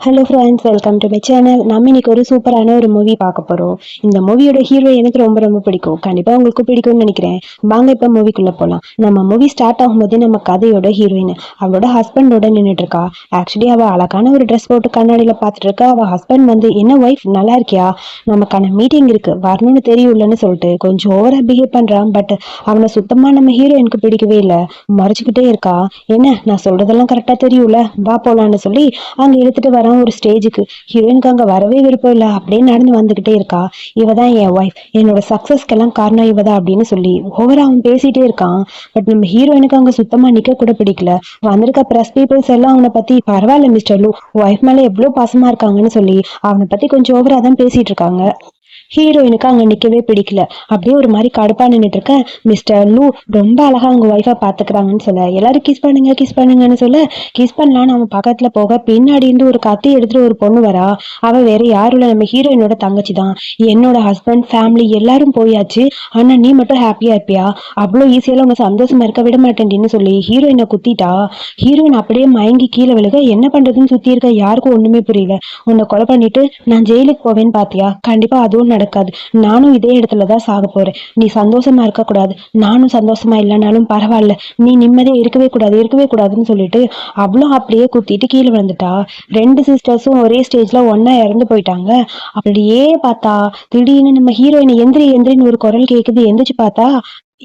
Hello friends, welcome to my channel. நம்ம இன்னைக்கு ஒரு சூப்பரான ஒரு மூவி பார்க்க போகிறோம். இந்த மூவியோட ஹீரோ எனக்கு ரொம்ப ரொம்ப பிடிக்கும். கண்டிப்பாக உங்களுக்கு பிடிக்கும்னு நினைக்கிறேன். வாங்க இப்போ மூவிக்குள்ளே போகலாம். நம்ம மூவி ஸ்டார்ட் ஆகும்போது நம்ம கதையோட ஹீரோயின் அவளோட ஹஸ்பண்டோட நின்றுட்டு இருக்கா. ஆக்சுவலி அவள் அழகான ஒரு ட்ரெஸ் போட்டு கண்ணாடியில் பார்த்துட்டு இருக்கா. அவள் ஹஸ்பண்ட் வந்து, என்ன ஒய்ஃப் நல்லா இருக்கியா, நமக்கான மீட்டிங் இருக்கு வரணும்னு தெரியும்லன்னு சொல்லிட்டு கொஞ்சம் ஓவரா பிஹேவ் பண்ணுறான். பட் அவனை சுத்தமாக நம்ம ஹீரோயினுக்கு பிடிக்கவே இல்லை. மறைச்சிக்கிட்டே இருக்கா. என்ன நான் சொல்றதெல்லாம் கரெக்டாக தெரியும்ல, வா போலான்னு சொல்லி அங்கே எடுத்துட்டு வர ஒரு ஸ்டேஜுக்கு. ஹீரோயினுக்கு அங்க வரவே விருப்பம் இல்லை, அப்படியே நடந்து வந்துகிட்டே இருக்கா. இவ தான் என் ஒய்ஃப், என்னோட சக்சஸ்க்கெல்லாம் காரணம் இவதான் அப்படின்னு சொல்லி ஓவரா அவன் பேசிட்டே இருக்கான். பட் நம்ம ஹீரோயினுக்கு அங்க சுத்தமா நிக்க கூட பிடிக்கல. வந்திருக்க பிரஸ் பீப்புள்ஸ் எல்லாம் அவனை பத்தி, பரவாயில்ல மிஸ்டர் லூ, ஒய்ஃப் மேல எவ்வளவு பாசமா இருக்காங்கன்னு சொல்லி அவனை பத்தி கொஞ்சம் ஓவரா தான் பேசிட்டு இருக்காங்க. ஹீரோயினுக்கு அங்க நிக்கவே பிடிக்கல. அப்படியே ஒரு மாதிரி கடுப்பா நின்றுட்டு இருக்க. மிஸ்டர் லூ ரொம்ப அழகா அவங்க ஒய்ஃபை பாத்துக்கிறாங்கன்னு சொல்ல, எல்லாரும் கிஸ் பண்ணுங்க கிஸ் பண்ணுங்கன்னு சொல்ல, கிஸ் பண்ணலான்னு அவன் பக்கத்துல போக பின்னாடி இருந்து ஒரு கத்தி எடுத்துட்டு ஒரு பொண்ணு வரா. அவ வேற யாரும் இல்ல, நம்ம ஹீரோயினோட தங்கச்சி தான். என்னோட ஹஸ்பண்ட் ஃபேமிலி எல்லாரும் போயாச்சு, ஆனா நீ மட்டும் ஹாப்பியா இருப்பியா, அவ்வளவு ஈஸியால உங்க சந்தோஷமா இருக்க விட மாட்டேன்னு சொல்லி ஹீரோயினை குத்திட்டா. ஹீரோயின் அப்படியே மயங்கி கீழே விழுக, என்ன பண்றதுன்னு சுத்தி இருக்க யாருக்கும் ஒண்ணுமே புரியல. உன்னை கொலை பண்ணிட்டு நான் ஜெயிலுக்கு போவேன்னு பாத்தியா, கண்டிப்பா அதுவும் நடக்காது. நானும் இதே இடத்துலதான் சாக போறேன். நீ சந்தோஷமா இருக்க கூடாது, நானும் சந்தோஷமா இல்லைனாலும் பரவாயில்ல, நீ நிம்மதியா இருக்கவே கூடாதுன்னு சொல்லிட்டு அவ்வளோ அப்படியே குத்திட்டு கீழே விழுந்துட்டா. ரெண்டு சிஸ்டர்ஸும் ஒரே ஸ்டேஜ்ல ஒன்னா இறந்து போயிட்டாங்க. அப்படியே பார்த்தா திடீர்னு நம்ம ஹீரோயின் எந்திரி எந்திரின்னு ஒரு குரல் கேக்குது. எந்திரிச்சு பார்த்தா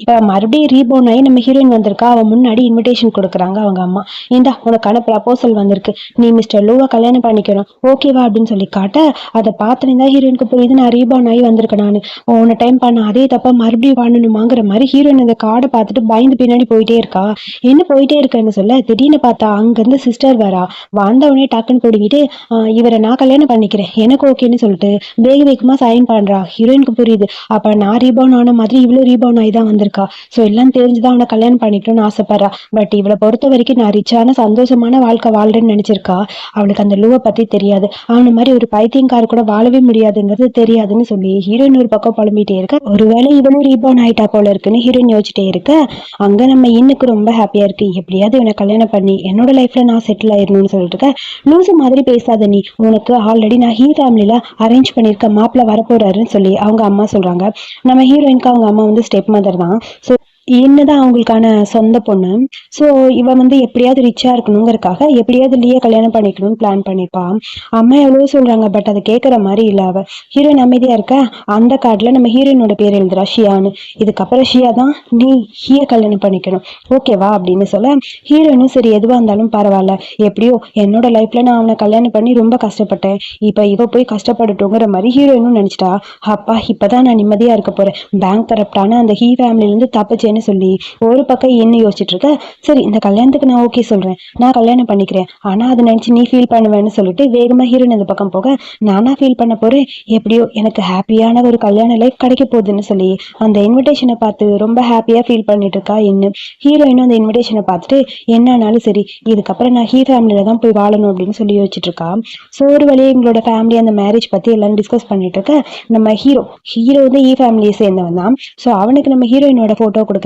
இப்ப மறுபடியும் ரீபோன் ஆகி நம்ம ஹீரோயின் வந்திருக்கா. அவன் முன்னாடி இன்விடேஷன் கொடுக்குறாங்க அவங்க அம்மா. இந்தா உனக்கான ப்ரப்போசல் வந்திருக்கு, நீ மிஸ்டர் லூவை கல்யாணம் பண்ணிக்கணும், ஓகேவா அப்படின்னு சொல்லி காட்ட, அதை பார்த்துன்னு ஹீரோயினுக்கு புரியுது, நான் ரீபோன் ஆகி வந்திருக்கேன், நான் போன டைம் பண்ண அதே தப்பா மறுபடியும் பண்ணணுமாங்கிற மாதிரி ஹீரோயின் அந்த கார்டை பார்த்துட்டு பயந்து பின்னாடி போயிட்டே இருக்கா. என்ன போயிட்டே இருக்கேன்னு சொல்ல, திடீர்னு பார்த்தா அங்கிருந்து சிஸ்டர் வரா. வந்தவனே டக்குன்னு பிடிக்கிட்டு, இவரை நான் கல்யாணம் பண்ணிக்கிறேன், எனக்கு ஓகேன்னு சொல்லிட்டு வேக வேகமா சைன் பண்றா. ஹீரோயினுக்கு புரியுது, அப்ப நான் ரீபோன் ஆன மாதிரி இவ்வளவு ரீபோன் ஆகி தான் வந்திருக்கா. சோ எல்லாம் தெரிஞ்சுதான் அவனை கல்யாணம் பண்ணிக்கணும்னு ஆசைப்படுறா. பட் இவளை பொறுத்த வரைக்கும் நான் ரிச்சான சந்தோஷமான வாழ்க்கை வாழ்றேன்னு நினைச்சிருக்கா. அவளுக்கு அந்த லூவை பத்தி தெரியாது. அவன மாதிரி ஒரு பைத்தியங்கார கூட வாழவே முடியாதுங்கிறது தெரியாதுன்னு சொல்லி ஹீரோயின் ஒரு பக்கம் புலம்பிட்டே இருக்க. ஒருவேளை இவனும் ரீபோன் ஆயிட்டா போல இருக்குன்னு ஹீரோயின் யோசிச்சுட்டே இருக்க. அங்க நம்ம இன்னுக்கு ரொம்ப ஹாப்பியா இருக்கு, எப்படியாவது இவனை கல்யாணம் பண்ணி என்னோட லைஃப்ல நான் செட்டில் ஆயிடணும்னு சொல்லிட்டு இருக்க. லூசு மாதிரி பேசாத நீ, உனக்கு ஆல்ரெடி நான் ஹீ ஃபேமிலியில அரேஞ்ச் பண்ணிருக்க மாப்பிள்ள வரப்போறாருன்னு சொல்லி அவங்க அம்மா சொல்றாங்க. நம்ம ஹீரோயினுக்கு அவங்க அம்மா வந்து ஸ்டெப் மதர் தான். ஸோ என்னதான் அவங்களுக்கான சொந்த பொண்ணு. ஸோ இவ வந்து எப்படியாவது ரிச்சா இருக்கணுங்கிறதுக்காக எப்படியாவது லீய கல்யாணம் பண்ணிக்கணும்னு பிளான் பண்ணிருப்பான். அம்மா எவ்வளவோ சொல்றாங்க, பட் அதை கேட்கற மாதிரி இல்ல. அவ ஹீரோயின் அமைதியா இருக்க. அந்த கார்டுல நம்ம ஹீரோயினோட பேர் எழுதுறா, ஷியான்னு. இதுக்கப்புறம் ஷியா தான் நீ ஹீய கல்யாணம் பண்ணிக்கணும், ஓகேவா அப்படின்னு சொல்ல, ஹீரோயினும் சரி எதுவா இருந்தாலும் பரவாயில்ல, எப்படியோ என்னோட லைஃப்ல நான் அவனை கல்யாணம் பண்ணி ரொம்ப கஷ்டப்பட்டேன், இப்ப இவ போய் கஷ்டப்பட்டுட்டோங்கிற மாதிரி ஹீரோயினும் நினைச்சிட்டா. அப்பா இப்பதான் நான் நிம்மதியா இருக்க போறேன், பேங்க் கரப்டான அந்த ஹீ ஃபேமிலில இருந்து தப்பிச்சேன்னு சொல்லி ஒரு பக்கம் என்ன யோசிச்சுட்டு இருக்க. சரி இந்த கல்யாணத்துக்கு நான் ஓகே சொல்றேன், நான் கல்யாணம் பண்ணிக்கிறேன், ஆனா அதை நினைச்சு நீ ஃபீல் பண்ணுவேன்னு சொல்லிட்டு வேகமா ஹீரோயின் அந்த பக்கம் போக, நானா ஃபீல் பண்ண போறேன், எப்படியோ எனக்கு ஹாப்பியான ஒரு கல்யாண லைஃப் கிடைக்க போகுதுன்னு சொல்லி அந்த இன்விடேஷனை பார்த்து ரொம்ப ஹாப்பியா ஃபீல் பண்ணிட்டு இருக்கா. இன்னும் ஹீரோயினும் அந்த இன்விடேஷனை பார்த்துட்டு என்னன்னாலும் சரி இதுக்கப்புறம் நான் ஹீ ஃபேமிலியில தான் போய் வாழணும் அப்படின்னு சொல்லி யோசிச்சுட்டு இருக்கா. ஸோ ஒரு வழியே எங்களோட ஃபேமிலி அந்த மேரேஜ் பத்தி எல்லாரும் டிஸ்கஸ் பண்ணிட்டு இருக்க. நம்ம ஹீரோ வந்து ஹீ ஃபேமிலியை சேர்ந்தவன் தான். ஸோ அவனுக்கு நம்ம ஹீரோயினோட போட்டோ கொடுக்குறாங்க.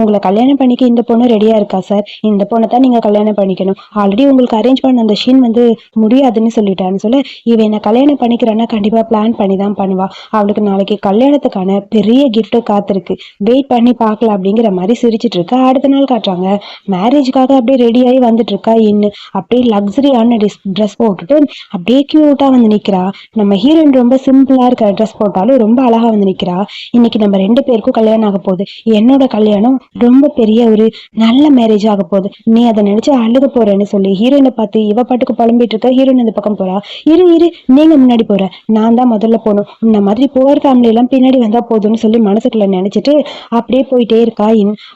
உங்களை கல்யாணம் பண்ணிக்க இந்த பொண்ணு ரெடியா இருக்கா சார், இந்த பொண்ணை தான் நீங்க கல்யாணம் பண்ணிக்கணும், ஆல்ரெடி உங்களுக்கு அரேஞ்ச் பண்ண அந்த ஷீன் வந்து முடியாதுன்னு சொல்லிட்டான்னு சொல்ல, இவன் என்ன கல்யாணம் பண்ணிக்கிறான்னா கண்டிப்பா பிளான் பண்ணி தான் பண்ணுவா, அவளுக்கு நாளைக்கு கல்யாணத்துக்கான பெரிய கிஃப்ட் காத்திருக்கு, வெயிட் பண்ணி பார்க்கலாம் அப்படிங்கிற மாதிரி சிரிச்சிட்டு இருக்கா. அடுத்த நாள் காட்டுறாங்க, மேரேஜ்க்காக அப்படியே ரெடி ஆகி வந்துட்டு இருக்கா. இன்னும் அப்படியே லக்ஸரியான ட்ரெஸ் போட்டுட்டு அப்படியே கியூட்டா வந்து நிக்கிறா. நம்ம ஹீரோயின் ரொம்ப சிம்பிளா இருக்க ட்ரெஸ் போட்டாலும் ரொம்ப அழகா வந்து நிக்கிறா. இன்னைக்கு நம்ம ரெண்டு பேருக்கும் கல்யாணம் ஆக போகுது, என்னோட கல்யாணம் ரொம்ப பெரிய ஒரு நல்ல மேரேஜ் ஆக போகுது, நீ அதை நினைச்சு அழுக போறேன்னு சொல்லி ஹீரோயினை பார்த்து இவ பாட்டுக்கு புலம்பிட்டு இருக்க. ஹீரோயின் இந்த பக்கம் போறா. இரு நீங்க முன்னாடி போற, நான் தான் முதல்ல போகணும், இந்த மாதிரி புவர் ஃபேமிலி எல்லாம் பின்னாடி வந்தா போதும்னு சொல்லி மனசுக்குள்ள நினைச்சிட்டு அப்படியே போயிட்டே இருக்கா.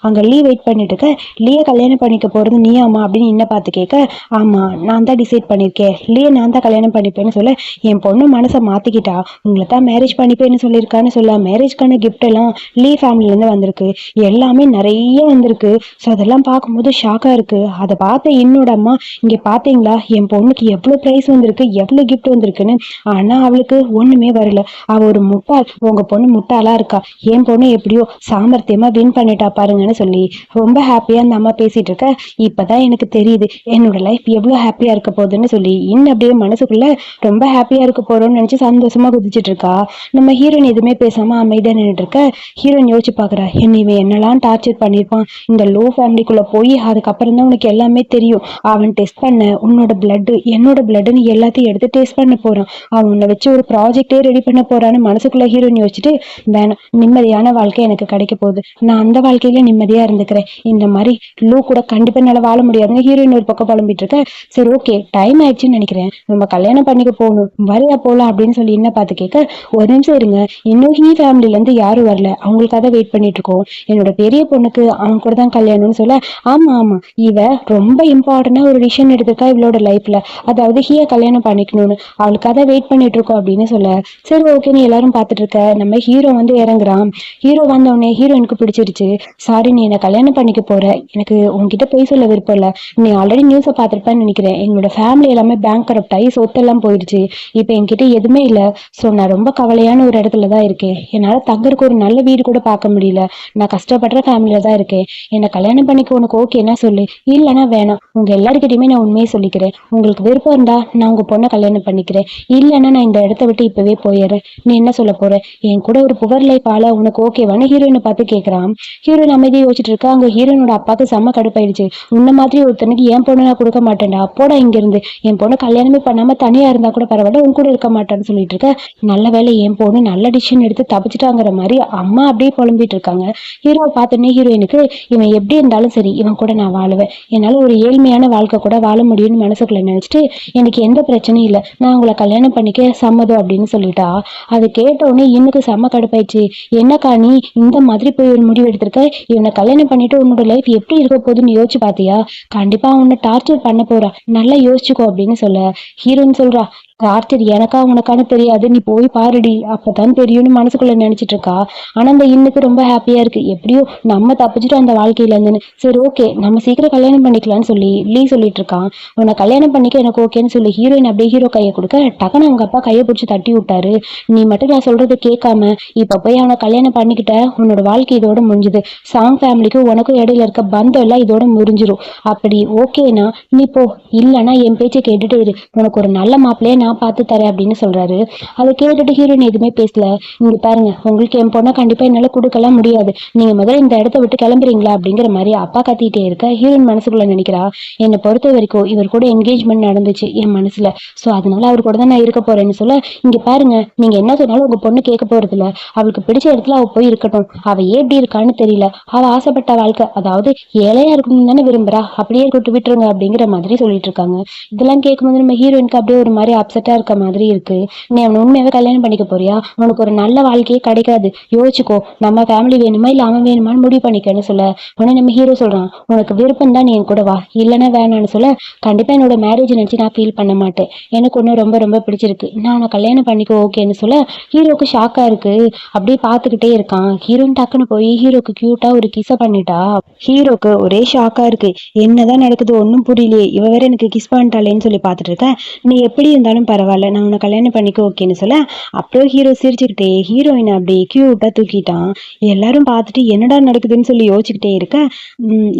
அங்க லீ வெயிட் பண்ணிட்டு இருக்க. லீய கல்யாணம் பண்ணிக்க போறது நீ ஆமா அப்படின்னு என்ன பார்த்து கேட்க, ஆமா நான் தான் டிசைட் பண்ணிருக்கேன், லீய நான் தான் கல்யாணம் பண்ணிப்பேன்னு சொல்ல, என் பொண்ணு மனசை மாத்திக்கிட்டா, உங்களை தான் மேரேஜ் பண்ணிப்பேன்னு சொல்லியிருக்கான்னு சொல்ல, மேரேஜ்க்கான கிஃப்ட் எல்லாம் லீ ஃபேமிலில இருந்து வந்திருக்கு, எல்லாமே நிறைய வந்திருக்கு. ஸோ அதெல்லாம் பார்க்கும்போது ஷாக்கா இருக்கு. அதை பார்த்த என்னோட அம்மா, இங்க பாத்தீங்களா என் பொண்ணுக்கு எவ்வளவு பிரைஸ் வந்திருக்கு, எவ்வளவு கிஃப்ட் வந்திருக்குன்னு. ஆனா அவளுக்கு ஒண்ணுமே வரல. அவ ஒரு முட்டாள், உங்க பொண்ணு முட்டாளா இருக்கா, என் பொண்ணு எப்படியோ சாமர்த்தியமா வின் பண்ணிட்டா பாருங்கன்னு சொல்லி ரொம்ப ஹாப்பியா அந்த அம்மா பேசிட்டு இருக்க. இப்பதான் எனக்கு தெரியுது என்னோட லைஃப் எவ்வளவு ஹாப்பியா இருக்க போகுதுன்னு சொல்லி இன்னும் அப்படியே மனசுக்குள்ள ரொம்ப ஹாப்பியா இருக்க போறோம்னு நினைச்சு சந்தோஷமா குதிச்சிட்டு இருக்கா. நம்ம ஹீரோயின் எதுவுமே பேசாம அமைதியா நின்றுட்டு இருக்க. ஹீரோயின் யோசிச்சு பாக்குறா, என்ன இவன் என்னெல்லாம் டார்ச்சர் பண்ணிருப்பான் இந்த லோ ஃபேமிலிக்குள்ள போய். அதுக்கப்புறம் தான் உனக்கு எல்லாமே தெரியும். அவன் டெஸ்ட் பண்ண உன்னோட பிளட் என்னோட பிளட்னு எல்லாத்தையும் எடுத்து டெஸ்ட் பண்ண போறான். அவன் உன்னை வச்சு ஒரு ப்ராஜெக்டே ரெடி பண்ண போறான்னு மனசுக்குள்ள ஹீரோயின் யோசிச்சுட்டு, வேணாம், நிம்மதியான வாழ்க்கை எனக்கு கிடைக்க போகுது, நான் அந்த வாழ்க்கையில நிம்மதியா இருந்துக்கிறேன், இந்த மாதிரி லூ கூட கண்டிப்பா என்னால வாழ முடியாதுன்னு ஹீரோயின் ஒரு பக்கம் புலம்பிட்டு இருக்க. சரி ஓகே, டைம் ஆயிடுச்சுன்னு நினைக்கிறேன், நம்ம கல்யாணம் பண்ணிக்க போகணும், வரையா போலாம் அப்படின்னு சொல்லி என்ன பார்த்து கேட்க, ஒரு நிமிஷம் இருங்க, இன்னும் ஹீ ஃபேமிலில இருந்து யாரும் வரல, அவங்களுக்காக வெயிட் பண்ணிட்டு இருக்கோம், என்னோட பெரிய பொண்ணுக்கு அவங்க கூட தான் கல்யாணம்னு சொல்ல. ஆமா ஆமா, இவ ரொம்ப இம்பார்ட்டன்டா ஒரு டிசிஷன் எடுத்திருக்கா இவளோட லைஃப்ல, அதாவது ஹீய கல்யாணம் பண்ணிக்கணும்னு, அவளுக்காக வெயிட் பண்ணிட்டு இருக்கோம் அப்படின்னு சொல்ல. சரி ஓகே, நீ எல்லாரும் பார்த்துட்டு இருக்க, நம்ம ஹீரோ வந்து இறங்குறான். ஹீரோ வந்த உடனே ஹீரோயினுக்கு பிடிச்சிருச்சு. சாரி, நீ என்ன கல்யாணம் பண்ணிக்க போற, எனக்கு உன்கிட்ட பேச சொல்ல விருப்பம் இல்ல, நீ ஆல்ரெடி நியூஸை பார்த்திருப்பேன்னு நினைக்கிறேன், எங்களோட ஃபேமிலி எல்லாமே பேங்க் கரப்ட் ஆகி சொத்தெல்லாம் போயிடுச்சு, இப்போ என்கிட்ட எதுவுமே இல்லை. ஸோ நான் ரொம்ப கவலையான ஒரு இடத்துல தான் இருக்கேன், என்னால் தங்கறதுக்கு ஒரு நல்ல வீடு கூட பார்க்க முடியல, நான் கஷ்டப்படுற ஃபேமிலியில தான் இருக்கேன், என்னை கல்யாணம் பண்ணிக்க உனக்கு ஓகேன்னா சொல்லு, இல்லைன்னா வேணாம், உங்க எல்லாருக்கிட்டையுமே நான் உண்மையை சொல்லிக்கிறேன், உங்களுக்கு விருப்பம் இருந்தா நான் உங்க பொண்ணை கல்யாணம் பண்ணிக்கிறேன், இல்லைன்னா நான் இந்த இடத்த விட்டு இப்பவே போயிடுறேன், நீ என்ன சொல்ல போற, என் கூட ஒரு புவர் லைஃப் ஆள உனக்கு ஓகேவான்னு ஹீரோயினை பார்த்து கேட்கறான். ஹீரோயின் அமைதியை யோசிச்சுட்டு இருக்கா. அங்க ஹீரோயினோட அப்பாவுக்கு செம்ம கடுப்பாயிடுச்சு. உன்ன மாதிரி ஒருத்தனுக்கு என் பொண்ணு நான் கொடுக்க மாட்டேன்டா, அப்போடா இங்க இருந்து, என் பொண்ணு கல்யாணமே பண்ணாம தனியா இருந்தா கூட பரவாயில்ல, உன் கூட இருக்க மாட்டான்னு சொல்லிட்டு இருக்க. நல்ல வேலை என் பொண்ணு நல்ல டிசிஷன் எடுத்து தப்பிச்சிட்டாங்கிற மாதிரி அம்மா அப்படியே புலம்பிட்டு இருக்காங்க. ஹீரோவை பார்த்தோன்னே ஹீரோயினுக்கு, இவன் எப்படி இருந்தாலும் சரி இவன் கூட நான் வாழுவேன், என்னால ஒரு ஏழ்மையான வாழ்க்கை கூட வாழ முடியும்னு மனசுக்குள்ள நினைச்சிட்டு, எனக்கு எந்த பிரச்சனையும் இல்லை, நான் உங்களை கல்யாணம் பண்ணிக்க சம்மதம் அப்படின்னு சொல்லிட்டா. அது கேட்ட உடனே இன்னுக்கு செம்ம கடுப்பாயிடுச்சு. என்னக்கா நீ இந்த மாதிரி போய் ஒரு முடிவு எடுத்திருக்க, இவனை கல்யாணம் பண்ணிட்டு உன்னோட லைஃப் எப்படி இருக்க போகுதுன்னு யோசிச்சு பாத்தியா, கண்டிப்பா உன்னை டார்ச்சர் பண்ண போறா, நல்லா யோசிச்சுக்கோ அப்படின்னு சொல்ல. ஹீரோன்னு சொல்றா, டார்ச்சர் எனக்கா உனக்கான தெரியாது, நீ போய் பாருடி அப்பதான் தெரியும்னு மனசுக்குள்ள நினைச்சிட்டு இருக்கா. ஆனா அந்த இன்னுக்கு ரொம்ப ஹாப்பியா இருக்கு, எப்படியோ நம்ம தப்பிச்சுட்டோம் அந்த வாழ்க்கையில இருந்துன்னு. சரி ஓகே, நம்ம சீக்கிரம் கல்யாணம் பண்ணிக்கலாம்னு சொல்லி லீ சொல்லிட்டு இருக்கான். உன்னை கல்யாணம் பண்ணிக்க எனக்கு ஓகேன்னு சொல்லி ஹீரோயின் அப்படியே ஹீரோ கையை கொடுக்க, டக்குன்னு அவங்க அப்பா கையை பிடிச்சி தட்டி விட்டாரு. நீ மட்டும் நான் சொல்றது கேட்காம இப்ப போய் அவனை கல்யாணம் பண்ணிக்கிட்ட, உன்னோட வாழ்க்கை இதோட முடிஞ்சுது, சாங் ஃபேமிலிக்கு உனக்கும் இடையில இருக்க பந்தம் எல்லாம் இதோட முறிஞ்சிரும், அப்படி ஓகேனா நீ போ, இல்லைன்னா என் பேச்சை கேட்டுட்டு இரு, உனக்கு ஒரு நல்ல மாப்பிள்ளையே நான் பார்த்து தரேன் அப்படின்னு சொல்றாரு. அதை கேட்டுட்டு ஹீரோயின் எதுவுமே பேசல. இங்க பாருங்க, உங்களுக்கு என் பொண்ணை கண்டிப்பா என்னால கொடுக்கலாம் முடியாது, நீங்க முதல்ல இந்த இடத்த விட்டு கிளம்புறீங்களா அப்படிங்கிற மாதிரி அப்பா கத்திட்டே இருக்க. ஹீரோயின் மனசுக்குள்ள நினைக்கிறா, என்னை பொறுத்த வரைக்கும் இவர் கூட என்கேஜ்மெண்ட் நடந்துச்சு என் மனசுல, சோ அதனால அவர் கூட தான் நான் இருக்க போறேன்னு சொல்ல. இங்க பாருங்க, நீங்க என்ன சொன்னாலும் உங்க பொண்ணு கேட்க போறது இல்ல, அவளுக்கு பிடிச்ச இடத்துல அவ போய் இருக்கட்டும், அவ எப்படி இருக்கான்னு தெரியல, அவ ஆசைப்பட்ட வாழ்க்கை, அதாவது ஏழையா இருக்கணும்னு தானே விரும்புறா, அப்படியே இருக்கட்டும் விட்டுருங்க அப்படிங்கிற மாதிரி சொல்லிட்டு இருக்காங்க. இதெல்லாம் கேட்கும்போது நம்ம ஹீரோயினுக்கு அப்படியே ஒரு மாதிரி அப்செட்டா இருக்க மாதிரி இருக்கு. நீ அவன் உண்மையாவே கல்யாணம் பண்ணிக்க போறியா, உனக்கு ஒரு நல்ல வாழ்க்கையே கிடைக்காது, யோசிச்சுக்கோ, நம்ம ஃபேமிலி வேணுமா இல்ல அவன் வேணுமான்னு முடிவு பண்ணிக்கன்னு சொல்ல. உடனே நம்ம ஹீரோ சொல்றான், உனக்கு விருப்பம் தான் நீ என் கூட வா, இல்லைன்னா வேணான்னு சொல்ல. கண்டிப்பா என்னோட மேரேஜ் நினைச்சு நான் ஃபீல் பண்ண மாட்டேன், எனக்கு ஒண்ணு ரொம்ப ரொம்ப பிடிச்சிருக்கு, நான் உன்னை கல்யாணம் பண்ணிக்க ஓகேன்னு சொல்ல. ஹீரோக்கு ஷாக்கா இருக்கு, அப்படியே பாத்துக்கிட்டே இருக்கான். ஹீரோயின் டக்குன்னு போய் ஹீரோக்கு கியூட்டா ஒரு கிச பண்ணிட்டா. ஹீரோக்கு ஒரே ஷாக்கா இருக்கு, என்னதான் நடக்குது ஒன்னும் புரியலையே, இவ வேற எனக்கு கிஸ் பண்ணிட்டாளேன்னு சொல்லி பாத்துட்டு இருக்கேன். நீ எப்படி இருந்தாலும் பரவாயில்ல, நான் உன்னை கல்யாணம் பண்ணிக்க ஓகேன்னு சொல்ல. அப்புறம் ஹீரோ சிரிச்சுக்கிட்டே ஹீரோயினை அப்படியே கியூட்டா தூக்கிட்டான். எல்லாரும் பார்த்துட்டு என்னடா நடக்குதுன்னு சொல்லி யோசிச்சுக்கிட்டே இருக்க.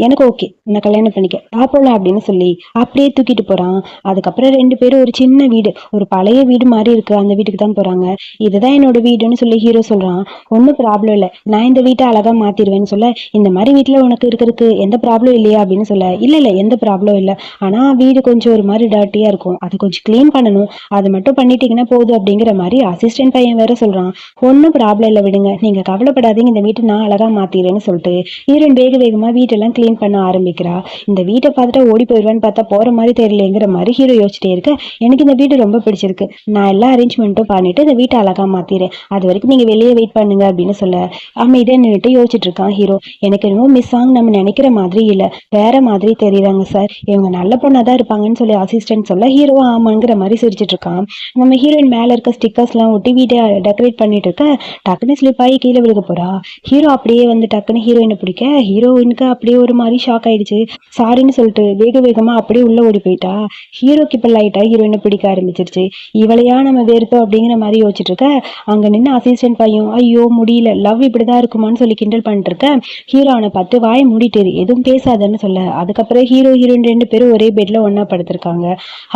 எனக்கு ஓகே, உன்னை கல்யாணம் பண்ணிக்க போலாம் அப்படின்னு சொல்லி அப்படியே தூக்கிட்டு போறான். அதுக்கப்புறம் ரெண்டு பேரும் ஒரு சின்ன வீடு, ஒரு பழைய வீடு மாதிரி இருக்கு, அந்த வீட்டுக்கு தான் போறாங்க. இதுதான் என்னோட வீடுன்னு சொல்லி ஹீரோ சொல்றான். ஒன்னும் ப்ராப்ளம் இல்லை, நான் இந்த வீட்டை அழகா மாத்திடுவேன்னு சொல்ல. இந்த மாதிரி வீட்டுல உனக்கு இருக்கிறதுக்கு எந்த ப்ராப்ளம் இல்லையா அப்படின்னு சொல்ல. இல்ல இல்ல, எந்த ப்ராப்ளம் இல்லை, ஆனா வீடு கொஞ்சம் ஒரு மாதிரி டர்ட்டியா இருக்கும், அது கொஞ்சம் கிளீன் பண்ணணும், அது மட்டும் பண்ணிட்டீங்கன்னா போதும் அப்படிங்கிற மாதிரி அசிஸ்டன்ட் பையன் வேற சொல்றான். ஒன்னும் ப்ராப்ளம் இல்லை விடுங்க, நீங்க கவலைப்படாதீங்க, இந்த வீட்டை நான் அழகா மாத்திடுறேன்னு சொல்லிட்டு ஹீரோயின் வேக வேகமா வீட்டெல்லாம் கிளீன் பண்ண ஆரம்பிக்கிறா. இந்த வீட்டை பார்த்துட்டா ஓடி போயிடுவேன்னு பார்த்தா போற மாதிரி தெரியலங்கிற மாதிரி ஹீரோ யோசிச்சிட்டே இருக்க. எனக்கு இந்த வீடு ரொம்ப பிடிச்சிருக்கு, நான் எல்லா அரேஞ்ச்மெண்ட்டும் பண்ணிட்டு இந்த வீட்டை அழகா மாத்திடுறேன், அது வரைக்கும் நீங்க வெளியே வெயிட் பண்ணுங்க அப்படின்னு சொல்ல. அமைதியா நின்றுட்டு யோசிச்சுட்டு இருக்கான் ஹீரோ. எனக்கு என்னமோ மிஸ் ஆங் நம்ம நினைக்கிற மாதிரி இல்ல, வேற மாதிரி தெரியுறாங்க சார், இவங்க நல்ல பொண்ணாதான் இருப்பாங்கன்னு சொல்லி அசிஸ்டன்ட் சொல்ல. ஹீரோ ஆமாங்கிற மாதிரி சிரிச்சிட்டு யோசிச்சுட்டு இருக்கான். நம்ம ஹீரோயின் மேல இருக்க ஸ்டிக்கர்ஸ்லாம் ஒட்டி வீட்டை டெக்கரேட் பண்ணிட்டு இருக்க டக்குன்னு ஸ்லிப் ஆகி கீழே விழுக போறா. ஹீரோ அப்படியே வந்து டக்குன்னு ஹீரோயினை பிடிக்க ஹீரோயினுக்கு அப்படியே ஒரு மாதிரி ஷாக் ஆயிடுச்சு. சாரின்னு சொல்லிட்டு வேக வேகமா அப்படியே உள்ள ஓடி போயிட்டா. ஹீரோக்கு இப்ப லைட்டா ஹீரோயினை பிடிக்க ஆரம்பிச்சிருச்சு. இவளையா நம்ம வெறுத்தோம் அப்படிங்கிற மாதிரி யோசிச்சுட்டு இருக்க அங்க நின்று அசிஸ்டன்ட் பையன் ஐயோ முடியல லவ் இப்படிதான் இருக்குமான்னு சொல்லி கிண்டல் பண்ணிட்டு இருக்க. ஹீரோ அவனை பார்த்து வாயை மூடிட்டு எதுவும் பேசாதன்னு சொல்ல அதுக்கப்புறம் ஹீரோ ஹீரோயின் 2 பேரும் ஒரே பெட்ல ஒன்னா படுத்திருக்காங்க.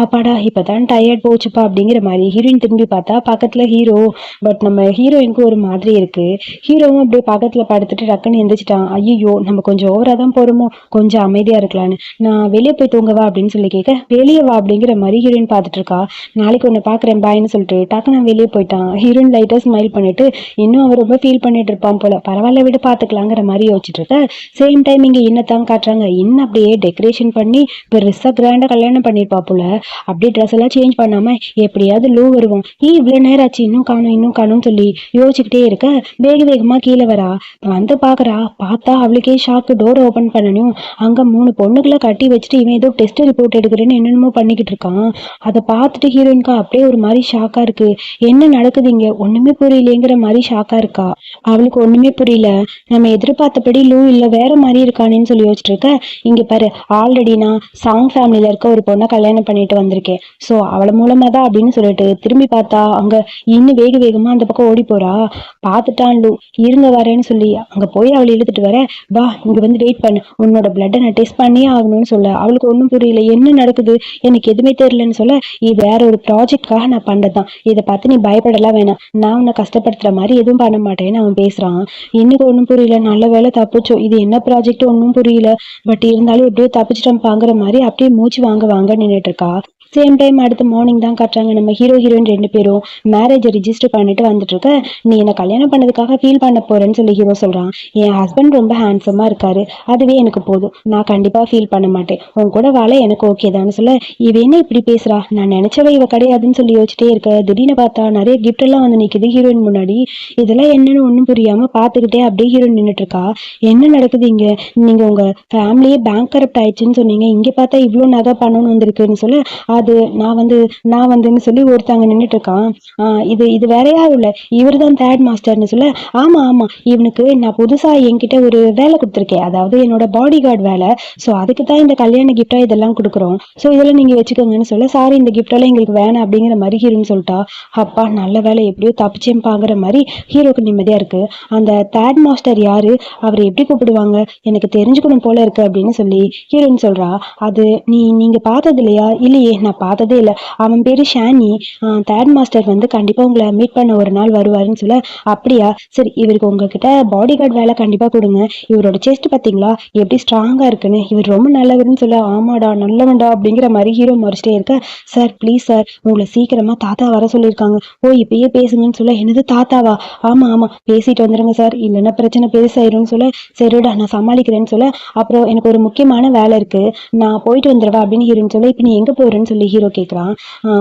அப்பாடா இப்பதான் டயர்ட் போச்சுப்பா அப்படிங்கிற மாதிரி ஹீரோயின் திரும்பி பார்த்தா பக்கத்துல ஹீரோ. பட் நம்ம ஹீரோயினுக்கு ஒரு மாதிரி இருக்கு. ஹீரோவும் அப்படியே பக்கத்துல படுத்துட்டு டக்குன்னு எந்திரிச்சிட்டான். ஐயோ நம்ம கொஞ்சம் ஓவரா தான் போறோமோ, கொஞ்சம் அமைதியா இருக்கலான்னு. நான் வெளியே போய் தூங்கவா அப்படின்னு சொல்லி கேட்க வெளியே வா அப்படிங்கிற மாதிரி ஹீரோயின் பார்த்துட்டு இருக்கா. நாளைக்கு உன்னை பாக்குறேன் பாய்ன்னு சொல்லிட்டு டக்குன்னு வெளியே போயிட்டான். ஹீரோயின் லைட்டா ஸ்மைல் பண்ணிட்டு இன்னும் அவர் ரொம்ப ஃபீல் பண்ணிட்டு இருப்பான் போல. பரவாயில்ல விட பாத்துக்கலாங்கிற மாதிரி யோசிச்சுட்டு இருக்க. சேம் டைம் இங்க என்னத்தான் காட்டுறாங்க, இன்னும் அப்படியே டெக்கரேஷன் பண்ணி பெருசா கிராண்டா கல்யாணம் பண்ணிருப்பா போல. அப்படியே ட்ரெஸ் எல்லாம் சேஞ்ச் பண்ணாம எப்படியாவது லூ வருவோம். இவ்வளவு நேரம் ஆச்சு இன்னும் காணும் சொல்லி யோசிச்சுக்கிட்டே இருக்க வேக வேகமா கீழே வரா. வந்து பாக்குறா. பார்த்தா அவளுக்கே ஷாக்கு. டோர் ஓபன் பண்ணணும். அங்க 3 பொண்ணுகளை கட்டி வச்சுட்டு இவன் ஏதோ டெஸ்ட் ரிப்போர்ட் எடுக்கிறேன்னு என்னென்னமோ பண்ணிக்கிட்டு இருக்கான். அதை பார்த்துட்டு ஹீரோயின்கா அப்படியே ஒரு மாதிரி ஷாக்கா இருக்கு. என்ன நடக்குது இங்க ஒண்ணுமே புரியலையேங்கிற மாதிரி ஷாக்கா இருக்கா. அவளுக்கு ஒண்ணுமே புரியல. நம்ம எதிர்பார்த்தபடி லூ இல்ல வேற மாதிரி இருக்கானேன்னு சொல்லி யோசிச்சுட்டு இருக்க. இங்க பாரு ஆல்ரெடி நான் சாங் ஃபேமிலியில இருக்க ஒரு பொண்ணை கல்யாணம் பண்ணிட்டு வந்திருக்கேன். சோ அவளை மூலமா தான் அப்படின்னு சொல்லிட்டு திரும்பி பார்த்தா அங்க இன்னும் வேக வேகமா அந்த பக்கம் ஓடி போறா. பார்த்துட்டான் லூ. இருங்க வரேன்னு சொல்லி அங்க போய் அவளை இழுத்துட்டு வர. வா இங்க வந்து வெயிட் பண்ணு, உன்னோட பிளட்டை நான் டெஸ்ட் பண்ணியே ஆகணும்னு சொல்ல அவளுக்கு ஒன்றும் புரியல. என்ன நடக்குது எனக்கு எதுவுமே தெரியலன்னு சொல்ல இது வேற ஒரு ப்ராஜெக்ட்காக நான் பண்ணதான், இதை பார்த்து நீ பயப்படலாம் வேணாம், நான் உன்னை கஷ்டப்படுத்துற மாதிரி எதுவும் பண்ண மாட்டேன்னு அவன் பேசுறான். இன்னும் ஒன்றும் புரியல. நல்ல வேலை தப்பிச்சோம். இது என்ன ப்ராஜெக்ட் ஒன்றும் புரியல. பட் இருந்தாலும் எப்படியோ தப்பிச்சிட்டோம் பாங்குற மாதிரி அப்படியே மூச்சு வாங்க நின்றுட்டு இருக்கா. சேம் டைம் அடுத்த மார்னிங் தான் காட்டுறாங்க. நம்ம ஹீரோ ஹீரோயின் 2 பேரும் மேரேஜ் ரிஜிஸ்டர் பண்ணிட்டு வந்துட்டு இருக்க. நீ என்ன கல்யாணம் பண்ணதுக்காக ஃபீல் பண்ண போறேன்னு சொல்லி ஹீரோ சொல்றான். என் ஹஸ்பண்ட் ரொம்ப ஹேண்ட்ஸமா இருக்காரு, அதுவே எனக்கு போதும், நான் கண்டிப்பா ஃபீல் பண்ண மாட்டேன், உன் கூட வாழ எனக்கு ஓகே தான் சொல்ல இவ என்ன இப்படி பேசுறா, நான் நினைச்சவ இவ கிடையாதுன்னு சொல்லி யோசிச்சிட்டே இருக்க. திடீர்னு பார்த்தா நிறைய கிஃப்ட் எல்லாம் வந்து நிக்குது ஹீரோயின் முன்னாடி. இதெல்லாம் என்னன்னு ஒண்ணும் புரியாம பாத்துக்கிட்டே அப்படியே ஹீரோயின் நின்றுட்டு இருக்கா. என்ன நடக்குது இங்க, நீங்க உங்க ஃபேமிலியே பேங்க் கரப்ட் ஆயிடுச்சுன்னு சொன்னீங்க, இங்க பார்த்தா இவ்வளவு நகை பணம்னு வந்திருக்குன்னு சொல்ல அது நான் வந்துன்னு சொல்லி ஒருத்தவங்க நின்றுட்டு இருக்கான். இது வேற யாரும் இல்ல, இவர் தான் தேர்ட் மாஸ்டர்னு சொல்ல ஆமா இவனுக்கு நான் புதுசா என்கிட்ட ஒரு வேலை கொடுத்துருக்கேன், அதாவது என்னோட பாடி கார்டு வேலை. ஸோ அதுக்கு தான் இந்த கல்யாண கிஃப்டா இதெல்லாம் கொடுக்குறோம், ஸோ இதெல்லாம் நீங்க வச்சுக்கோங்கன்னு சொல்ல சாரி இந்த கிஃப்ட் எல்லாம் எங்களுக்கு வேணாம் அப்படிங்கிற மாதிரி ஹீரோன்னு சொல்லிட்டா. அப்பா நல்ல வேலை எப்படியோ தப்பிச்சேன்பாங்கிற மாதிரி ஹீரோக்கு நிம்மதியா இருக்கு. அந்த தேர்ட் மாஸ்டர் யாரு, அவரை எப்படி கூப்பிடுவாங்க, எனக்கு தெரிஞ்சுக்கணும் போல இருக்கு அப்படின்னு சொல்லி ஹீரோன்னு சொல்றா. அது நீங்க பார்த்தது இல்லையா? இல்லையே நான் பார்த்ததே இல்லை, அவன் பேரு ஷானி, தேர்ட் மாஸ்டர் வந்து கண்டிப்பா உங்களை மீட் பண்ண ஒரு நாள் வருவாருன்னு சொல்ல அப்படியா சரி இவருக்கு உங்ககிட்ட பாடி கார்டு வேலை கண்டிப்பா கொடுங்க, இவரோட செஸ்ட் பாத்தீங்களா எப்படி ஸ்ட்ராங்கா இருக்குன்னு, இவர் ரொம்ப நல்லவர்னு சொல்ல ஆமாடா நல்லவன்டா அப்படிங்கிற மாதிரி ஹீரோ மறைச்சிட்டே இருக்க. சார் ப்ளீஸ் சார் உங்களை சீக்கிரமா தாத்தா வர சொல்லியிருக்காங்க, ஓ இப்பயே பேசுங்கன்னு சொல்ல என்னது தாத்தாவா, ஆமா பேசிட்டு வந்துருங்க சார் இல்லைன்னா பிரச்சனை பெருசாயிரும்னு சொல்ல சரிடா நான் சமாளிக்கிறேன்னு சொல்ல அப்புறம் எனக்கு ஒரு முக்கியமான வேலை இருக்கு நான் போயிட்டு வந்துடுவா அப்படின்னு ஹீரோன்னு சொல்ல இப்ப நீ எங்க போறேன்னு சொல்லி ஹீரோ கேக்குறான்.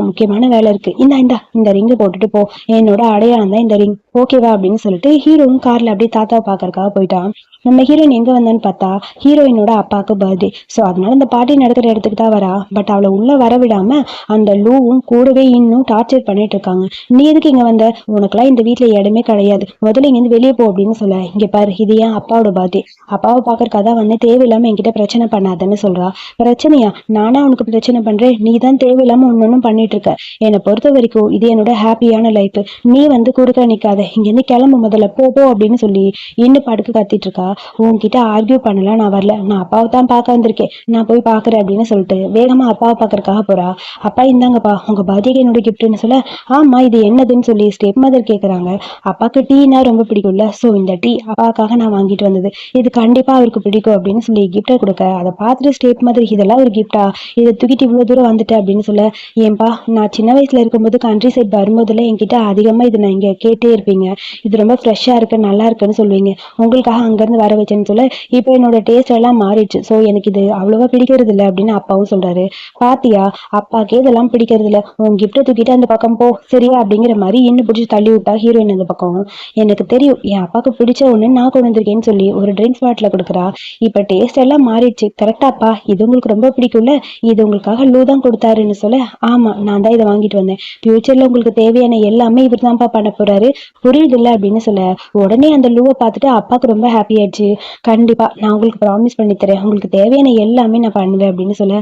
முக்கியமான வேலை இருக்கு, இந்த ரிங்க போட்டுட்டு போ, என்னோட அடையாளம் தான் இந்த ரிங், ஓகேவா அப்படின்னு சொல்லிட்டு ஹீரோவும் கார்ல அப்படியே தாத்தாவை பாக்கறதுக்காக போயிட்டான். நம்ம ஹீரோயின் எங்க வந்தான்னு பார்த்தா ஹீரோயினோட அப்பாவுக்கு பர்த்டே, ஸோ அதனால இந்த பார்ட்டி நடக்கிற இடத்துக்கு தான் வரா. பட் அவளை உள்ள வர விடாம அந்த லூவும் கூடவே இன்னும் டார்ச்சர் பண்ணிட்டு இருக்காங்க. நீ எதுக்கு இங்க வந்த, உனக்குலாம் இந்த வீட்டுல இடமே கிடையாது, முதல்ல இங்க இருந்து வெளியே போ அப்படின்னு சொல்ல இங்க பாரு இது ஏன் அப்பாவோட பர்த்டே, அப்பாவை பாக்கறதுக்காக தான் வந்து தேவையில்லாம என்கிட்ட பிரச்சனை பண்ணாதன்னு சொல்றா. பிரச்சனையா, நானா உனக்கு பிரச்சனை பண்றேன், நீ தான் தேவையில்லாம ஒன்னொன்னும் பண்ணிட்டு இருக்க, என்னை பொறுத்த வரைக்கும் இது என்னோட ஹாப்பியான லைஃப், நீ வந்து குறுக்க நிக்காத, இங்க இருந்து கிளம்பு முதல்ல போ அப்படின்னு சொல்லி இன்னும் படுக்க கத்திட்டு இருக்கா. உன்கிட்ட ஆர்கியூ பண்ணலாம் நான் வரல, நான் அப்பாவை தான் பார்க்க வந்திருக்கேன், நான் போய் பாக்குறேன் அப்படின்னு சொல்லிட்டு வேகமா அப்பாவை பாக்குறதுக்காக போறா. அப்பா இந்தாங்கப்பா உங்க பர்த்டேக்கு என்னோட கிஃப்ட்னு சொல்ல ஆமா இது என்னதுன்னு சொல்லி ஸ்டெப் மதர் கேக்குறாங்க. அப்பாக்கு டீனா ரொம்ப பிடிக்கும்ல, சோ இந்த டீ அப்பாவுக்காக நான் வாங்கிட்டு வந்தது, இது கண்டிப்பா அவருக்கு பிடிக்கும் அப்படின்னு சொல்லி கிஃப்டை கொடுக்க அதை பார்த்துட்டு ஸ்டெப் மதர் இதெல்லாம் ஒரு கிஃப்டா, இதை தூக்கிட்டு இவ்வளவு தூரம் வந்துட்டு அப்படின்னு சொல்ல ஏன்பா நான் சின்ன வயசுல இருக்கும்போது கண்ட்ரி சைட் வரும்போதுல என்கிட்ட அதிகமா இது நான் இங்க கேட்டே இருப்பீங்க, இது ரொம்ப ஃப்ரெஷ்ஷா இருக்கு நல்லா இருக்குன்னு சொல்லுவீங்க, உங்களுக்காக அங்கிருந்து வர வச்சேன்னு சொல்ல இப்போ என்னோட டேஸ்ட் எல்லாம் மாறிடுச்சு. ஸோ எனக்கு இது அவ்வளவா பிடிக்கிறது இல்லை அப்படின்னு அப்பாவும் சொல்றாரு. பாத்தியா, அப்பாக்கே இதெல்லாம் பிடிக்கிறது இல்ல, உன் கிஃப்ட தூக்கிட்டு அந்த பக்கம் போ சரியா அப்படிங்கிற மாதிரி இன்னும் பிடிச்சி தள்ளி விட்டா ஹீரோயின் அந்த பக்கம். எனக்கு தெரியும் என் அப்பாவுக்கு பிடிச்ச ஒண்ணு நான் கொண்டு வந்திருக்கேன்னு சொல்லி ஒரு ட்ரிங்க்ஸ் பாட்டில கொடுக்குறா. இப்ப டேஸ்ட் எல்லாம் மாறிடுச்சு கரெக்டாப்பா, இது உங்களுக்கு ரொம்ப பிடிக்கும்ல, இது உங்களுக்காக லூ தான் கொடுத்தாருன்னு சொல்ல, ஆமா நான் தான் இதை வாங்கிட்டு வந்தேன், ஃபியூச்சர்ல உங்களுக்கு தேவையான எல்லாமே இவர் தான்ப்பா பண்ண போறாரு, புரியுது இல்ல அப்படின்னு சொல்ல, உடனே அந்த லூவை பார்த்துட்டு அப்பாவுக்கு ரொம்ப ஹாப்பி ஆயிடுச்சு. கண்டிப்பா நான் உங்களுக்கு ப்ராமிஸ் பண்ணி தரேன், உங்களுக்கு தேவையான எல்லாமே நான் பண்ணுவேன் அப்படின்னு சொல்ல,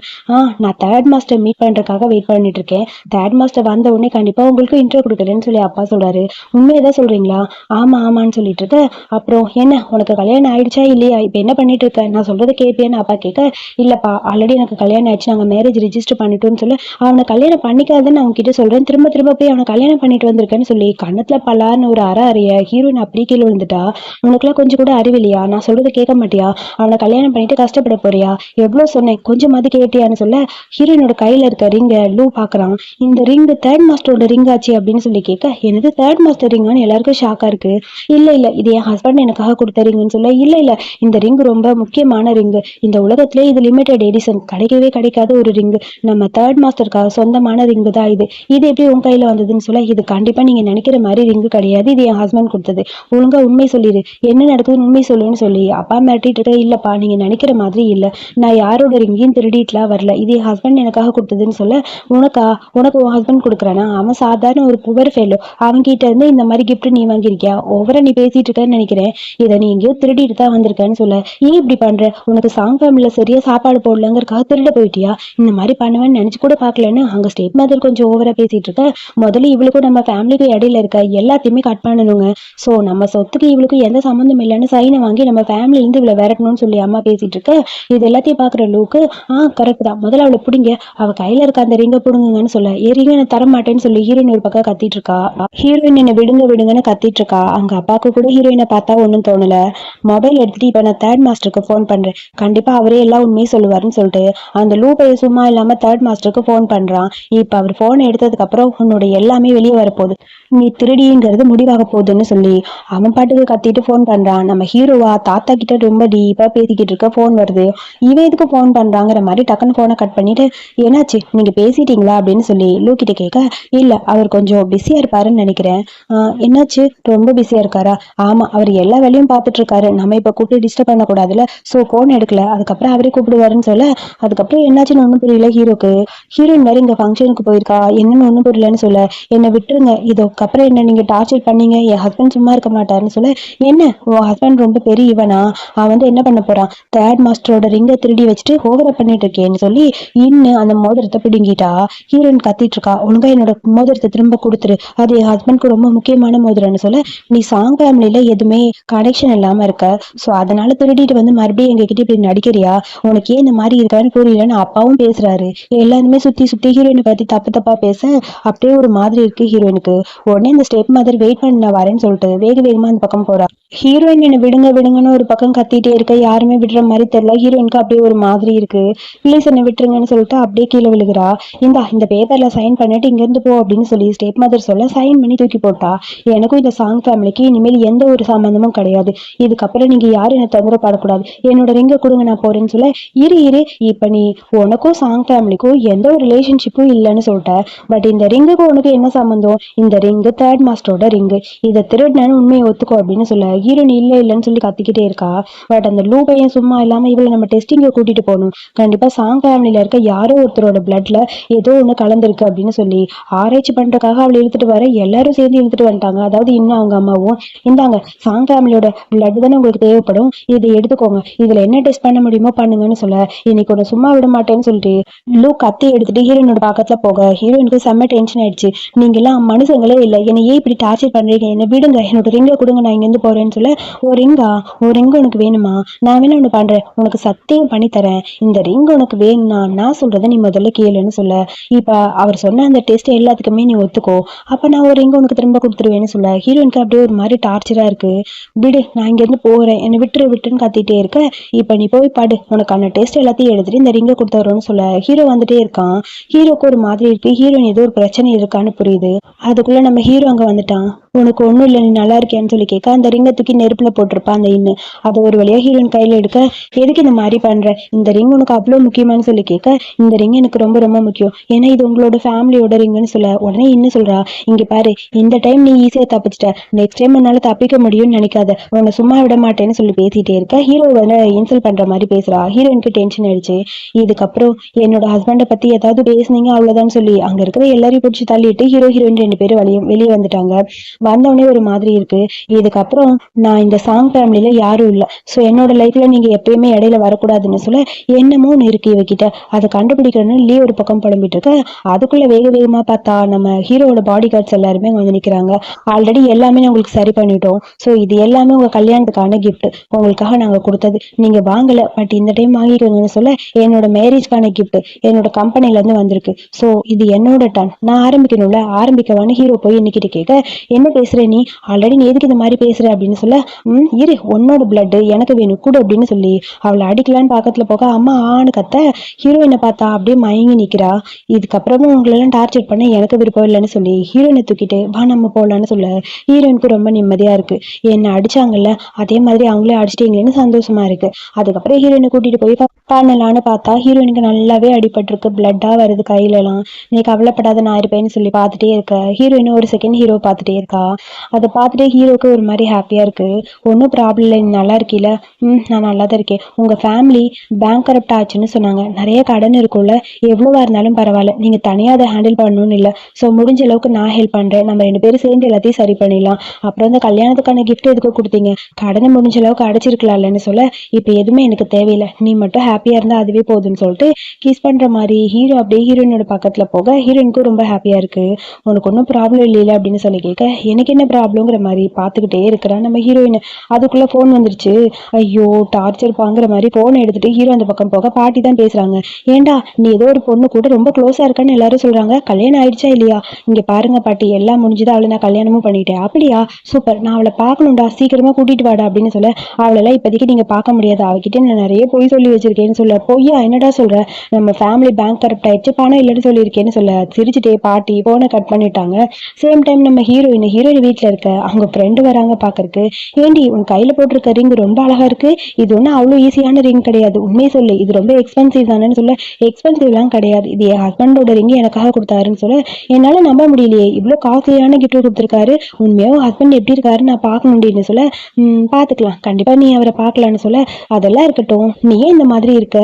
நான் தேர்ட் மாஸ்டர் மீட் பண்றதுக்காக வெயிட் பண்ணிட்டு இருக்கேன், தேர்ட் மாஸ்டர் வந்த உடனே கண்டிப்பா உங்களுக்கு இன்ட்ரோ கொடுக்குறேன்னு சொல்லி அப்பா சொல்றாரு. உண்மையதான் சொல்றீங்களா? ஆமா ஆமான்னு சொல்லிட்டு இருக்க. அப்புறம் என்ன உனக்கு கல்யாணம் ஆயிடுச்சா இல்லையா, இப்ப என்ன பண்ணிட்டு இருக்க, நான் சொல்றதை கேட்பியான்னு அப்பா கேட்க, இல்லப்பா ஆல்ரெடி எனக்கு கல்யாணம் ஆயிடுச்சு, நாங்க மேரேஜ் ரெஜிஸ்டர் பண்ணிட்டோம்னு சொல்லி, அவனை கல்யாணம் பண்ணிக்காதுன்னு அவங்க கிட்ட சொல்றேன், திரும்ப திரும்ப போய் அவனை கல்யாணம் பண்ணிட்டு வந்திருக்கேன்னு சொல்லி கண்ணத்துல பல்லான்னு ஒரு அறைய ஹீரோயின் அப்படியே கீழே விழுந்துட்டா. உனக்குலாம் கொஞ்சம் கூட அறிவில்லையா, நான் சொல்றதை கேட்க மாட்டியா, அவனை கல்யாணம் பண்ணிட்டு கஷ்டப்பட போறியா, எவ்வளவு சொன்னேன் கொஞ்சமாவது கேட்டியான்னு சொல்ல, ஹீரோயினோட கையில இருக்க ரிங்க லூ பாக்குறான். இந்த ரிங் தேர்ட் மாஸ்டரோட ரிங் ஆச்சு அப்படின்னு சொல்லி கேட்க, எனது தேர்ட் மாஸ்டர் ரிங்கான்னு எல்லாருக்கும் ஷாக்கா இருக்கு. இல்ல இல்ல இது என் ஹஸ்பண்ட் எனக்காக கொடுத்த ரிங்குன்னு சொல்ல, இல்ல இல்ல இந்த ரிங் ரொம்ப முக்கியமான ரிங்கு, இந்த உலகத்திலே இது லிமிடெட் எடிஷன், கிடைக்கவே கிடைக்காத ஒரு ரிங்கு, நம்ம தேர்ட் மாஸ்டருக்காக சொந்தமான ரிங்கு தான் இது, இது எப்படி உன் கையில வந்ததுன்னு சொல்ல, இது கண்டிப்பா நீங்க நினைக்கிற மாதிரி ரிங்கு கிடையாது, இது என் ஹஸ்பண்ட் கொடுத்தது, ஒழுங்கா உண்மை சொல்லிடு, என்ன நடக்குதுன்னு உண்மை சொல்லுன்னு சொல்லி அப்பா மிரட்டிட்டு இருக்க. இல்லப்பா நீங்க நினைக்கிற மாதிரி இல்ல, நான் யாரோட ரிங்கையும் திருடிட்டுலாம் வரல, இது என் ஹஸ்பண்ட் எனக்காக கொடுத்ததுன்னு சொல்ல, உனக்கு உன் ஹஸ்பண்ட் கொடுக்குறானா, அவன் சாதாரண ஒரு புவர் ஃபெலோ, அவன்கிட்ட இருந்து இந்த மாதிரி கிஃப்ட் நீ வாங்கியிருக்கியா, ஓவரா நீ பேசிட்டு இருக்கன்னு நினைக்கிறேன், இதை நீ எங்கேயோ திருடிட்டு தான் வந்திருக்கேன்னு சொல்ல, ஏன் இப்படி பண்ற, உனக்கு சாங் ஃபேமிலியில சரியா சாப்பாடு போடலங்கிறக்காக திருட போயிட்டியா, இந்த மாதிரி பண்ணுவேன்னு நினைச்சு கூட பாக்கலன்னு அங்க ஸ்டேப் மதர் கொஞ்சம் ஓவரா பேசிட்டு இருக்க. முதல்ல இவளுக்கும் நம்ம ஃபேமிலிக்கும் இடையில இருக்க எல்லாத்தையுமே கட் பண்ணணுங்க, சோ நம்ம சொத்துக்கு இவளுக்கு எந்த சம்மந்தம் இல்லைன்னு சைனை வாங்கி நம்ம ஃபேமிலில இருந்து இவளை விரட்டணும்னு சொல்லி அம்மா பேசிட்டு இருக்க. இது எல்லாத்தையும் பாக்குற லூக்கு, கரெக்ட் தான், முதல்ல அவளை பிடிங்க, அவ கையில இருக்க அந்த ரிங்க பிடுங்குங்கன்னு சொல்ல, ரிங்க நான் தர மாட்டேன்னு சொல்லி ஹீரோயின் ஒரு பக்கம் கத்திட்டு இருக்கா. ஹீரோயின் என்ன விடுங்க விடுங்கன்னு கத்திட்டு இருக்கா. அங்க அப்பாவுக்கு கூட ஹீரோயினை பார்த்தா ஒன்னும் தோணல. மொபைல் எடுத்துட்டு இப்ப நான் தேர்ட் மாஸ்டருக்கு போன் பண்றேன், கண்டிப்பா அவரே எல்லாம் உண்மையை சொல்லுவாருன்னு சொல்லிட்டு அந்த லூ பைய சும்மா இல்லாம தேர்ட் மாஸ்டருக்கு போன் பண்றான். இப்ப அவர் போன் எடுத்ததுக்கு அப்புறம் உன்னோட எல்லாமே வெளியே வரப்போகுது, நீ திருடிங்கிறது முடிவாக போகுதுன்னு சொல்லி அவன் பாட்டுக்கு கத்திட்டு போன் பண்றான். நம்ம ஹீரோவா தாத்தா கிட்ட ரொம்ப டீப்பா பேசிக்கிட்டு இருக்க போன் வருது. இவன் எதுக்கு போன் பண்றாங்கிற மாதிரி டக்குன்னு போனை கட் பண்ணிட்டு, என்னாச்சு நீங்க பேசிட்டீங்களா அப்படின்னு சொல்லி லூ கிட்ட கேட்க, இல்ல அவர் கொஞ்சம் பிஸியா இருப்பாருன்னு நினைக்கிறேன். என்னாச்சு ரொம்ப பிஸியா இருக்காரா, ஆமா அவர் எல்லா வேலையும் பார்த்துட்டு இருக்காரு, நம்ம இப்ப கூப்பிட்டு டிஸ்டர்ப் பண்ண கூடாதுல, சோ போன் எடுக்கல, அதுக்கப்புறம் அவரே கூப்பிடுவாருன்னு சொல்ல, அதுக்கப்புறம் என்னாச்சுன்னு ஒண்ணும் புரியல ஹீரோக்கு. ஹீரோயின் வேற இங்க ஃபங்க்ஷனுக்கு போயிருக்கா, என்னன்னு ஒண்ணும் புரியலன்னு சொல்ல, என்ன விட்டுருங்க, இதுக்கப்புறம் என்ன நீங்க டார்ச்சர் பண்ணீங்க, என் ஹஸ்பண்ட் சும்மா இருக்க மாட்டாருன்னு சொல்ல, என்ன உன் ஹஸ்பண்ட் ரொம்ப பெரிய இவனா, அவன் வந்து என்ன பண்ண போறான், தேர்ட் மாஸ்டரோட ரிங்கை திருடி வச்சுட்டு ஓவரா பண்ணிட்டு இருக்கேன்னு சொல்லி இன்னும் அந்த மோதிரத்தை பிடுங்கிட்டா. ஹீரோயின் கத்திட்டு இருக்கா, ஒழுங்கா என்னோட மோதிரத்தை திரும்ப கொடுத்துரு, அது என் ஹஸ்பண்ட்க்கு ரொம்ப முக்கியமான மோதிரம்னு சொல்ல, நீ சாங் ஃபேமிலியில எதுவுமே கனெக்ஷன் இல்லாம இருக்க, சோ அதனால திருடிட்டு வந்து மறுபடியும் எங்ககிட்ட இப்படி நடிக்கிறியா, உனக்கு ஏன் இந்த மாதிரி இருக்கான்னு புரியலன்னு அப்பாவும் பேசுறாரு. எல்லாருமே சுத்தி சுத்தி ஹீரோயினை பத்தி தப்பு தப்பா பேச அப்படியே ஒரு மாதிரி இருக்கு ஹீரோயினுக்கு. உடனே இந்த ஸ்டெப் மதர் வெயிட் பண்ண நான் வரேன்னு சொல்லிட்டு வேக வேகமா அந்த பக்கம் போறா. ஹீரோயின் என்ன விடுங்க விடுங்கன்னு ஒரு பக்கம் கத்திட்டே இருக்க, யாருமே விடுற மாதிரி தெரியல. ஹீரோயினுக்கு அப்படியே ஒரு மாதிரி இருக்கு. ப்ளீஸ் என்ன விட்டுருங்கன்னு சொல்லிட்டு அப்படியே கீழே விழுகிறா. இந்த பேப்பர்ல சைன் பண்ணிட்டு இங்க இருந்து போ அப்படின்னு சொல்லி ஸ்டெப் மதர் சொல்ல சைன் பண்ணி தூக்கி போட்டா. எனக்கும் இந்த சாங் ஃபேமிலிக்கு இனிமேல் எந்த ஒரு சம்பந்தமும் கிடையாது, இதுக்கப்புறம் நீங்க யாரும் என்ன தொந்தரவு படக்கூடாது, என்னோட ரிங்க கொடுங்க நான் போறேன்னு சொல்ல, இரு இப்ப நீ உனக்கும் சாங் ஃபேமிலிக்கும் எந்த ஒரு ரிலேஷன்ஷிப்பும் இல்லைன்னு சொல்லிட்ட, பட் இந்த ரிங்குக்கு உனக்கு என்ன சம்பந்தம், இந்த ரிங்கு தேர்ட் மாஸ்டரோட ரிங்கு, இதை திருடினான்னு உண்மையை ஒத்துக்கோ அப்படின்னு சொல்ல, ஹீரோயின் இல்லைன்னு சொல்லி கத்திக்கிட்டே இருக்கா. பட் அந்த லூ பையன் சும்மா இல்லாம இவளை நம்ம டெஸ்டிங்க கூட்டிட்டு போகணும், கண்டிப்பா சாங் ஃபேமிலியில இருக்க யாரோ ஒருத்தரோட பிளட்ல ஏதோ ஒண்ணு கலந்துருக்கு அப்படின்னு சொல்லி ஆராய்ச்சி பண்றதுக்காக அவளை இழுத்துட்டு வர எல்லாரும் சேர்ந்து இழுத்துட்டு வந்துட்டாங்க. அதாவது இன்னும் அவங்க அம்மாவும், இந்தாங்க சாங் ஃபேமிலியோட பிளட் தானே உங்களுக்கு தேவைப்படும், இதை எடுத்துக்கோங்க, இதுல என்ன டெஸ்ட் பண்ண முடியுமோ பண்ணுங்கன்னு சொல்ல, இன்னைக்கு ஒன்று சும்மா விட மாட்டேன்னு சொல்லிட்டு லூ கத்தி எடுத்துட்டு ஹீரோயினோட பக்கத்துல போக, ஹீரோயினுக்கு செம்ம டென்ஷன் ஆயிடுச்சு. நீங்க எல்லாம் மனுஷங்களே இல்லை, என்னை ஏன் இப்படி டார்ச்சர் பண்றீங்க, என்ன விடுங்க, என்னோட ரிங்கை கொடுங்க, நான் இங்க இருந்து போறேன்னு சொல்ல, ஒரு ரிங் உனக்கு வேணுமா, நான் வேணா ஒண்ணு பண்றேன், உனக்கு சத்தியம் பண்ணி தரேன், இந்த ரிங் உனக்கு வேணும்னா நான் சொல்றதை நீ முதல்ல கேளுன்னு சொல்ல, இப்ப அவர் சொன்ன அந்த டெஸ்ட் எல்லாத்துக்குமே நீ ஒத்துக்கோ, அப்ப நான் ஒரு ரிங் உனக்கு திரும்ப கொடுத்துருவேன்னு சொல்ல, ஹீரோயினுக்கு அப்படியே ஒரு மாதிரி டார்ச்சரா இருக்கு. விடு நான் இங்க இருந்து போறேன், என்னை விட்டுன்னு கத்திட்டே இருக்க. இப்ப நீ போய் பாடு, உனக்கான டெஸ்ட் எல்லாத்தையும் எடுத்துட்டு இந்த ரிங்கை கொடுத்துறோம்னு சொல்ல, ஹீரோ வந்துட்டே இருக்கான். ஹீரோக்கு ஒரு மாதிரி இருக்கு, ஹீரோயின் ஏதோ ஒரு பிரச்சனை இருக்கான்னு புரியுது. அதுக்குள்ள நம்ம ஹீரோ அங்க வந்துட்டான். உனக்கு ஒண்ணும் இல்லை, நீ நல்லா இருக்கியான்னு சொல்லி கேட்க அந்த ரிங்கை தூக்கி நெருப்புல போட்டிருப்பா அந்த இன்னு. அதை ஒரு வழியா ஹீரோயின் கையில எடுக்க, எதுக்கு இந்த மாதிரி பண்ற, இந்த ரிங் உனக்கு அவ்வளவு முக்கியமானு சொல்லி கேட்க, இந்த ரிங் எனக்கு ரொம்ப ரொம்ப முக்கியம், ஏன்னா இது உங்களோட ஃபேமிலியோட ரிங்குன்னு சொல்ல உடனே இன்னும் சொல்றா, இங்க பாரு, இந்த டைம் நீ ஈஸியா தப்பிச்சிட்ட, நெக்ஸ்ட் டைம் உன்னால தப்பிக்க முடியும்னு நினைக்காத, உன்னை சும்மா விட மாட்டேன்னு சொல்லி பேசிட்டே இருக்க. ஹீரோ வந்து இன்சல்ட் பண்ற மாதிரி பேசுறா. ஹீரோயினுக்கு டென்ஷன் ஆயிடுச்சு. இதுக்கப்புறம் என்னோட ஹஸ்பண்டை பத்தி ஏதாவது பேசுனீங்க அவ்வளவுதான் சொல்லி அங்க இருக்கிற எல்லாரையும் பிடிச்சி தள்ளிட்டு ஹீரோ ஹீரோயின் 2 பேரும் வெளியே வந்துட்டாங்க. வந்தவொடனே ஒரு மாதிரி இருக்கு. இதுக்கப்புறம் நான் இந்த சாங் ஃபேமிலியில யாரும் இல்ல, சோ என்னோட லைஃப்ல நீங்க எப்பயுமே இடையில வரக்கூடாதுன்னு சொல்ல, என்னமோ ஒண்ணு இருக்கு இவகிட்ட, அதை கண்டுபிடிக்கணும்னு லீ ஒரு பக்கம் புலம்பிட்டு இருக்க. அதுக்குள்ள வேக வேகமா பார்த்தா நம்ம ஹீரோவோட பாடி கார்ட்ஸ் எல்லாருமே அங்க வந்து நிக்கிறாங்க. ஆல்ரெடி எல்லாமே நான் உங்களுக்கு சரி பண்ணிட்டோம், சோ இது எல்லாமே உங்க கல்யாணத்துக்கான கிஃப்ட், உங்களுக்காக நாங்க கொடுத்தது, நீங்க வாங்கல பட் இந்த டைம் வாங்கிக்கோங்கன்னு சொல்ல, என்னோட மேரேஜ்க்கான கிஃப்ட் என்னோட கம்பெனில இருந்து வந்திருக்கு, சோ இது என்னோட டன், நான் ஆரம்பிக்கணும்ல, ஆரம்பிக்கவான்னு ஹீரோ போய் இன்னைக்கிட்ட கேட்க, என்ன பேசுற நீ, ஆல்ரெடி நீ எதுக்கு இந்த மாதிரி பேசுற அப்படின்னு சொல்ல, இரு, உன்னோட பிளட் எனக்கு வேணும் கூட அப்படின்னு சொல்லி அவளை அடிக்கலான்னு பக்கத்துல போக, அம்மா ஆன்னு கத்த ஹீரோயினை பார்த்தா அப்படியே மயங்கி நிக்கிறா. இதுக்கப்புறமும் உங்களெல்லாம் டார்ச்சர் பண்ண எனக்கு விருப்பம் இல்லைன்னு சொல்லி ஹீரோயினை தூக்கிட்டு வா நம்ம போலான்னு சொல்ல, ஹீரோயினுக்கு ரொம்ப நிம்மதியா இருக்கு. என்ன அடிச்சாங்கல்ல அதே மாதிரி அவங்களே அடிச்சிட்டீங்களேன்னு சந்தோஷமா இருக்கு. அதுக்கப்புறம் ஹீரோயினை கூட்டிட்டு போய் பண்ணலான்னு பார்த்தா ஹீரோயினுக்கு நல்லாவே அடிபட்டிருக்கு, பிளட்டா வருது கையில எல்லாம். நீ கவலைப்படாத நான் இருப்பேன்னு சொல்லி பார்த்துட்டே இருக்க. ஹீரோயின் ஒரு செகண்ட் ஹீரோ பார்த்துட்டே இருக்கா. அதை பார்த்துட்டு ஹீரோக்கு ஒரு மாதிரி ஹாப்பியா இருக்கு. ஒன்றும் ப்ராப்ளம் இல்லை, நீ நல்லா இருக்கீல, நான் நல்லா தான் இருக்கேன், உங்க ஃபேமிலி பேங்க் கரப்ட் ஆச்சுன்னு சொன்னாங்க, நிறைய கடன் இருக்கும்ல, எவ்வளவா இருந்தாலும் பரவாயில்ல, நீங்க தனியா அதை ஹேண்டில் பண்ணணும்னு இல்லை, ஸோ முடிஞ்ச அளவுக்கு நான் ஹெல்ப் பண்றேன், நம்ம 2 பேரும் சேர்ந்து எல்லாத்தையும் சரி பண்ணிடலாம். அப்புறம் இந்த கல்யாணத்துக்கான கிஃப்ட் எதுக்கு கொடுத்தீங்க, கடனை முடிஞ்ச அளவுக்கு அடைச்சிருக்கலாம்லன்னு சொல்ல, இப்போ எதுவுமே எனக்கு தேவையில்லை, நீ மட்டும் ஹாப்பியா இருந்தா அதுவே போதும்னு சொல்லிட்டு கிஸ் பண்ற மாதிரி ஹீரோ அப்படியே ஹீரோயினோட பக்கத்துல போக, ஹீரோயினுக்கும் ரொம்ப ஹாப்பியா இருக்கு. உனக்கு ஒன்றும் ப்ராப்ளம் இல்லையில அப்படின்னு சொல்லி கேட்க, எனக்கு என்ன ப்ராப்ளம்ங்கிற மாதிரி பார்த்துக்கிட்டே இருக்கிறான் நம்ம ஹீரோயின். அதுக்குள்ள ஃபோன் வந்துருச்சு. ஐயோ டார்ச்சர் பாங்கிற மாதிரி ஃபோனை எடுத்துட்டு ஹீரோ அந்த பக்கம் போக, பாட்டி தான் பேசுறாங்க. ஏண்டா நீ ஏதோ ஒரு பொண்ணு கூட ரொம்ப க்ளோஸா இருக்கான்னு எல்லாரும் சொல்றாங்க, கல்யாணம் ஆயிடுச்சா இல்லையா, இங்க பாருங்க பாட்டி எல்லாம் முடிஞ்சுது, அவளை நான் கல்யாணமும் பண்ணிட்டேன். அப்படியா, சூப்பர், நான் அவளை பார்க்கணும்டா, சீக்கிரமா கூட்டிட்டு வாடா அப்படின்னு சொல்ல, அவளெல்லாம் இப்போதைக்கு நீங்க பார்க்க முடியாது, அவகிட்ட நான் நிறைய பொய் சொல்லி வச்சிருக்கேன்னு சொல்ல, பொய்யா என்னடா சொல்ற, நம்ம ஃபேமிலி பேங்க் கரப்ட் ஆயிடுச்சு, பணம் இல்லைன்னு சொல்லியிருக்கேன்னு சொல்ல, சிரிச்சுட்டே பாட்டி போனை கட் பண்ணிட்டாங்க. சேம் டைம் நம்ம ஹீரோயின் வீட்டுல இருக்க அவங்க ஃப்ரெண்டு வராங்க பாக்குறதுக்கு. ஏண்டி உன் கையில போட்டிருக்க ரிங் ரொம்ப அழகா இருக்கு, இது ஒன்றும் அவ்வளோ ஈஸியான ரிங் கிடையாது, உண்மையை சொல்லு, இது ரொம்ப எக்ஸ்பென்சிவ் தானேன்னு சொல்ல, எக்ஸ்பென்சிவ்லாம் கிடையாது, இது என் ஹஸ்பண்டோட ரிங் எனக்காக கொடுத்தாருன்னு சொல்ல, என்னால நம்ப முடியலையே, இவ்வளோ காஸ்ட்லியான கிஃப்ட் கொடுத்துருக்காரு, உண்மையாக ஹஸ்பண்ட் எப்படி இருக்காருன்னு நான் பார்க்க முடியும்னு சொல்ல, பார்த்துக்கலாம், கண்டிப்பா நீ அவரை பார்க்கலான்னு சொல்ல, அதெல்லாம் இருக்கட்டும், நீ ஏன் இந்த மாதிரி இருக்க,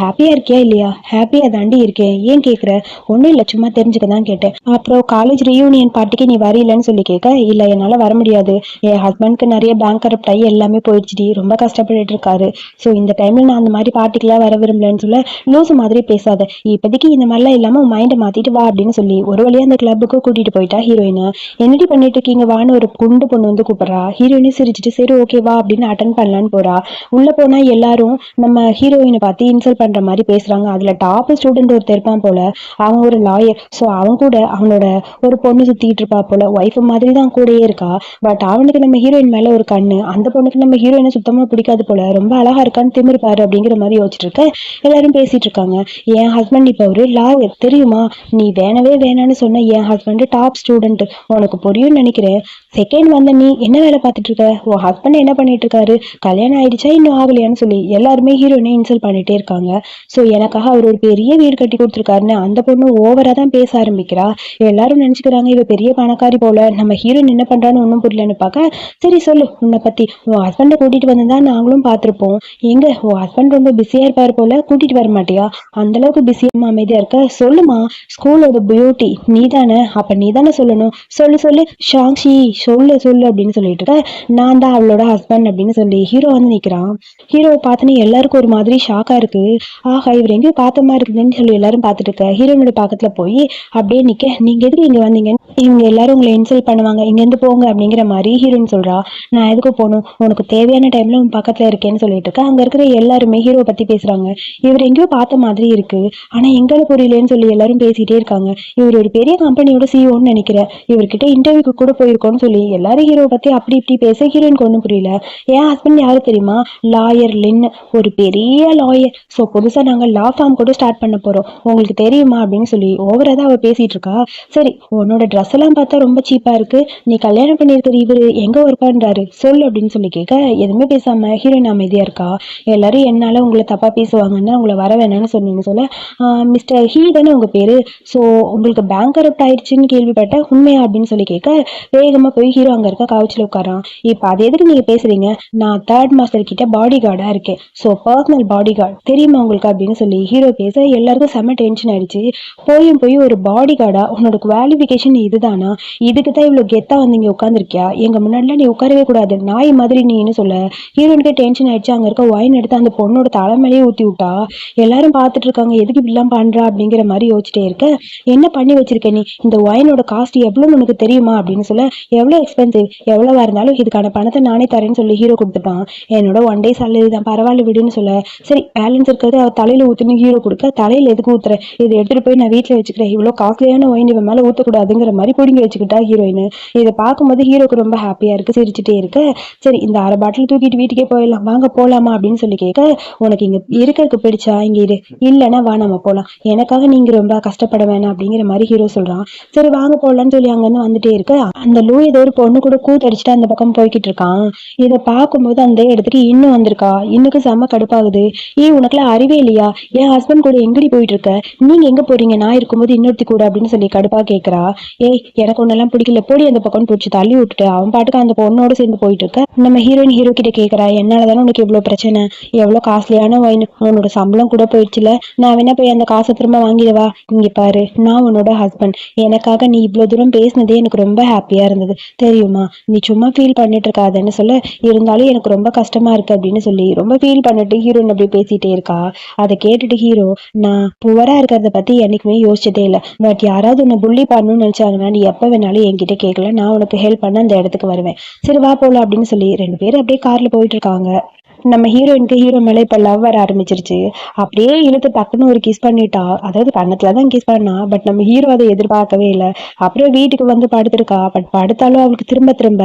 ஹாப்பியா இருக்கியா இல்லையா, ஹாப்பியா தாண்டி இருக்கேன், ஏன் கேட்குற, ஒன்றும் இல்லை சும்மா தெரிஞ்சுக்க தான் கேட்டேன். அப்புறம் காலேஜ் ரீயூனியன் பார்ட்டிக்கு நீ வரலன்னு சொல்லி கேட்க, இல்லை என்னால் வர முடியாது, என் ஹஸ்பண்ட்க்கு நிறைய பேங்க் கரப்ட் ஆகி எல்லாமே போயிடுச்சுடி, ரொம்ப கஷ்டப்பட்டுட்டு இருக்காரு, ஸோ இந்த டைமில் நான் அந்த மாதிரி பார்ட்டிக்கெலாம் வர விரும்பலன்னு சொல்ல, லூசு மாதிரி பேசாத, இப்போதைக்கு இந்த மாதிரிலாம் இல்லாமல் மைண்டை மாற்றிட்டு வா அப்படின்னு சொல்லி ஒரு வழியாக அந்த கிளப்புக்கு கூட்டிகிட்டு போயிட்டா ஹீரோயினை. என்னடி பண்ணிட்டு இருக்கீங்க வான்னு ஒரு குண்டு பொண்ணு வந்து கூப்பிட்றா. ஹீரோயினே சிரிச்சிட்டு சரி ஓகே வா அப்படின்னு அட்டன் பண்ணலான்னு போறா. உள்ள போனா எல்லாரும் நம்ம ஹீரோயினை பார்த்து இன்சல்ட் பண்ற மாதிரி பேசுறாங்க. அதுல டாப் ஸ்டூடெண்ட் ஒருத்தர் இருப்பான் போல, அவன் ஒரு லாயர், ஸோ அவன் கூட அவனோட ஒரு பொண்ணு சுத்திட்டு இருப்பா போல, ஒய்ஃப் மாதிரி தான் கூடயே இருக்கா. பட் அவனுக்கு நம்ம ஹீரோயின் மேல ஒரு கண்ணு, அந்த பொண்ணுக்கு நம்ம ஹீரோயினை சுத்தமா பிடிக்காது போல, ரொம்ப அழகா இருக்கான்னு திமிருப்பாரு அப்படிங்கிற மாதிரி யோசிச்சுட்டு இருக்க. எல்லாரும் பேசிட்டு இருக்காங்க. என் ஹஸ்பண்ட் இப்ப ஒரு லாயர் தெரியுமா, நீ வேணவே வேணான்னு சொன்ன என் ஹஸ்பண்ட் டாப் ஸ்டூடெண்ட், உனக்கு புரியும்னு நினைக்கிறேன், செகண்ட் வந்த நீ என்ன வேலை பார்த்துட்டு இருக்க, உன் ஹஸ்பண்ட் என்ன பண்ணிட்டு இருக்காரு, கல்யாணம் ஆயிடுச்சா இன்னும் ஆகலையான்னு சொல்லி எல்லாருமே ஹீரோயினை இன்சல்ட் பண்ணிட்டே இருக்காங்க. ஸோ எனக்காக அவர் ஒரு பெரிய வீடு கட்டி கொடுத்துருக்காருன்னு அந்த பொண்ணு ஓவரா தான் பேச ஆரம்பிக்கிறா. எல்லாரும் நினைச்சுக்கிறாங்க இவ பெரிய பணக்காரி போல, நம்ம ஹீரோயின் என்ன பண்றான்னு ஒன்றும் புரியலன்னு பார்க்க, சரி சொல்லு உன்னை பத்தி, உன் ஹஸ்பண்டை கூட்டிட்டு வந்ததா நாங்களும் பார்த்திருப்போம், எங்க உன் ஹஸ்பண்ட் ரொம்ப பிஸியா இருப்பாரு போல, கூட்டிட்டு வர மாட்டியா, அந்த அளவுக்கு பிஸியா அமைதியா இருக்க, சொல்லுமா, ஸ்கூலோட பியூட்டி நீ தானே, அப்ப நீ தானே சொல்லணும், சொல்லு சொல்லு ஷாங்ஷி சொல்லு சொல்லு அப்படின்னு சொல்லிட்டு இருக்க, நான் தான் அவளோட ஹஸ்பண்ட் அப்படின்னு சொல்லி ஹீரோ வந்து நிக்கிறான். ஹீரோவை பார்த்துன்னு எல்லாருக்கும் ஒரு மாதிரி ஷாக்கா இருக்கு. ஆஹா இவர் எங்கேயும் பார்த்த மாதிரி இருக்குதுன்னு சொல்லி எல்லாரும் பார்த்துட்டு இருக்க. ஹீரோனோட பக்கத்துல போய் அப்படியே நிக்க, நீங்க எதுக்கு இங்க வந்தீங்க, இவங்க எல்லாரும் உங்களை இன்சல்ட் பண்ணுவாங்க, இங்க இருந்து போங்க அப்படிங்கிற மாதிரி ஹீரோயின் சொல்றா. நான் எதுக்கு போகணும், உனக்கு தேவையான டைம்ல உன் பக்கத்துல இருக்கேன்னு சொல்லிட்டு இருக்க. அங்க இருக்கிற எல்லாருமே ஹீரோ பத்தி பேசுறாங்க. இவர் எங்கேயோ பார்த்த மாதிரி இருக்கு, ஆனா எங்களை புரியலன்னு சொல்லி எல்லாரும் பேசிட்டே இருக்காங்க. இவர் ஒரு பெரிய கம்பெனியோட சிஓன்னு நினைக்கிறேன், இவர்கிட்ட இன்டர்வியூக்கு கூட போயிருக்கோன்னு சொல்லி எல்லாரும் ஹீரோ பத்தி அப்படி இப்படி பேச ஹீரோயினுக்கு ஒன்றும் புரியல. என் ஹஸ்பண்ட் யாரு தெரியுமா, லாயர் லின், ஒரு பெரிய லாயர், ஸோ புதுசா நாங்க லா ஃபார்ம் கூட ஸ்டார்ட் பண்ண போறோம், உங்களுக்கு தெரியுமா அப்படின்னு சொல்லி ஓவரா தான் அவ பேசிட்டு இருக்கா. சரி உன்னோட ட்ரெஸ் எல்லாம் பார்த்தா ரொம்ப சீப்பா இருக்கு இருக்கு, நீ கல்யாணம் பண்ணியிருக்கிற இவரு எங்க ஒர்க் பண்றாரு சொல்லு அப்படின்னு சொல்லி கேட்க எதுவுமே பேசாம ஹீரோயின் அமைதியா இருக்கா. எல்லாரும் என்னால உங்களை தப்பா பேசுவாங்கன்னா உங்களை வர வேணாம்னு சொன்னீங்க சொல்ல, மிஸ்டர் ஹீ தானே உங்க பேரு, ஸோ உங்களுக்கு பேங்க் கரப்ட் ஆயிடுச்சுன்னு கேள்விப்பட்டேன், உண்மையா அப்படின்னு சொல்லி கேட்க வேகமா போய் ஹீரோ அங்க இருக்க கவுச்சில் உட்காரான். இப்ப அது எதுக்கு நீங்க பேசுறீங்க, நான் தேர்ட் மாஸ்டர் கிட்ட பாடி கார்டா இருக்கேன், ஸோ பர்சனல் பாடி கார்டு தெரியுமா உங்களுக்கு அப்படின்னு சொல்லி ஹீரோ பேச எல்லாருக்கும் செம்ம டென்ஷன் ஆயிடுச்சு. போய் ஒரு பாடி கார்டா, உன்னோட குவாலிஃபிகேஷன் இதுதானா, இதுக்கு தான் இவ்வளவு கெத்தா வந்து இங்க உட்காந்துருக்கியா, எங்க முன்னாடிலாம் நீ உட்காரவே கூடாது, நாய் மாதிரி நீன்னு சொல்ல ஹீரோனுக்கே டென்ஷன் ஆயிடுச்சு. அங்க இருக்க ஒயின் எடுத்து அந்த பொண்ணோட தலைமையிலேயே ஊத்தி விட்டா. எல்லாரும் பார்த்துட்டு இருக்காங்க, எதுக்கு இப்படிலாம் பண்றா அப்படிங்கிற மாதிரி யோசிச்சிட்டே இருக்க, என்ன பண்ணி வச்சிருக்க நீ, இந்த ஒயினோட காஸ்ட் எவ்வளவுன்னு உனக்கு தெரியுமா அப்படின்னு சொல்ல, எவ்வளவு எக்ஸ்பென்சிவ், எவ்வளவா இருந்தாலும் இதுக்கான பணத்தை நானே தரேன்னு சொல்லி ஹீரோ கொடுத்துட்டான். என்னோட ஒன் டே சேலரி தான், பரவாயில்ல விடுன்னு சொல்ல, சரி பேலன்ஸ் இருக்கிறது அவ தலையில ஊத்துன்னு ஹீரோ கொடுக்க, தலையில எதுக்கு ஊத்துற, இதை எடுத்துட்டு போய் நான் வீட்டுல வச்சுக்கிறேன், இவ்வளவு காஸ்ட்லியான ஒயின் இவன் மேல ஊத்தக்கூடாதுங்கிற மாதிரி பிடிங்கி வச்சுக்கிட்டா ஹீரோயின். இதை பார்க்கும்போது ஹீரோக்கு ரொம்ப ஹாப்பியா இருக்கு, சிரிச்சுட்டே இருக்க, சரி இந்த அரை பாட்டில் தூக்கிட்டு வீட்டுக்கே போயிடலாம், வாங்க போலாமா அப்படின்னு சொல்லி கேட்க, உனக்கு இங்க இருக்கிறதுக்கு பிடிச்சா இங்க இரு, இல்லைன்னா வா நம்ம போலாம், எனக்காக நீங்க ரொம்ப கஷ்டப்பட வேணாம் அப்படிங்கிற மாதிரி ஹீரோ சொல்றான். சரி வாங்க போலான்னு சொல்லி அங்க இருந்து வந்துட்டே இருக்க, அந்த லூ ஏதோ ஒரு பொண்ணு கூட கூத்தடிச்சுட்டு அந்த பக்கம் போய்கிட்டு இருக்கான். இதை பார்க்கும்போது அந்த இடத்துக்கு இன்னும் வந்திருக்கா. இன்னுக்கு செம்ம கடுப்பாகுது. உனக்குலாம் அறிவே இல்லையா, என் ஹஸ்பண்ட் கூட எங்கடி போயிட்டு இருக்க, நீங்க எங்க போறீங்க, நான் இருக்கும்போது இன்னொருத்தி கூட அப்படின்னு சொல்லி கடுப்பா கேட்கறா. எனக்கு ஒன்னெல்லாம் பிடிக்கல, போடி அந்த பக்கம் பிடிச்சி தள்ளி விட்டுட்டு அவன் பாட்டுக்கு அந்த பொண்ணோட சேர்ந்து போயிட்டு இருக்க. நம்ம ஹீரோயின் ஹீரோ கிட்ட கேட்கறா, என்னாலதானே உனக்கு இவ்வளவு பிரச்சனை, எவ்வளவு காஸ்ட்லியான வைன், உன்னோட சம்பளம் கூட போயிடுச்சுல, நான் வேணா போய் அந்த காசை திரும்ப வாங்கிடவா, இங்க பாரு நான் உன்னோட ஹஸ்பண்ட், எனக்காக நீ இவ்வளவு தூரம் பேசினதே எனக்கு ரொம்ப ஹாப்பியா இருந்தது தெரியுமா, நீ சும்மா ஃபீல் பண்ணிட்டு இருக்காதுன்னு சொல்ல, இருந்தாலும் எனக்கு ரொம்ப கஷ்டமா இருக்கு அப்படின்னு சொல்லி ரொம்ப ஃபீல் பண்ணிட்டு ஹீரோயின் அப்படி பேசிட்டே இருக்கா. அதை கேட்டுட்டு ஹீரோ, நான் புவரா இருக்கிறத பத்தி என்னைக்குமே யோசிச்சதே இல்லை, பட் யாராவது உன்னை புள்ளி பண்ணணும்னு நினைச்சாங்கன்னா நீ எப்ப வேணாலும் என்கிட்ட கேட்கல, நான் உனக்கு ஹெல்ப் பண்ண அந்த இடத்துக்கு வருவேன், சரி வா போல அப்படின்னு சொல்லி ரெண்டு பேரும் அப்படியே கார்ல போயிட்டு இருக்காங்க. நம்ம ஹீரோயினுக்கு ஹீரோ மேல இப்ப லவ் வர ஆரம்பிச்சிருச்சு. அப்படியே இழுத்து டக்குன்னு ஒரு கிஸ் பண்ணிட்டா, அதாவது கண்ணத்துலதான் கிஸ் பண்ணா, பட் நம்ம ஹீரோ அதை எதிர்பார்க்கவே இல்லை. அப்புறம் வீட்டுக்கு வந்து படுத்திருக்கா, பட் படுத்தாலும் அவளுக்கு திரும்ப திரும்ப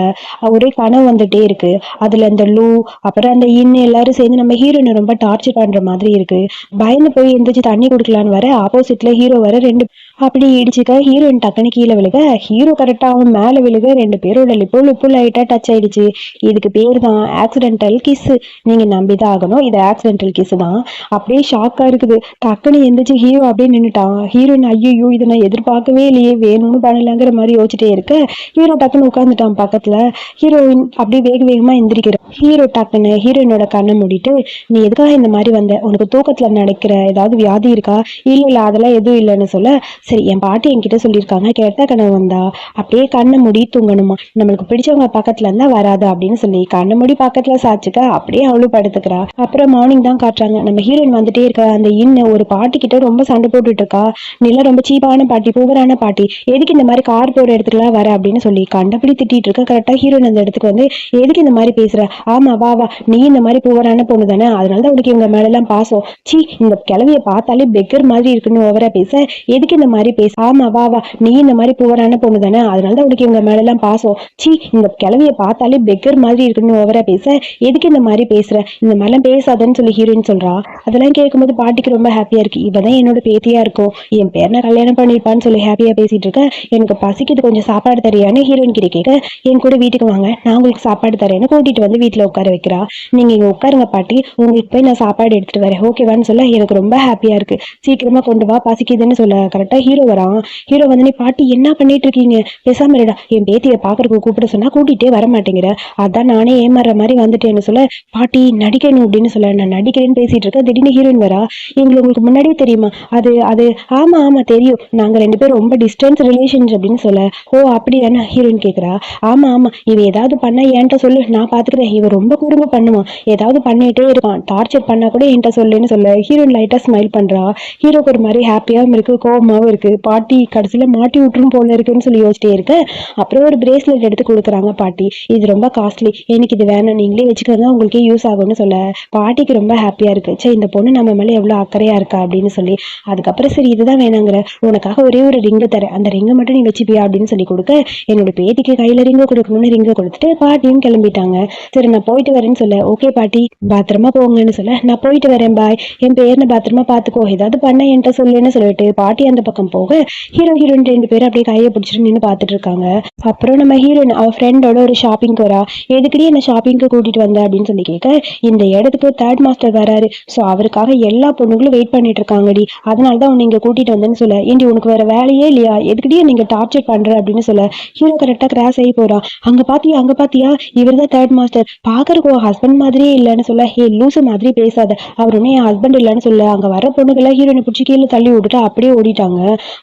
ஒரே கனவு வந்துட்டே இருக்கு. அதுல அந்த லூ அப்புறம் அந்த எல்லாரும் சேர்ந்து நம்ம ஹீரோயினை ரொம்ப டார்ச்சர் பண்ற மாதிரி இருக்கு. பயந்து போய் எந்திரிச்சு தண்ணி குடிக்கலான்னு வர ஆப்போசிட்ல ஹீரோ வர ரெண்டு அப்படி இடிச்சுக்க ஹீரோயின் டக்குன்னு கீழே விழுக, ஹீரோ கரெக்டா அவன் மேல விழுக, ரெண்டு பேரோட லிப்பு லைட்டா டச் ஆயிடுச்சு. இதுக்கு பேர் தான் ஆக்சிடென்டல் கிஸ். நீங்க நம்பிதான் ஆகணும், இது ஆக்சிடென்டல் கிஸ் தான். அப்படியே ஷாக்கா இருக்குது. டக்குன்னு எந்திரிச்சு ஹீரோ அப்படியே நின்னுட்டான். ஹீரோயின் ஐயோ இதை நான் எதிர்பார்க்கவே இல்லையே, வேணும்னு பண்ணலாங்கிற மாதிரி யோசிச்சுட்டே இருக்க, ஹீரோ டக்குன்னு உட்காந்துட்டான் பக்கத்துல. ஹீரோயின் அப்படியே வேகமா எந்திரிக்கிற. ஹீரோ டக்குன்னு ஹீரோயினோட கண்ணை மூடிட்டு, நீ எதுக்காக இந்த மாதிரி வந்த, உனக்கு தூக்கத்துல நடக்கிற ஏதாவது வியாதி இருக்கா, இல்ல அதெல்லாம் எதுவும் இல்லைன்னு சொல்ல, சரி என் பாட்டி என்கிட்ட சொல்லியிருக்காங்க, கெட்ட கனவு வந்தா அப்படியே கண்ணை மூடி தூங்கணுமா, நம்மளுக்கு பிடிச்சவங்க பக்கத்துல இருந்தா வராது அப்படின்னு சொல்லி கண்ணை மூடி பக்கத்துல சாச்சுக்க அப்படியே அவளும் படுத்துக்கிறா. அப்புறம் மார்னிங் தான் காட்டுறாங்க. நம்ம ஹீரோயின் வந்துட்டே இருக்க அந்த ஒரு பாட்டி கிட்ட ரொம்ப சண்டை போட்டுட்டு இருக்கா. நில ரொம்ப சீப்பான பாட்டி, புவரான பாட்டி, எதுக்கு இந்த மாதிரி கார் போற இடத்துக்குலாம் வர அப்படின்னு சொல்லி கண்டபடி திட்டிட்டு இருக்க. கரெக்டா ஹீரோயின் அந்த இடத்துக்கு வந்து, எதுக்கு இந்த மாதிரி பேசுற, ஆமா வா வா, நீ இந்த மாதிரி புவரான பொண்ணு தானே, அதனாலதான் உனக்கு இவங்க மேல எல்லாம் பாசம், சி இந்த கிளவிய பார்த்தாலே பெக்கர் மாதிரி இருக்குன்னு ஓவரா பேச, எதுக்கு இந்த மாதிரி பேச, ஆமா வா வா, நீ இந்த மாதிரி புவரான பொண்ணு தானே, அதனாலதான் உனக்கு இவங்க மேல எல்லாம் பாசம், சி இந்த கிளவிய பார்த்தாலே பெக்கர் மாதிரி இருக்குன்னு ஓவரா பேச, எதுக்கு இந்த மாதிரி பேசுற, இந்த மாதிரிலாம் பேசாதன்னு சொல்லி ஹீரோயின் சொல்றா. அதெல்லாம் கேட்கும்போது பாட்டிக்கு ரொம்ப ஹாப்பியா இருக்கு. இவதான் என்னோட பேத்தியா இருக்கும், என் பேரனை கல்யாணம் பண்ணிருப்பான்னு சொல்லி ஹாப்பியா பேசிட்டு இருக்க. எனக்கு பசிக்குது, கொஞ்சம் சாப்பாடு தரியான்னு ஹீரோயின் கிட்ட கேட்க, என் கூட வீட்டுக்கு வாங்க, நான் உங்களுக்கு சாப்பாடு தரேன்னு கூட்டிட்டு வந்து வீட்டுல உட்கார வைக்கிறா. நீங்க இங்க உட்காருங்க பாட்டி, உங்களுக்கு போய் நான் சாப்பாடு எடுத்துட்டு வரேன் ஓகேவான்னு சொல்ல, எனக்கு ரொம்ப ஹாப்பியா இருக்கு, சீக்கிரமா கொண்டு வா பசிக்குதுன்னு சொல்ல, கரெக்டா ஹீரோ வரான். ஹீரோ வந்து, நீ பாட்டி என்ன பண்ணிட்டு இருக்கீங்க, பேசாம இருடா, என் பேத்தியை பாக்குறதுக்கு கூப்பிட சொன்னா கூட்டிகிட்டே வர மாட்டேங்கிற, அதான் நானே ஏமாற மாதிரி வந்துட்டேன்னு சொல்ல, பாட்டி நடிக்கணும் அப்படின்னு சொல்ல, நான் நடிக்கிறேன்னு பேசிட்டு இருக்க. திடீர்னு ஹீரோயின் வரா, உங்களுக்கு முன்னாடியே தெரியுமா, அது அது ஆமா ஆமா தெரியும், நாங்க ரெண்டு பேரும் ரொம்ப டிஸ்டன்ஸ் ரிலேஷன்ஸ் அப்படின்னு சொல்ல, ஓ அப்படியானா ஹீரோயின் கேக்குறா. ஆமா ஆமா, இவ ஏதாவது பண்ணா என்கிட்ட சொல்லு, நான் பாத்துக்கிறேன், இவ ரொம்ப குறும்பு பண்ணுவான், ஏதாவது பண்ணிட்டே இருக்கான், டார்ச்சர் பண்ணா கூட என்கிட்ட சொல்லுன்னு சொல்ல, ஹீரோயின் லைட்டா ஸ்மைல் பண்றா. ஹீரோக்கு ஒரு மாதிரி ஹாப்பியாவும் இருக்கு, கோபமாவும் இருக்கு. பாட்டி கடைசியில மாட்டி விட்டுரும் போல இருக்குன்னு சொல்லி யோசிச்சிட்டே இருக்க. அப்புறம் ஒரு பிரேஸ்லெட் எடுத்து கொடுக்குறாங்க பாட்டி, இது ரொம்ப காஸ்ட்லி, எனக்கு இது வேணும், நீங்களே வச்சுக்கோங்க, உங்களுக்கே யூஸ் ஆகும்னு சொல்ல, பாட்டிக்கு ரொம்ப ஹாப்பியா இருக்கு. சே இந்த பொண்ணு நம்ம மேல எவ்வளவு அக்கறையா இருக்கா அப்படின்னு சொல்லி, அதுக்கப்புறம் சரி இதுதான் வேணாங்கிற, உனக்காக ஒரே ஒரு ரிங்கு தரேன், அந்த ரிங்கை மட்டும் நீ வச்சுப்பியா அப்படின்னு சொல்லி கொடுக்க, என்னோட பேத்திக்கு கையில ரிங்கு கொடுக்கணும்னு ரிங்கை கொடுத்துட்டு பாட்டியும் கிளம்பிட்டாங்க. சரி நான் போயிட்டு வரேன்னு சொல்ல, ஓகே பாட்டி பத்திரமா போங்கன்னு சொல்ல, நான் போயிட்டு வரேன் பாய், என் பேர்னு பத்திரமா பாத்துக்கோ, ஏதாவது பண்ண என்கிட்ட சொல்லுன்னு சொல்லிட்டு பாட்டி அந்த பக்கம் பக்கம் போக ஹீரோயின் 2 பேரும் அப்படியே கையை பிடிச்சிட்டு நின்று பார்த்துட்டு இருக்காங்க. அப்புறம் நம்ம ஹீரோயின் அவ ஃப்ரெண்டோட ஒரு ஷாப்பிங்க்கு வரா. எதுக்கடி என்ன ஷாப்பிங்க்கு கூட்டிட்டு வந்த அப்படின்னு சொல்லி கேட்க, இந்த இடத்துக்கு தேர்ட் மாஸ்டர் வராரு, ஸோ அவருக்காக எல்லா பொண்ணுங்களும் வெயிட் பண்ணிட்டு இருக்காங்கடி, அதனாலதான் உன்னை இங்க கூட்டிட்டு வந்தேன்னு சொல்ல, ஏண்டி உனக்கு வேற வேலையே இல்லையா, எதுக்கடியே நீங்க டார்ச்சர் பண்ற அப்படின்னு சொல்ல, ஹீரோ கரெக்டா கிராஸ் ஆகி போறா. அங்க பாத்தியா இவர் தான் தேர்ட் மாஸ்டர், பாக்குறக்கு ஹஸ்பண்ட் மாதிரியே இல்லைன்னு சொல்ல, ஹே லூசு மாதிரி பேசாத, அவர் ஒன்னும் என் ஹஸ்பண்ட் இல்லைன்னு சொல்ல, அங்க வர பொண்ணுகளை ஹீரோயினை பிடிச்சி கீழே தள்ளி விட்டுட்டு அப்படியே ஓடிட்டாங்க.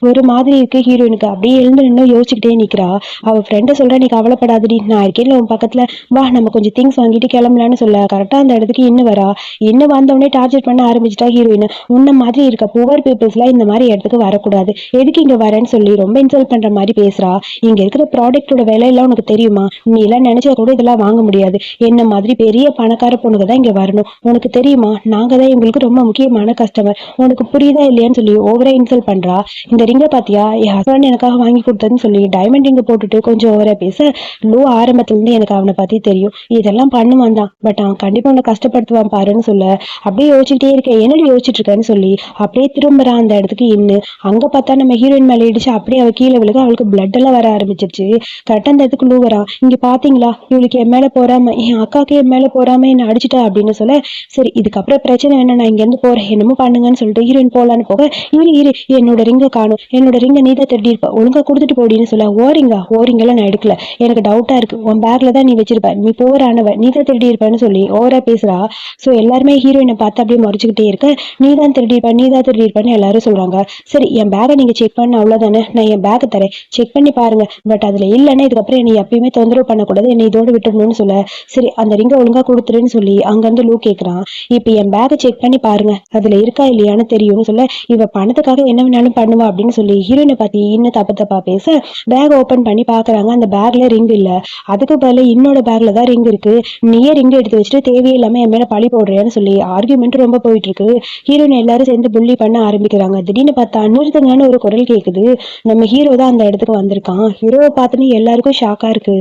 ஒரு மாதிரி இருக்கு ஹீரோயினுக்கு. அப்படியே எழுந்து நின்று யோசிச்சுக்கிட்டே நிக்கிறா. அவ ஃப்ரெண்ட சொல்ற, நீ கவலைப்படாதடி, நான் இருக்கேன்ல உன் பக்கத்துல, வா நம்ம கொஞ்சம் திங்ஸ் வாங்கிட்டு கிளம்பலான்னு சொல்ல, கரெக்டா அந்த இடத்துக்கு இன்னும் வரா. இன்னும் வந்தவொடனே டார்ச்சர் பண்ண ஆரம்பிச்சிட்டா ஹீரோயின். உன்ன மாதிரி இருக்க புவர் பீப்புள்ஸ் எல்லாம் இந்த மாதிரி இடத்துக்கு வரக்கூடாது, எதுக்கு இங்க வரேன்னு சொல்லி ரொம்ப இன்சல்ட் பண்ற மாதிரி பேசுறா. இங்க இருக்கிற ப்ராடக்டோட விலை எல்லாம் உனக்கு தெரியுமா, நீ எல்லாம் நினைச்சா கூட இதெல்லாம் வாங்க முடியாது, என்ன மாதிரி பெரிய பணக்கார பொண்ணுங்க தான் இங்க வரணும், உனக்கு தெரியுமா, நாங்க தான் எங்களுக்கு ரொம்ப முக்கியமான கஸ்டமர், உனக்கு புரியுதா இல்லையான்னு சொல்லி ஓவரா இன்சல்ட் பண்றா. இந்த ரிங்க பாத்தியா, என் ஹஸ்பண்ட் எனக்காக வாங்கி கொடுத்ததுன்னு சொல்லி டைமண்ட் ரிங்க போட்டுட்டு கொஞ்சம் ஓவரா பேச, லோ ஆரம்பத்துல இருந்து எனக்கு அவனை பத்தி தெரியும், இதெல்லாம் பண்ணுவான் தான், பட் அவன் கண்டிப்பா உன்னை கஷ்டப்படுத்துவான் பாருன்னு சொல்ல, அப்படியே யோசிச்சுட்டே இருக்கேன், என்னடி யோசிச்சுட்டு இருக்கேன்னு சொல்லி அப்படியே திரும்புறான் அந்த இடத்துக்கு. இன்னு அங்க பார்த்தா நம்ம ஹீரோயின் மேல இடிச்சு அப்படியே அவ கீழே விழுக, அவளுக்கு பிளட் எல்லாம் வர ஆரம்பிச்சிருச்சு. கரெக்டா அந்த இடத்துக்கு லூ வரா. இங்க பாத்தீங்களா, இவளுக்கு என் மேல போறாம, என் அக்காக்கு என் மேல போறாம என்ன அடிச்சுட்டா அப்படின்னு சொல்ல, சரி இதுக்கப்புறம் பிரச்சனை வேணா, நான் இங்க இருந்து போறேன், என்னமோ பண்ணுங்கன்னு சொல்லிட்டு ஹீரோயின் போலான்னு போக, இரு என்னோட ரிங்க காணும், என்னோட ரிங்க நீ தான் திருடி இருப்ப, ஒழுங்கா கொடுத்துட்டு போடின்னு சொல்ல, ஓரிங்கெல்லாம் நான் எடுக்கல, எனக்கு டவுட்டா இருக்கு, உன் பேக்ல தான் நீ வச்சிருப்ப, நீ போறானவ, நீ தான் திருடி இருப்பன்னு சொல்லி ஓவரா பேசுறா. சோ எல்லாருமே ஹீரோயினை பார்த்து அப்படியே முறைச்சுக்கிட்டே இருக்க, நீ தான் திருடி இருப்பன்னு எல்லாரும் சொல்றாங்க. சரி என் பேகை நீங்க செக் பண்ண அவ்வளவுதானே, நான் என் பேக்கை தரேன், செக் பண்ணி பாருங்க, பட் அதுல இல்லைன்னா இதுக்கப்புறம் என்னை எப்பயுமே தொந்தரவு பண்ணக்கூடாது, என்னை இதோட விட்டுடணும்னு சொல்ல, சரி அந்த ரிங்க ஒழுங்கா கொடுத்துருன்னு சொல்லி அங்கிருந்து லூ கேக்குறான். இப்ப என் பேக்கை செக் பண்ணி பாருங்க, அதுல இருக்கா இல்லையான்னு தெரியும்னு சொல்ல, இவ பணத்துக்காக என்ன வேணாலும் பண்ணுவா அப்படின்னு சொல்லி ஹீரோயினை பத்தி இன்னும் தப்பா பேச, பேக் ஓபன் பண்ணி பாக்குறாங்க. அந்த பேக்ல ரிங் இல்ல, அதுக்கு பதிலா இன்னோட பேக்ல தான் ரிங் இருக்கு, நீயே ரிங் எடுத்து வச்சுட்டு தேவையில்லாம என் மேல பழி போடுறியான்னு சொல்லி ஆர்குமெண்ட் ரொம்ப போயிட்டு இருக்கு. ஹீரோயின் எல்லாரும் சேர்ந்து புள்ளி பண்ண ஆரம்பிக்கிறாங்க. திடீர்னு பார்த்தா நிறுத்துங்கன்னு ஒரு குரல் கேக்குது. நம்ம ஹீரோ தான் அந்த இடத்துக்கு வந்திருக்கான். ஹீரோவை பார்த்துன்னு எல்லாருக்கும் ஷாக்கா இருக்கு.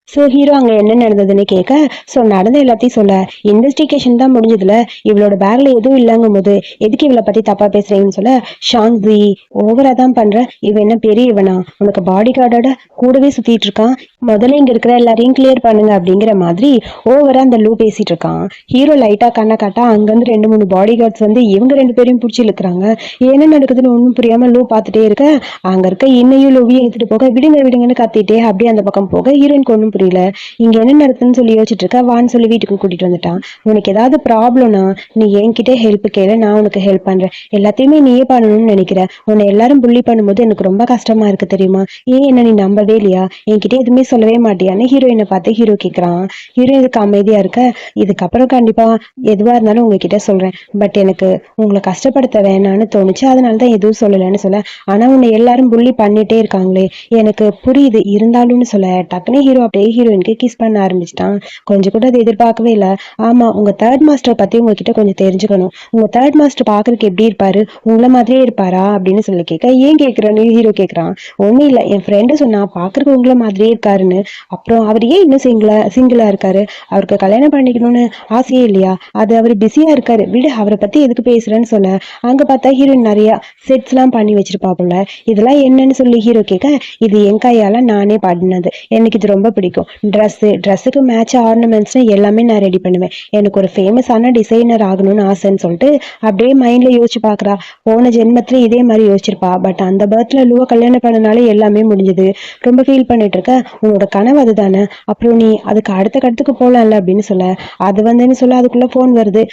ஸோ ஹீரோ அங்கே என்ன நடந்ததுன்னு கேட்க, ஸோ நடந்த எல்லாத்தையும் சொல்ல, இன்வெஸ்டிகேஷன் தான் முடிஞ்சதுல, இவளோட பேக்ல எதுவும் இல்லைங்கும் போது எதுக்கு இவளை பத்தி தப்பா பேசுறீங்கன்னு சொல்ல, சாந்தி ஓவரா தான் பண்ற, இவன் என்ன பெரிய இவனா, உனக்கு பாடி கார்டோட கூடவே சுத்திட்டு இருக்கான், முதல்ல இங்க இருக்கிற எல்லாரையும் கிளியர் பண்ணுங்க அப்படிங்கிற மாதிரி ஓவரா அந்த லூ பேசிட்டு இருக்கான். ஹீரோ லைட்டா கண்ணை காட்டா, அங்கிருந்து 2-3 பாடி கார்ட்ஸ் வந்து இவங்க 2 பேரையும் பிடிச்சி இழுக்கிறாங்க. என்ன நடக்குதுன்னு ஒன்றும் புரியாம லூ பார்த்துட்டே இருக்க, அங்க இருக்க இன்னையும் லூவியை எடுத்துட்டு போக, விடுங்கன்னு கத்திட்டே அப்படியே அந்த பக்கம் போக, ஹீரோயினுக்கு ஒன்றும் புரியல. இங்க என்ன நடக்குதுன்னு சொல்லி யோசிச்சுட்டு இருக்க, வான்னு சொல்லி வீட்டுக்கு கூட்டிட்டு வந்துட்டான். உனக்கு ஏதாவது ப்ராப்ளம்னா நீ என்கிட்ட ஹெல்ப் கேளு, நான் உனக்கு ஹெல்ப் பண்றேன், எல்லாத்தையுமே நீயே பண்ணணும்னு நினைக்கிற, உன்னை எல்லாரும் புள்ளி பண்ணும்போது எனக்கு ரொம்ப கஷ்டமா இருக்கு தெரியுமா, ஏன் என்ன நீ நம்பவே இல்லையா, என்கிட்ட எதுவுமே சொல்லவே மாட்டியான்னு ஹீரோயினை பார்த்து ஹீரோ கேட்கிறான். ஹீரோ இதுக்கு அமைதியா இருக்க, இதுக்கப்புறம் கண்டிப்பா எதுவா இருந்தாலும் உங்ககிட்ட சொல்றேன், பட் எனக்கு உங்களை கஷ்டப்படுத்த வேணாம்னு தோணுச்சு, அதனாலதான் எதுவும் சொல்லலன்னு சொல்ல, ஆனா உன்னை எல்லாரும் புள்ளி பண்ணிட்டே இருக்காங்களே எனக்கு புரியுது, இருந்தாலும்னு சொல்ல, டக்குனு ஹீரோ அப்படியே ஹீரோயினுக்கு கிஸ் பண்ண ஆரம்பிச்சிட்டான். கொஞ்சம் கூட அதை எதிர்பார்க்கவே இல்லை. ஆமா, உங்க தேர்ட் மாஸ்டர் பத்தி உங்ககிட்ட கொஞ்சம் தெரிஞ்சுக்கணும், உங்க தேர்ட் மாஸ்டர் பாக்குறதுக்கு எப்படி இருப்பாரு, உங்களை மாதிரியே இருப்பாரா அப்படின்னு சொல்லி கேட்க, ஏன் கேட்கிறேன்னு ஹீரோ கேட்கிறான். ஒன்னும் இல்லை, என் ஃப்ரெண்டு சொன்னா பாக்குறதுக்கு உங்களை மாதிரியே இருக்காருன்னு, அப்புறம் அவர் ஏன் இன்னும் சிங்கிளா இருக்காரு, அவருக்கு கல்யாணம் பண்ணிக்கணும்னு ஆசையே இல்லையா, அது அவர் பிஸியா இருக்காரு, விடு அவரை பத்தி எதுக்கு பேசுறேன்னு சொன்ன, அங்க பார்த்தா ஹீரோயின் நிறைய செட்ஸ் எல்லாம் பண்ணி வச்சிருப்பாப்புல, இதெல்லாம் என்னன்னு சொல்லி ஹீரோ கேட்க, இது என் கையால நானே பண்ணது, எனக்கு இது ரொம்ப பிடிக்கும், ட்ரெஸ்ஸுக்கு மேட்ச் ஆர்னமெண்ட்ஸ் எல்லாமே நான் ரெடி பண்ணுவேன், எனக்கு ஒரு ஃபேமஸான டிசைனர் ஆகணும்னு ஆசைன்னு சொல்லிட்டு அப்படியே மைண்ட்ல யோசிச்சு பாக்குறா. போன ஜென்மத்துல இதே மாதிரி யோசிச்சிருப்பா, பட் அந்த பர்த்ல லூவ கல்யாணம் பண்ணனால எல்லாமே முடிஞ்சது, ரொம்ப ஃபீல் பண்ணிட்டு இருக்க, உன்னோட கனவு அதுதானே, அப்புறம் நீ அதுக்கு அடுத்த கட்டத்துக்கு போலாம்ல அப்படின்னு சொல்ல, அது வந்துன்னு சொல்ல அதுக்குள்ள போன் வருது.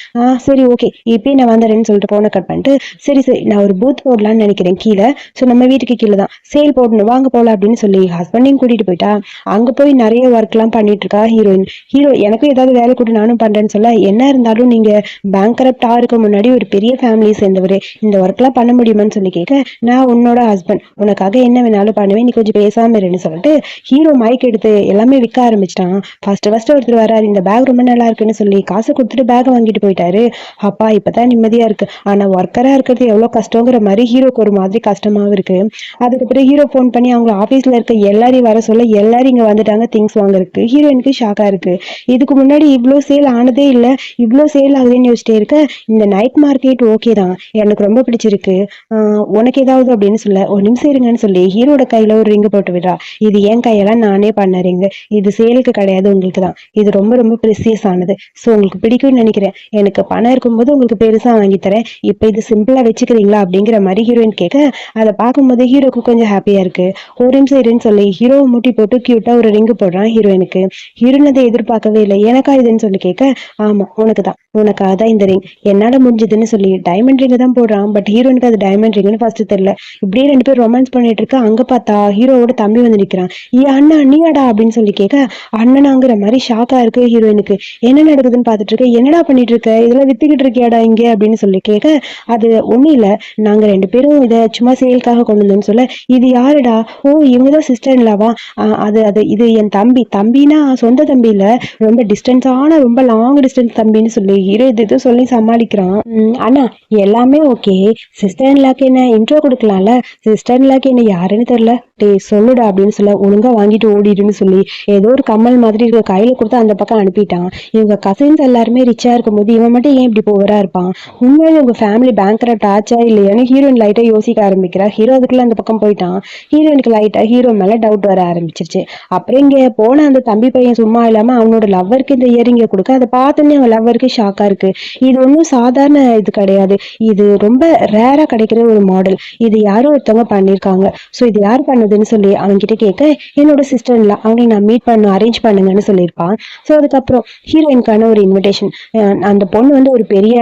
சரி ஓகே இப்பயே நான் வந்துடுறேன்னு சொல்லிட்டு போனை கட் பண்ணிட்டு, சரி நான் ஒரு பூத் போடலான்னு நினைக்கிறேன் கீழே, ஸோ நம்ம வீட்டுக்கு கீழே தான் சேல் போடணும், வாங்க போலாம் அப்படின்னு சொல்லி ஹஸ்பண்டையும் கூட்டிட்டு போயிட்டா. அங்க போய் நிறைய ஒர்க் எல்லாம் பண்ணிட்டு இருக்கா ஹீரோயின். ஹீரோ எனக்கும் ஏதாவது வேலை கூட நானும் பண்றேன்னு சொல்ல, என்ன இருந்தாலும் நீங்க பேங்க்ரப்டா இருக்க முன்னாடி ஒரு பெரிய ஃபேமிலி சேர்ந்தவர், இந்த ஒர்க் எல்லாம் பண்ண முடியுமான்னு சொல்லி கேட்க, நான் உன்னோட ஹஸ்பண்ட், உனக்காக என்ன வேணாலும் பண்ணுவேன், நீ கொஞ்சம் பேசாம இருன்னு சொல்லிட்டு ஹீரோ மைக் எடுத்து எல்லாமே விற்க ஆரம்பிச்சிட்டான். ஃபர்ஸ்ட் ஒருத்தர் வராரு, இந்த பேக் ரொம்ப நல்லா இருக்குன்னு சொல்லி காசு கொடுத்துட்டு பேக் வாங்கிட்டு போயிட்டாரு. அப்பா இப்பதான் நிம்மதியா இருக்கு, ஆனா ஒர்க்கரா இருக்கிறது எவ்வளவு கஷ்டங்கிற மாதிரி ஹீரோக்கு ஒரு மாதிரி கஷ்டமாவும் இருக்கு. அதுக்கப்புறம் ஹீரோ போன் பண்ணி அவங்க ஆபீஸ்ல இருக்க எல்லாரையும் வர சொல்ல, எல்லாரும் இங்க வந்துட்டாங்க திங்ஸ் வாங்குறதுக்கு ஹீரோயினுக்கு ஷாக்கா இருக்கு. இதுக்கு முன்னாடி இவ்வளோ சேல் ஆனதே இல்லை, இவ்வளோ சேல் ஆகுதுன்னு யோசிச்சிட்டே இருக்க இந்த நைட் மார்க்கெட் ஓகே தான், எனக்கு ரொம்ப பிடிச்சிருக்கு, உனக்கு ஏதாவது அப்படின்னு சொல்ல ஒரு நிமிஷம் இருங்கன்னு சொல்லி ஹீரோட கையில ஒரு ரிங்கு போட்டு விடுறா. இது என் கையெல்லாம் நானே பண்ண ரிங்கு, இது சேலுக்கு கிடையாது, உங்களுக்கு தான், இது ரொம்ப ரொம்ப ப்ரெசியஸ் ஆனது, ஸோ உங்களுக்கு பிடிக்கும்னு நினைக்கிறேன், எனக்கு பணம் இருக்கும்போது உங்களுக்கு பெருசா வாங்கி தரேன், இப்போ இது சிம்பிளா வச்சுக்கிறீங்களா அப்படிங்கிற மாதிரி ஹீரோயின் கேட்க அதை பார்க்கும்போது ஹீரோக்கு கொஞ்சம் ஹாப்பியா இருக்கு. ஒரு நிமிஷம் இருன்னு சொல்லி ஹீரோவை முட்டி போட்டு கியூட்டா ஒரு ரிங்கு போடுறான் ஹீரோயினுக்கு. ஹீரோயின் அதை எதிர்பார்க்கவே இல்லை. எனக்கா இதுன்னு சொல்லி கேட்க ஆமா உனக்கு தான், உனக்காக தான் இந்த ரிங், என்னால முடிஞ்சதுன்னு சொல்லி டைமண்ட் ரிங் தான் போடுறான். பட் ஹீரோயினுக்கு அது டைமண்ட் ரிங்னு ஃபர்ஸ்ட் தெரியல. இப்படியே ரெண்டு பேரும் ரொமான்ஸ் பண்ணிட்டு இருக்க அங்க பார்த்தா ஹீரோவோட தம்பி வந்து நிக்கிறான். அண்ணா நீயாடா அப்படின்னு சொல்லி கேட்க அண்ணனாங்கிற மாதிரி ஷாக்கா இருக்கு ஹீரோயினுக்கு. என்ன நடக்குதுன்னு பார்த்துட்டு இருக்க, என்னடா பண்ணிட்டு இருக்க, இதெல்லாம் வித்துக்கிட்டு இருக்கியாடா இங்க அப்படின்னு சொல்லி கேட்க அது ஒண்ணும் இல்ல, நாங்க ரெண்டு பேரும் இதை சும்மா சேலுக்காக கொண்டு வந்தோம்னு சொல்ல இது யாருடா, ஓ இவங்கதான் சிஸ்டர் இல்லாவா, அது அது இது என் தம்பி, தம்பினா சொந்த தம்பி இல்ல, ரொம்ப டிஸ்டன்ஸான ரொம்ப லாங் டிஸ்டன்ஸ் தம்பின்னு சொல்லி ஹீரோ இது சொல்லி சமாளிக்கிறான். அண்ணா எல்லாமே ஓகே, சிஸ்டர் இன்லாக்கு என்ன இன்ட்ரோ கொடுக்கலாம்ல, சிஸ்டர் இன்லாக்கு என்ன யாருன்னு தெரியல, டே சொல்லுடா அப்படின்னு சொல்ல ஒழுங்கா வாங்கிட்டு ஓடிடுன்னு சொல்லி ஏதோ ஒரு கம்மல் மாதிரி இருக்க கையில கொடுத்து அந்த பக்கம் அனுப்பிட்டான். இவங்க கசின்ஸ் எல்லாருமே ரிச்சா இருக்கும் போது இவன் மட்டும் ஏன் இப்படி போவரா இருப்பான், உண்மையிலே உங்க ஃபேமிலி பேங்க்ரப்ட் ஆச்சா இல்லையான்னு ஹீரோயின் லைட்டா யோசிக்க ஆரம்பிக்கிறா. ஹீரோ அதுக்குள்ள அந்த பக்கம் போயிட்டான். ஹீரோயினுக்கு லைட்டா ஹீரோ மேல டவுட் வர ஆரம்பிச்சிருச்சு. அப்புறம் இங்க போன அந்த தம்பி பையன் சும்மா இல்லாம அவனோட லவ்வருக்கு இந்த இயரிங்க கொடுக்க அதை பார்த்தோன்னே அவன் லவ்வருக்கு ஷாக்கா இருக்கு. இது ஒன்றும் சாதாரண இது கிடையாது, இது ரொம்ப ரேரா கிடைக்கிற ஒரு மாடல், இது யாரோ ஒருத்தவங்க பண்ணிருக்காங்க, ஸோ இது யார் பண்ணதுன்னு சொல்லி அவன்கிட்ட கேட்க என்னோட சிஸ்டர் இல்லை, அவங்களை நான் மீட் பண்ண அரேஞ்ச் பண்ணுங்கன்னு சொல்லியிருப்பான். ஸோ அதுக்கப்புறம் ஹீரோயினுக்கான ஒரு இன்விடேஷன், அந்த பொண்ணு வந்து ஒரு பெரிய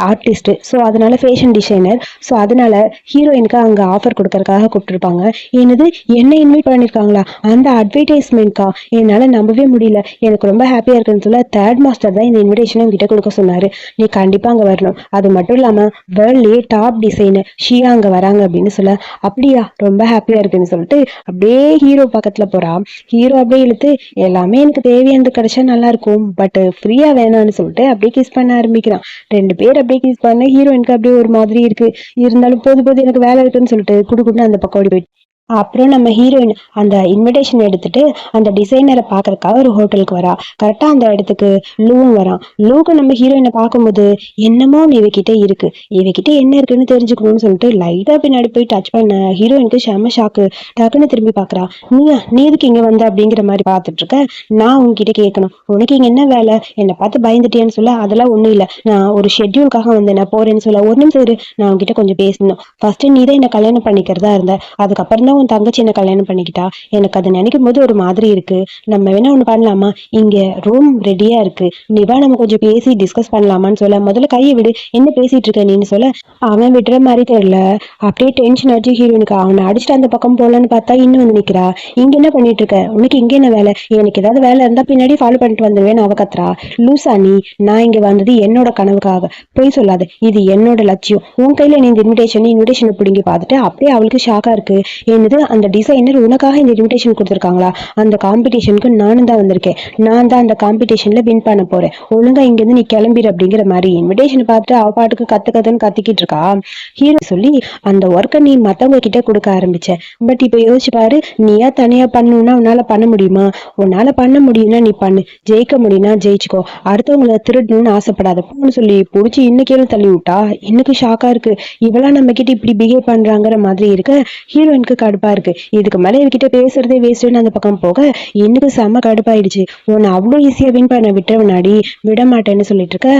ஆர்டிஸ்ட், ஸோ அதனால ஃபேஷன் டிசைனர், ஸோ அதனால ஹீரோயினுக்கு அங்க ஆஃபர் கொடுக்கறதுக்காக கூப்பிட்டுருப்பாங்க. என்னது என்ன இன்வைட் பண்ணிருக்காங்களா, அந்த அட்வர்டைஸ்மெண்ட்கா, என்னால நம்பவே முடியல, எனக்கு ரொம்ப ஹாப்பியா இருக்குன்னு சொல்ல தேர்ட் மாஸ்டர் தான் இந்த இன்விடேஷனை உங்ககிட்ட கொடுக்க சொன்னாரு, நீ கண்டிப்பா அங்க வரணும், அது மட்டும் இல்லாம வேர்ல்ட்லயே டாப் டிசைனர் ஷியா அங்க வராங்க அப்படின்னு சொல்ல அப்படியா ரொம்ப ஹாப்பியா இருக்குன்னு சொல்லிட்டு அப்படியே ஹீரோ பக்கத்துல போறா. ஹீரோ அப்படியே இழுத்து எல்லாமே எனக்கு தேவையானது கிடைச்சா நல்லா இருக்கும், பட் ஃப்ரீயா வேணாம்னு சொல்லிட்டு அப்படியே கிஸ் பண்ண ஆரம்பிக்கிறான். ரெண்டு பேர் அப்படியே கிஸ் பண்ண ஹீரோயினுக்கு அப்படியே ஒரு மாதிரி இருக்கு, இருந்தாலும் போது எனக்கு வேலை இருக்குன்னு சொல்லிட்டு குடுக்குன்னு அந்த பக்கம் ஓடி போயிட்டு அப்புறம் நம்ம ஹீரோயின் அந்த இன்விடேஷன் எடுத்துட்டு அந்த டிசைனரை பாக்குறதுக்காக ஒரு ஹோட்டலுக்கு வரா. கரெக்டா அந்த இடத்துக்கு லூவும் வரான். லூக்கு நம்ம ஹீரோயினை பார்க்கும்போது என்னமோ இவகிட்ட இருக்கு, இவகிட்ட என்ன இருக்குன்னு தெரிஞ்சுக்கணும்னு சொல்லிட்டு லைட்டா பின்னாடி போய் டச் பண்ண ஹீரோயினுக்கு செம ஷாக்கு. டக்குன்னு திரும்பி பாக்குறா. நீ எதுக்கு இங்க வந்த அப்படிங்கிற மாதிரி பார்த்துட்டு இருக்க, நான் உங்ககிட்ட கேட்கணும், உனக்கு இங்க என்ன வேலை, என்னை பார்த்து பயந்துட்டியான்னு சொல்ல அதெல்லாம் ஒண்ணும் இல்லை, நான் ஒரு ஷெட்யூலுக்காக வந்தேன், நான் போறேன்னு சொல்ல ஒரு நிமிஷம் இரு, நான் உங்ககிட்ட கொஞ்சம் பேசணும், ஃபர்ஸ்ட் நீ தான் என்ன கல்யாணம் பண்ணிக்கிறதா இருந்த, அதுக்கப்புறம் உன் தங்கச்சி என்ன கல்யாணம் பண்ணிக்கிட்டா, எனக்கு அதை நினைக்கும் போது ஒரு மாதிரி இருக்கு, நம்ம வேணா ஒண்ணு பண்ணலாமா, இங்க ரூம் ரெடியா இருக்கு, நீ வா நம்ம கொஞ்சம் பேசி டிஸ்கஸ் பண்ணலாமான்னு சொல்ல முதல்ல கையை விடு, என்ன பேசிட்டு இருக்க நீன்னு சொல்ல அவன் விடுற மாதிரி தெரியல. அப்படியே டென்ஷன் ஆச்சு ஹீரோனுக்கு. அவனை அடிச்சுட்டு அந்த பக்கம் போலன்னு பார்த்தா இன்னும் வந்து நிக்கிறா. இங்க என்ன பண்ணிட்டு இருக்க, உனக்கு இங்க என்ன வேலை, எனக்கு ஏதாவது வேலை இருந்தா பின்னாடி ஃபாலோ பண்ணிட்டு வந்துருவேன் அவ கத்துறா. லூசா நீ, நான் இங்க வந்தது என்னோட கனவுக்காக, போய் சொல்லாத, இது என்னோட லட்சியம், உன் கையில நீ இந்த இன்விடேஷனை பிடிங்கி பார்த்துட்டு அப்படியே அவளுக்கு ஷாக்கா இருக்கு. என்னது அந்த டிசைனர் உனக்காக இந்த இன்விடேஷன் கொடுத்துருக்காங்களா, அந்த காம்படிஷனுக்கு நானும் தான் வந்திருக்கேன், நான் தான் அந்த காம்படிஷன்ல வின் பண்ண போறேன், ஒழுங்கா இங்க இருந்து நீ கிளம்பிடு அப்படிங்கிற மாதிரி இன்விடேஷன் பார்த்துட்டு அவ பாட்டுக்கு கத்துன்னு கத்திக்கிட்டு இருக்கா. ஹீரோ சொல்லி அந்த ஒர்க்கை நீ மத்தவங்க கிட்ட கொடுக்க ஆரம்பிச்ச, பட் இப்ப யோசிச்சு பாரு, நீயா தனியா பண்ணணும்னா உன்னால பண்ண முடியுமா, உன்னால பண்ண முடியும்னா நீ பண்ணு, ஜெயிக்க முடியும்னா ஜெயிச்சுக்கோ, அடுத்தவங்களை திருடணும்னு ஆசைப்படாதப்போன்னு சொல்லி புடிச்சு இன்னைக்கு தள்ளி விட்டா. இன்னைக்கு ஷாக்கா இருக்கு, இவெல்லாம் நம்ம கிட்ட இப்படி பிஹேவ் பண்றாங்கிற மாதிரி இருக்க ஹீரோயினுக்கு கடுப்பா இருக்கு. இதுக்கு மேல இவகிட்ட பேசுறதே வேஸ்ட்னு அந்த பக்கம் போக எனக்கு செம்ம கடுப்பாயிடுச்சு. உன்னை அவ்வளவு ஈஸியா வின் பண்ண விட்ட முன்னாடி விட மாட்டேன்னு சொல்லிட்டு இருக்க.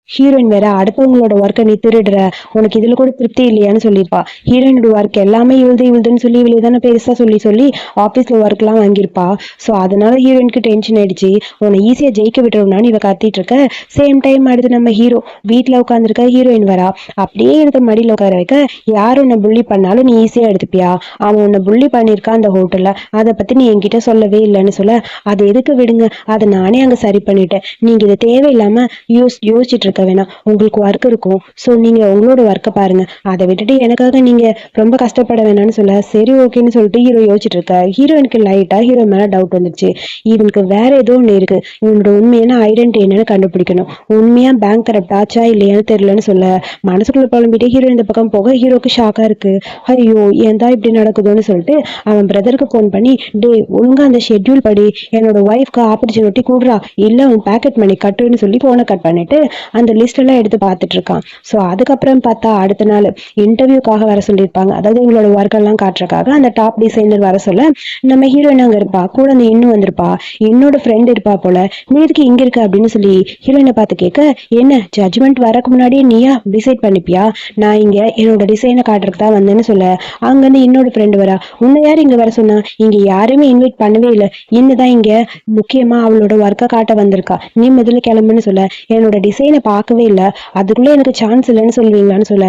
ஹீரோயின் வேற அடுத்தவங்களோட ஒர்க்கை நீ திருடுற, உனக்கு இதுல கூட திருப்தி இல்லையான்னு சொல்லியிருப்பா. ஹீரோயினோட ஒர்க் எல்லாமே இழுதுன்னு சொல்லி இவளே தானே பெருசா சொல்லி ஆபீஸ்ல ஒர்க் எல்லாம் வாங்கியிருப்பா. ஸோ அதனால ஹீரோயினுக்கு டென்ஷன் ஆயிடுச்சு. உன்னை ஈஸியா ஜெயிக்க விட்டுருவான்னு இவ கத்திட்டு இருக்க. சேம் டைம் அடுத்து நம்ம ஹீரோ வீட்டுல உட்காந்துருக்க. ஹீரோயின் வரா. அப்படியே எடுத்து மடியில உட்கார வைக்க, யார் உன்னை புள்ளி பண்ணாலும் நீ ஈஸியா எடுத்துப்பியா, அவன் உன்னை புள்ளி பண்ணியிருக்கான் அந்த ஹோட்டல்ல, அதை பத்தி நீ என்கிட்ட சொல்லவே இல்லைன்னு சொல்ல, அதை எதுக்கு விடுங்க, அதை நானே அங்க சரி பண்ணிட்டேன், நீங்க இதை தேவையில்லாம யோசிச்சுட்டு இருக்க, இருக்க வேணாம், உங்களுக்கு ஒர்க் இருக்கும், ஸோ நீங்க உங்களோட ஒர்க்கை பாருங்க, அதை விட்டுட்டு எனக்காக நீங்க ரொம்ப கஷ்டப்பட வேணாம்னு சொல்ல சரி ஓகேன்னு சொல்லிட்டு ஹீரோ யோசிச்சுட்டு இருக்க. ஹீரோயினுக்கு லைட்டா ஹீரோ மேல டவுட் வந்துருச்சு. இவனுக்கு வேற ஏதோ ஒண்ணு இருக்கு, இவனோட உண்மையான ஐடென்டிட்டி என்னன்னு கண்டுபிடிக்கணும், உண்மையா பேங்க் கரப்ட் ஆச்சா இல்லையான்னு தெரியலன்னு சொல்ல மனசுக்குள்ள புலம்பிட்டு ஹீரோ இந்த பக்கம் போக ஹீரோக்கு ஷாக்கா இருக்கு. ஐயோ ஏன் தான் இப்படி நடக்குதுன்னு சொல்லிட்டு அவன் பிரதருக்கு ஃபோன் பண்ணி, டே ஒழுங்கா அந்த ஷெட்யூல் படி என்னோட ஒய்ஃப்க்கு ஆப்பர்ச்சுனிட்டி கூடுறா, இல்ல அவன் பேக்கெட் பண்ணி கட்டுன்னு சொல்லி போனை கட் பண்ணிட்டு அந்த லிஸ்ட் எல்லாம் எடுத்து பார்த்துட்டு இருக்கான். ஸோ அதுக்கப்புறம் பார்த்தா அடுத்த நாள் இன்டர்வியூக்காக வர சொல்லியிருப்பாங்க. அதாவது இவங்களோட ஒர்க் எல்லாம் காட்டுறக்காக அந்த டாப் டிசைனர் வர சொல்ல நம்ம ஹீரோயின் அங்க இருப்பா, கூட அந்த இன்னும் வந்திருப்பா, என்னோட ஃப்ரெண்ட் இருப்பா போல, நீ எதுக்கு இங்க இருக்க அப்படின்னு சொல்லி ஹீரோயினை பார்த்து கேட்க, என்ன ஜட்ஜ்மெண்ட் வரக்கு முன்னாடியே நீயா டிசைட் பண்ணிப்பியா, நான் இங்க என்னோட டிசைனை காட்டுறதுக்கு தான் வந்தேன்னு சொல்ல அங்கிருந்து என்னோட ஃப்ரெண்டு வரா, உன்னை யார் இங்க வர சொன்னா, இங்க யாருமே இன்வைட் பண்ணவே இல்லை, இன்னதான் இங்க முக்கியமா அவளோட ஒர்க்கை காட்ட வந்திருக்கா, நீ முதல்ல கிளம்புன்னு சொல்ல என்னோட டிசைனை பார்க்கவே இல்லை, அதுக்குள்ள எனக்கு சான்ஸ் இல்லைன்னு சொல்லுவீங்களான்னு சொல்ல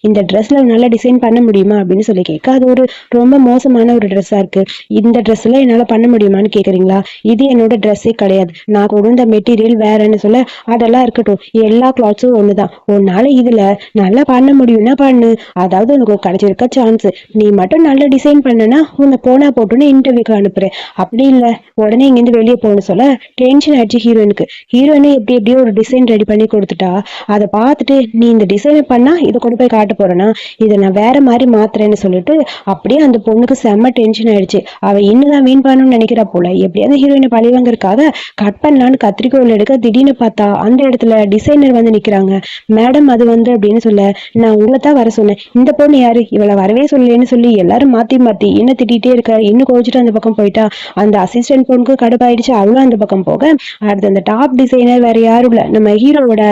இந்த ட்ரெஸ்ல நல்ல டிசைன் பண்ண முடியுமா அப்படின்னு சொல்லி கேட்க, அது ஒரு ரொம்ப மோசமான ஒரு ட்ரெஸ்ஸா இருக்கு, இந்த ட்ரெஸ்ல என்னால பண்ண முடியுமான்னு கேக்குறீங்களா, இது என்னோட ட்ரெஸ்ஸே கிடையாது, நான் கொடுத்த மெட்டீரியல் வேறன்னு சொல்ல அதெல்லாம் இருக்கட்டும், எல்லா கிளாத்ஸும் ஒண்ணுதான், உன்னால இதுல நல்லா பண்ண முடியும்னா பண்ணு, அதாவது உனக்கு கிடைச்சிருக்க சான்ஸ், நீ மட்டும் நல்ல டிசைன் பண்ணனா உன்னை போனா போட்டுன்னு இன்டர்வியூக்கு அனுப்புறேன், அப்படி இல்லை உடனே இங்கேருந்து வெளியே போகணும்னு சொல்ல டென்ஷன் ஆயிடுச்சு ஹீரோயினுக்கு. ஹீரோயினே எப்படியோ ஒரு டிசைன் ரெடி பண்ணி கொடுத்துட்டா, அதை பார்த்துட்டு நீ இந்த டிசைனை பண்ணா இதை கொண்டு போய் காட்ட போறேன்னா இதை நான் வேற மாதிரி மாத்துறேன்னு சொல்லிட்டு அப்படியே அந்த பொண்ணுக்கு செம்ம டென்ஷன் ஆயிடுச்சு. அவ இன்னுதான் வீண் பண்ணணும்னு நினைக்கிறா போல. எப்படியாவது ஹீரோயினை பழிவாங்கறதுக்காக கட் பண்ணலான்னு கத்திரிக்கோள் எடுக்க திடீர்னு பார்த்தா அந்த இடத்துல டிசைனர் வந்து நிக்கிறாங்க. மேடம் அது வந்து அப்படின்னு சொல்ல, நான் உங்களை தான் வர சொன்னேன், இந்த பொண்ணு யாரு, இவளை வரவே சொல்லலன்னு சொல்லி எல்லாரும் மாத்தி மாத்தி என்ன திட்டிகிட்டே இருக்க, இன்னும் கோச்சிட்டு அந்த பக்கம் போயிட்டா. அந்த அசிஸ்டன்ட் பொண்ணுக்கு கடுப்பாயிடுச்சு, அவளும் அந்த பக்கம் போக அடுத்து அந்த டாப் டிசைனர் வேற யாரும் இல்ல, நம்ம ஹீரோவோட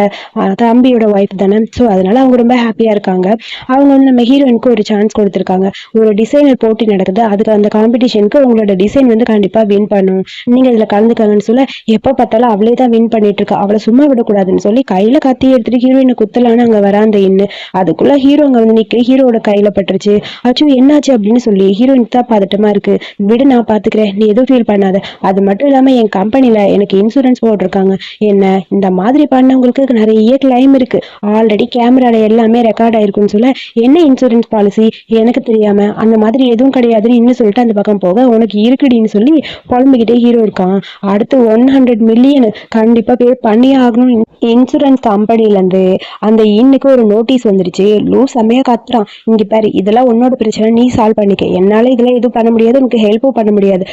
தம்பியோட ஒய்ஃப் தானே. ஸோ அதனால அவங்க ரொம்ப ஹாப்பியா இருக்காங்க. அவங்க வந்து நம்ம ஹீரோயினுக்கு ஒரு சான்ஸ் கொடுத்துருக்காங்க, ஒரு டிசைனர் போட்டி நடக்குது, அதுக்கு அந்த காம்படிஷனுக்கு உங்களோட டிசைன் வந்து கண்டிப்பா வின் பண்ணும், நீங்க இதுல கலந்துக்காங்கன்னு சொல்ல எப்ப பார்த்தாலும் அவளே தான் வின் பண்ணிட்டு இருக்கா, அவளை சும்மா விடக்கூடாதுன்னு சொல்லி கையில கத்தி எடுத்துட்டு ஹீரோயினை குத்தலான்னு அங்க வராந்த இன்னு அதுக்குள்ள ஹீரோ அங்க வந்து நிக்க ஹீரோட கையில பட்டுருச்சு. அச்சு என்னாச்சு அப்படின்னு சொல்லி ஹீரோயின் தான் பதட்டமா இருக்கு, விடு நான் பாத்துக்கிறேன், நீ எதுவும் ஃபீல் பண்ணாத, அது மட்டும் இல்லாம என் கம்பெனில எனக்கு இன்சூரன்ஸ் போட்டிருக்காங்க, என்ன இந்த மாதிரி பண்ணவங்களுக்கு நிறைய கிளைம் இருக்கு, ஆல்ரெடி கேமரால எல்லாமே ரெக்கார்ட் ஆயிருக்குன்னு சொல்ல என்ன இன்சூரன்ஸ் பாலிசி எனக்கு தெரியாம அந்த மாதிரி எதுவும் கிடையாதுன்னு இன்னும் சொல்லிட்டு அந்த பக்கம் போக உனக்கு இருக்குடின்னு சொல்லி புலம்பிக்கிட்டே ஹீரோ இருக்கான். அடுத்து 100 மில்லியன் கண்டிப்பா பே பண்ணி ஆகணும். இன்சூரன்ஸ் கம்பெனில இருந்து அந்த இன்னுக்கு ஒரு நோட்டீஸ் வந்துருச்சு. லூஸ் செம்மையா கத்துறான், இங்க பாரு இதெல்லாம் உன்னோட பிரச்சனை, நீ சால்வ் பண்ணிக்க, என்னால இதெல்லாம் எதுவும் பண்ண முடியாது, உனக்கு ஹெல்ப்பும் பண்ண முடியாது,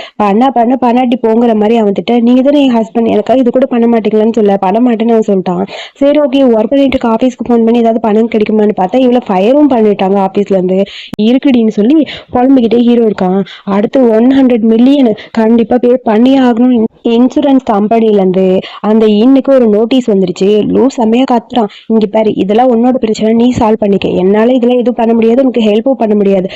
பண்ணாட்டி போங்கிற மாதிரி அவன் திட்ட, நீங்க தானே என் ஹஸ்பண்ட், எனக்காக இது கூட பண்ண மாட்டீங்களான்னு சொல்ல பண்ண மாட்டேன்னு அவன் சொல்லிட்டான். சரி ஓகே ஒர்க் பண்ணிட்டு ஆஃபீஸ்க்கு ஃபோன் பண்ணி ஏதாவது பணம் கிடைக்குமான்னு பார்த்தா இவ்வளவு ஃபயரும் பண்ணிட்டாங்க ஆஃபீஸ்ல இருந்து, இருக்குடின்னு சொல்லி புலம்பிக்கிட்டே ஹீரோ இருக்கான். அடுத்து 100 மில்லியன் கண்டிப்பா பே பண்ணி ஆகணும். இன்சூரன்ஸ் கம்பெனில இருந்து அந்த இன்னுக்கு ஒரு நோட்டீஸ் வந்துருச்சு. லூஸ் செம்மையா கத்துறான், இங்க பாரு இதெல்லாம் உன்னோட பிரச்சனை, நீ சால்வ் பண்ணிக்க, என்னால இதெல்லாம் எதுவும் பண்ண முடியாது, உனக்கு ஹெல்ப்பும் பண்ண முடியாது,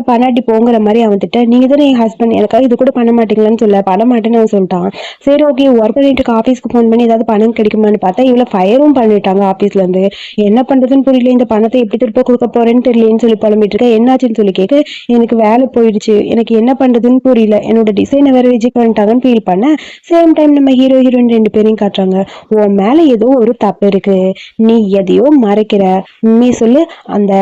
பண்ணாட்டி போங்கிற மாதிரி அவன் திட்ட, நீங்க தானே என் ஹஸ்பண்ட், எனக்காக இது கூட பண்ண மாட்டீங்களான்னு சொல்ல பண்ண மாட்டேன்னு அவன் சொல்லிட்டான். சரி ஓகே ஒர்க் பண்ணிட்டு ஆஃபீஸ்க்கு ஃபோன் பண்ணி ஏதாவது பணம் கிடைக்குமான்னு பார்த்தா இவ்வளவு ஃபயரும் பண்ணிட்டாங்க ஆஃபீஸ்ல இருந்து, என்ன பண்றதுன்னு புரியல, இந்த பணத்தை எப்படி திருப்ப கொடுக்க போறேன்னு தெரியலன்னு சொல்லி புலம்பிட்டு இருக்க. என்னாச்சுன்னு சொல்லி கேட்க, எனக்கு வேலை போயிடுச்சு, எனக்கு என்ன பண்றதுன்னு புரியல, என்னோட டிசைனை வேற ரிஜெக்ட் பண்ணிட்டாங்கன்னு ஃபீல் பண்ண. சேம் டைம் நம்ம ஹீரோயின் 2 பேரையும் காட்டுறாங்க. உன் மேல ஏதோ ஒரு தப்பு இருக்கு, நீ எதையோ மறைக்கிற, உண்மையை சொல்லு, அந்த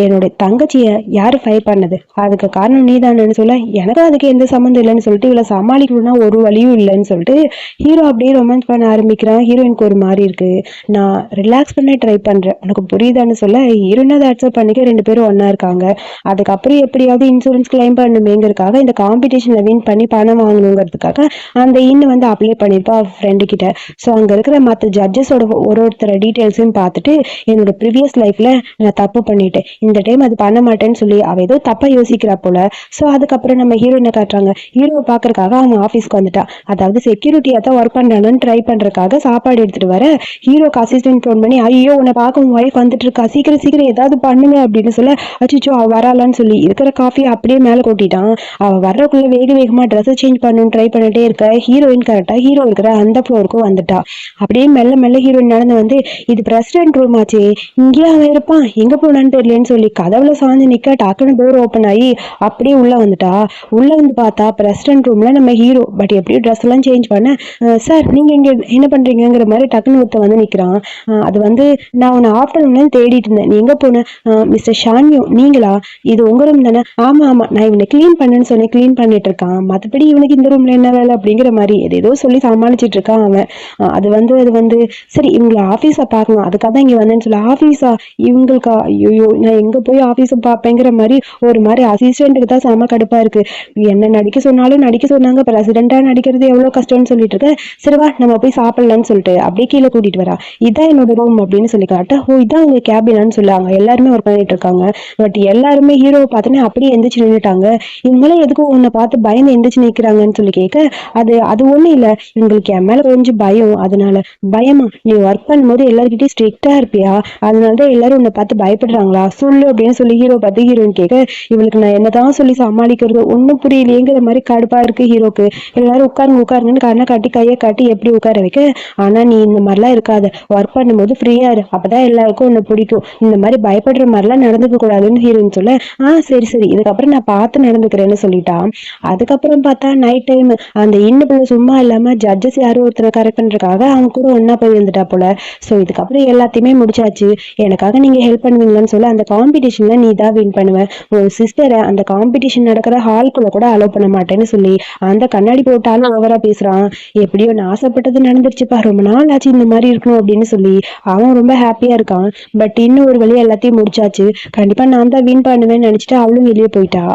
என்னோட தங்கச்சிய யாரு ஃபயர் பண்ணது, அதுக்கு காரணம் நீ தானேன்னு சொல்ல எனக்கு அதுக்கு எந்த சம்மந்தம் இல்லைன்னு சொல்லிட்டு இவளை சமாளிக்கணும்னா ஒரு வழியும் இல்லைன்னு சொல்லிட்டு ஹீரோ அப்படியே ரொமான்ஸ் பண்ண ஆரம்பிக்கிறான். ஹீரோயினுக்கு ஒரு மாதிரி இருக்கு, நான் ரிலாக்ஸ் பண்ண ட்ரை பண்றேன், உனக்கு புரியுதான்னு சொல்ல ஹீரோயின் அதை அக்செப்ட் பண்ணிக்க 2 பேரும் ஒன்னா இருக்காங்க. அதுக்கப்புறம் எப்படியாவது இன்சூரன்ஸ் கிளைம் பண்ணுமேங்கிறதுக்காக இந்த காம்படிஷன்ல வின் பண்ணி பணம் வாங்கணுங்கிறதுக்காக அந்த இன்னும் வந்து அப்ளை பண்ணிருப்பா ஃப்ரெண்டு கிட்ட. ஸோ அங்க இருக்கிற மற்ற ஜட்ஜஸோட ஒருத்தர டீட்டெயில்ஸையும் பார்த்துட்டு என்னோட ப்ரீவியஸ் லைஃப்ல நான் தப்பு பண்ணிட்டேன், இந்த டைம் அது பண்ண மாட்டேன்னு சொல்லி அவ ஏதோ தப்பா யோசிக்கிறா போல. ஸோ அதுக்கப்புறம் நம்ம ஹீரோயினை காட்டுறாங்க. ஹீரோ பாக்குறதுக்காக அவன் ஆஃபீஸ்க்கு வந்துட்டா, அதாவது செக்யூரிட்டியா தான் ஒர்க் பண்றானு ட்ரை பண்றதுக்காக சாப்பாடு எடுத்துட்டு வர ஹீரோக்கு அசிஸ்டன்ட் ஃபோன் பண்ணி, ஐயோ உன்னை பார்க்க உன் ஒய்ஃப் வந்துட்டு இருக்கா, சீக்கிரம் சீக்கிரம் ஏதாவது பண்ணுங்க அப்படின்னு சொல்ல, அச்சிச்சோ அவ வராளான்னு சொல்லி இருக்கிற காஃபி அப்படியே மேல கொட்டிட்டான். அவ வர்றதுக்குள்ள வேகமா ட்ரெஸ் சேஞ்ச் பண்ணணும்னு ட்ரை பண்ணிட்டே இருக்க ஹீரோயின் கரெக்டா ஹீரோ இருக்கிற அந்த ஃப்ளோருக்கும் வந்துட்டா. அப்படியே மெல்ல மெல்ல ஹீரோயின் நடந்து வந்து, இது பிரசிடென்ட் ரூம் ஆச்சு, இங்கேயே அவன் இருப்பான், எங்க போனான்னு தெரியலன்னு சொல்லி கதவுல சாஞ்சு நிக்க டக்குன்னு டோர் ஓப்பன் ஆகி அப்படியே உள்ள வந்துட்டா. உள்ள வந்து பார்த்தா பிரசிடென்ட் ரூம்ல நம்ம ஹீரோ, பட் எப்படியும் ட்ரெஸ் எல்லாம் சேஞ்ச் பண்ண, சார் நீங்க இங்க என்ன பண்றீங்கிற மாதிரி டக்குன்னு ஒருத்த வந்து நிக்கிறான். அது வந்து நான் உன்னை ஆஃப்டர்நூன்ல தேடிட்டு இருந்தேன், நீ எங்க போன? மிஸ்டர் ஷான்யூ நீங்களா? இது உங்க ரூம் தானே? ஆமா ஆமா, நான் இவனை கிளீன் பண்ணுன்னு சொன்னேன், கிளீன் பண்ணிட்டு இருக்கான், மத்தபடி இவனுக்கு இந்த ரூம்ல என்ன வேலை அப்படிங்கிற மாதிரி ஏதோ சொல்லி சமாளிச்சிட்டு இருக்கான் அவன். அது வந்து சரி இவங்களை ஆபீஸா பார்க்கணும், அதுக்காக தான் இங்க வந்தேன்னு சொல்லி. ஆபீஸா? இவங்களுக்கா? ஐயோ, நான் எங்க போய் ஆபீஸ பார்ப்பேங்கிற மாதிரி ஒரு மாதிரி அசிஸ்டன்ட்டுக்கு தான் செம கடுப்பா இருக்கு. என்ன நடிக்க சொன்னாலும் நடிக்க சொன்னாங்க, பிரசிடென்டா நடிக்கிறது எவ்வளவு கஷ்டம்னு சொல்லிட்டு இருக்க. சரிவா நம்ம போய் சாப்பிடலாம்னு சொல்லிட்டு அப்படியே கீழே கூட்டிட்டு வரா. இதான் என்னோட ரூம் அப்படின்னு சொல்லி காட்ட, ஓ இதான் உங்க கேபினான்னு சொல்லுவாங்க. எல்லாருமே ஒர்க் பண்ணிட்டு இருக்காங்க. பட் எல்லாருமே ஹீரோவை பார்த்தோன்னே அப்படியே எந்திரிச்சு நின்றுட்டாங்க. இவங்களாம் எதுக்கும் உன்னை பார்த்து பயந்து எந்திரிச்சு நிக்கிறாங்கன்னு சொல்லி கேட்க, அது அது ஒண்ணும் இல்ல, இவங்களுக்கு என் மேல கொஞ்சம் பயம், அதனால. பயமா? நீ ஒர்க் பண்ணும்போது எல்லாருக்கிட்டையும் ஸ்ட்ரிக்டா இருப்பியா, அதனாலதான் எல்லாரும் உன்னை பார்த்து பயப்படுறாங்களா சொல்லு அப்படின்னு சொல்லி ஹீரோ பார்த்து ஹீரோயின் கேட்க, இவளுக்கு நான் என்னதான் சொல்லி சமாளிக்கிறது ஒன்னும் புரியலையேங்கிற மாதிரி கடுப்பா இருக்கு ஹீரோக்கு. எல்லாரும் உட்காருங்க உட்காருங்கன்னு கண்ணை காட்டி கையை காட்டி எப்படி உட்கார வைக்க, ஆனா நீ இந்த மாதிரிலாம் இருக்காத, ஒர்க் பண்ணும்போது ஃப்ரீயா இரு, அப்பதான் எல்லாருக்கும் உன்னை பிடிக்கும், இந்த மாதிரி பயப்படுற மாதிரிலாம் நடந்துக்க கூடாதுன்னு ஹீரோயின் சொல்ல, சரி சரி இதுக்கப்புறம் நான் பார்த்து நடந்துக்கிறேன்னு சொல்லிட்டா. அதுக்கப்புறம் பார்த்தா நைட் டைம் அந்த இன்னும் சும்மா இல்லாம ஜட்ஜஸ் யாரும் ஒருத்தரை கரெக்ட் பண்றதுக்காக அவங்க கூட ஒன்னா போய் வந்துட்டா போல. ஸோ இதுக்கப்புறம் எல்லாத்தையுமே முடிச்சாச்சு, எனக்காக நீங்க ஹெல்ப் பண்ணுவீங்களான்னு சொல்ல, அந்த காம்படிஷன்ல நீ தான் வின் பண்ணுவேன், உன் சிஸ்டரை அந்த காம்படிஷன் நடக்கிற ஹால்குள்ள கூட அலோவ் பண்ண மாட்டேன்னு சொல்லி அந்த கண்ணாடி போட்டாலும் ஓவரா பேசுறான். எப்படியோ நான் ஆசைப்பட்டது நடந்துருச்சுப்பா, ரொம்ப நாள் ஆச்சு இந்த மாதிரி இருக்கணும் அப்படின்னு சொல்லி அவன் ரொம்ப ஹாப்பியா இருக்கான். பட் இன்னும் ஒரு வழியா எல்லாத்தையும் முடிச்சாச்சு, கண்டிப்பா நான் தான் வின் பண்ணுவேன்னு நினைச்சிட்டு அவளும் வெளியே போயிட்டா.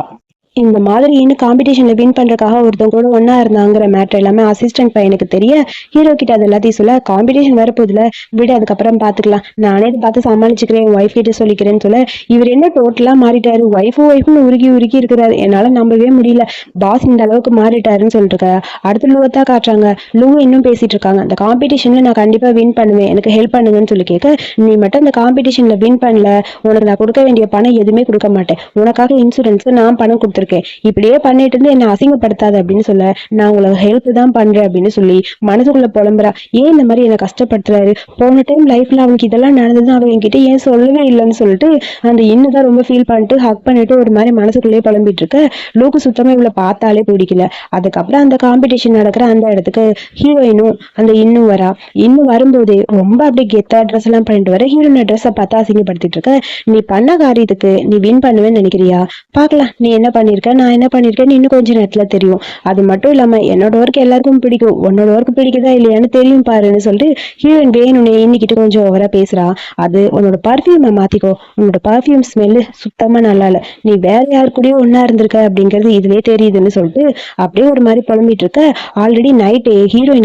இந்த மாதிரி இன்னும் காம்படிஷன்ல வின் பண்றதுக்காக ஒருத்தவங்க கூட ஒன்னா இருந்தாங்கிற மேட்டர் எல்லாமே அசிஸ்டன்ட் பையனுக்கு தெரிய, ஹீரோ கிட்ட அது எல்லாத்தையும் சொல்ல, காம்படிஷன் வரப்போதுல விட அதுக்கப்புறம் பாத்துக்கலாம், நானே இதை பார்த்து சமாளிச்சுக்கிறேன், ஒய்ஃப் கிட்ட சொல்லிக்கிறேன்னு சொல்ல, இவர் என்ன டோட்டலா மாறிட்டாரு, ஒய்ஃப்னு உருகி உருகி இருக்கிறாரு, என்னால நம்பவே முடியல, பாஸ் இந்த அளவுக்கு மாறிட்டாருன்னு சொல்லிட்டு இருக்காரு. அடுத்து லூவத்தா காட்டுறாங்க. லூ இன்னும் பேசிட்டு இருக்காங்க, அந்த காம்படிஷன்ல நான் கண்டிப்பா வின் பண்ணுவேன், எனக்கு ஹெல்ப் பண்ணுங்கன்னு சொல்லி கேட்க, நீ மட்டும் அந்த காம்படிஷன்ல வின் பண்ணல, உனக்கு நான் கொடுக்க வேண்டிய பணம் எதுவுமே கொடுக்க மாட்டேன், உனக்காக இன்சூரன்ஸ் நான் பணம் கொடுத்துருக்கேன், இப்படியே பண்ணிட்டு இருந்து என்ன அசிங்கப்படுத்தாது அப்படின்னு சொல்ல, நான் உங்களுக்கு ஹெல்ப் தான் பண்றேன் அப்படின்னு சொல்லி மனசுக்குள்ள புலம்புறா. ஏன் இந்த மாதிரி என்ன கஷ்டப்படுத்துறாரு, போன டைம் லைஃப்ல அவனுக்கு இதெல்லாம் நடந்தது அவன் என்கிட்ட ஏன் சொல்லவே இல்லைன்னு சொல்லிட்டு அந்த இன்னுதான் ரொம்ப ஃபீல் பண்ணிட்டு ஹக் பண்ணிட்டு ஒரு மாதிரி மனசுக்குள்ளேயே புலம்பிட்டு இருக்க. லூக்கு சுத்தமா இவ்வளவு பார்த்தாலே பிடிக்கல. அதுக்கப்புறம் அந்த காம்படிஷன் நடக்கிற அந்த இடத்துக்கு ஹீரோயினும் அந்த இன்னும் வரா. இன்னும் வரும்போது ரொம்ப அப்படியே கெத்தா ட்ரெஸ் எல்லாம் பண்ணிட்டு வர, ஹீரோயின் ட்ரெஸ்ஸை பார்த்தா அசிங்கப்படுத்திட்டு இருக்க. நீ பண்ண காரியத்துக்கு நீ வின் பண்ணுவேன்னு நினைக்கிறியா, பார்க்கலாம் நீ என்ன பண்ணிருக்க நான் என்ன பண்ணிருக்கேன்னு இன்னும் கொஞ்சம் நேரத்துல தெரியும். அது மட்டும் இல்லாம என்னோட ஒர்க் எல்லாருக்கும் பிடிக்கும், உன்னோட ஒர்க் பிடிக்குதா இல்லையான்னு தெரியும் பாருன்னு சொல்லிட்டு ஹீரோயின் வேணும்னே இன்னிக்கிட்டு கொஞ்சம் ஓவரா பேசுறா. அது உன்னோட பர்ஃபியூமை மாத்திக்கோ, உன்னோட பர்ஃபியூம் ஸ்மெல்லு சுத்தமா நல்லா இல்ல, நீ வேற யாரு கூடயும் ஒன்னா இருந்திருக்க அப்படிங்கிறது இதுவே தெரியுதுன்னு சொல்லிட்டு அப்படியே ஒரு மாதிரி புலம்பிட்டு இருக்க. ஆல்ரெடி நைட்டே ஹீரோ